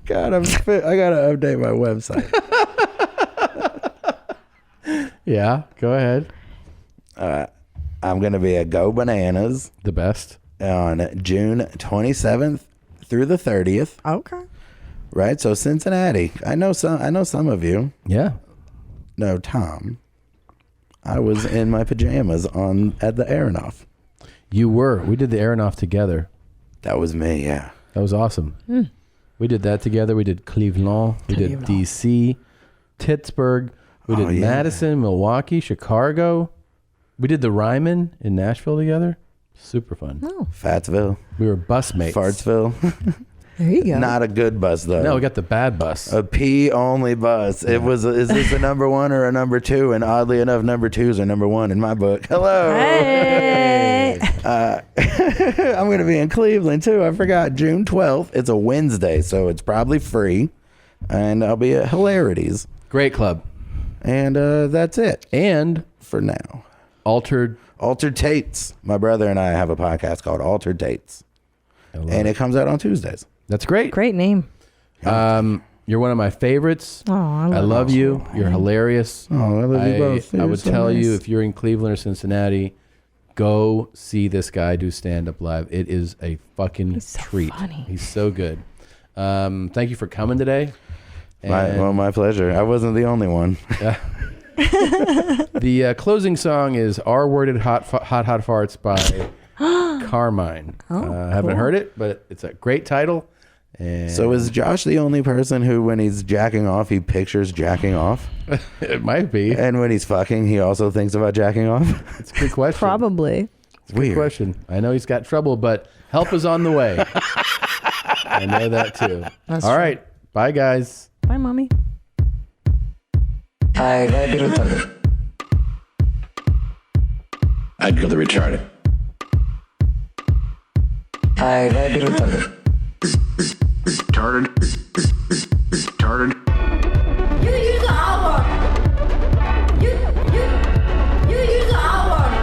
gotta update my website. Yeah, go ahead. I'm going to be at Go Bananas. The best. On June 27th through the 30th. Okay. Right? So Cincinnati. I know some of you. Yeah. No, Tom. I was in my pajamas at the Aronoff. You were. We did the Aronoff together. That was me, yeah. That was awesome. We did that together. We did Cleveland. We did DC, Pittsburgh. We did Madison, Milwaukee, Chicago. We did the Ryman in Nashville together. Super fun. Oh. Fatsville. We were bus mates. Fartsville. There you go. Not a good bus, though. No, we got the bad bus. A P-only bus. Yeah. Is this a number 1 or a number 2? And oddly enough, number 2s are number 1 in my book. Hello. Hey. I'm going to be in Cleveland, too. I forgot. June 12th. It's a Wednesday, so it's probably free. And I'll be at Hilarities. Great club. And that's it. And for now. Altered Tates. My brother and I have a podcast called Altered Tates. And it comes out on Tuesdays. That's great. Great name. You're one of my favorites. Oh, I love you. You're hilarious. Oh, I love you both. I would so tell nice. you, if you're in Cleveland or Cincinnati, go see this guy do stand-up live. It is a fucking treat. Funny. He's so good. Thank you for coming today. My pleasure. I wasn't the only one. The closing song is R-Worded Hot Farts by Carmine. I haven't heard it, but it's a great title. And So is Josh the only person who, when he's jacking off, he pictures jacking off? It might be. And when he's fucking, he also thinks about jacking off? It's a good question. Probably. It's a good question. I know he's got trouble, but help is on the way. I know that too. That's All true. right. Bye, guys. Bye, Mommy. I'd be retarded. I'd go the retarded. I'd be retarded. Retarded. Retarded. You use the R word. You use the R word.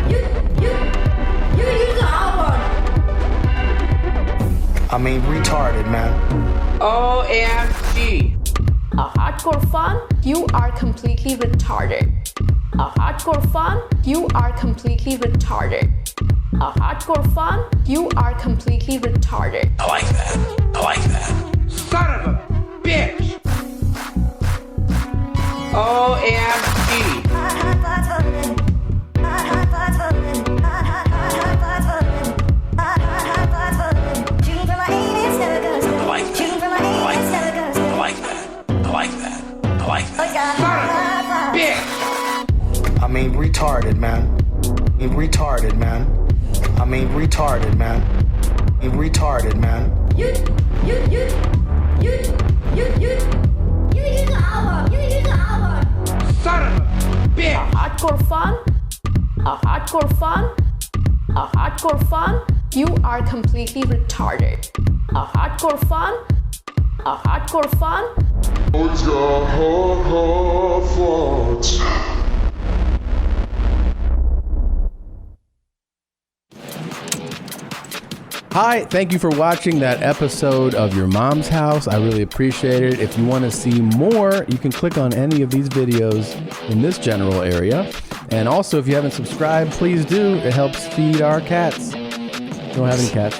You use the R word. I mean, retarded, man. OMG. A hardcore fan, you are completely retarded. A hardcore fan, you are completely retarded. A hardcore fan, you are completely retarded. I like that. I like that. Son of a bitch. OMG. I mean, retarded, man. I mean, retarded, man. I mean, retarded, man. I mean, retarded, man. You use the R word. You use the R word. Son of a bitch. A hardcore fan, a hardcore fan, a hardcore fan, you are completely retarded. A hardcore fan, a hardcore fan. Hi, thank you for watching that episode of Your Mom's House. I really appreciate it. If you want to see more, you can click on any of these videos in this general area. And also, if you haven't subscribed, please do. It helps feed our cats. Don't have any cats.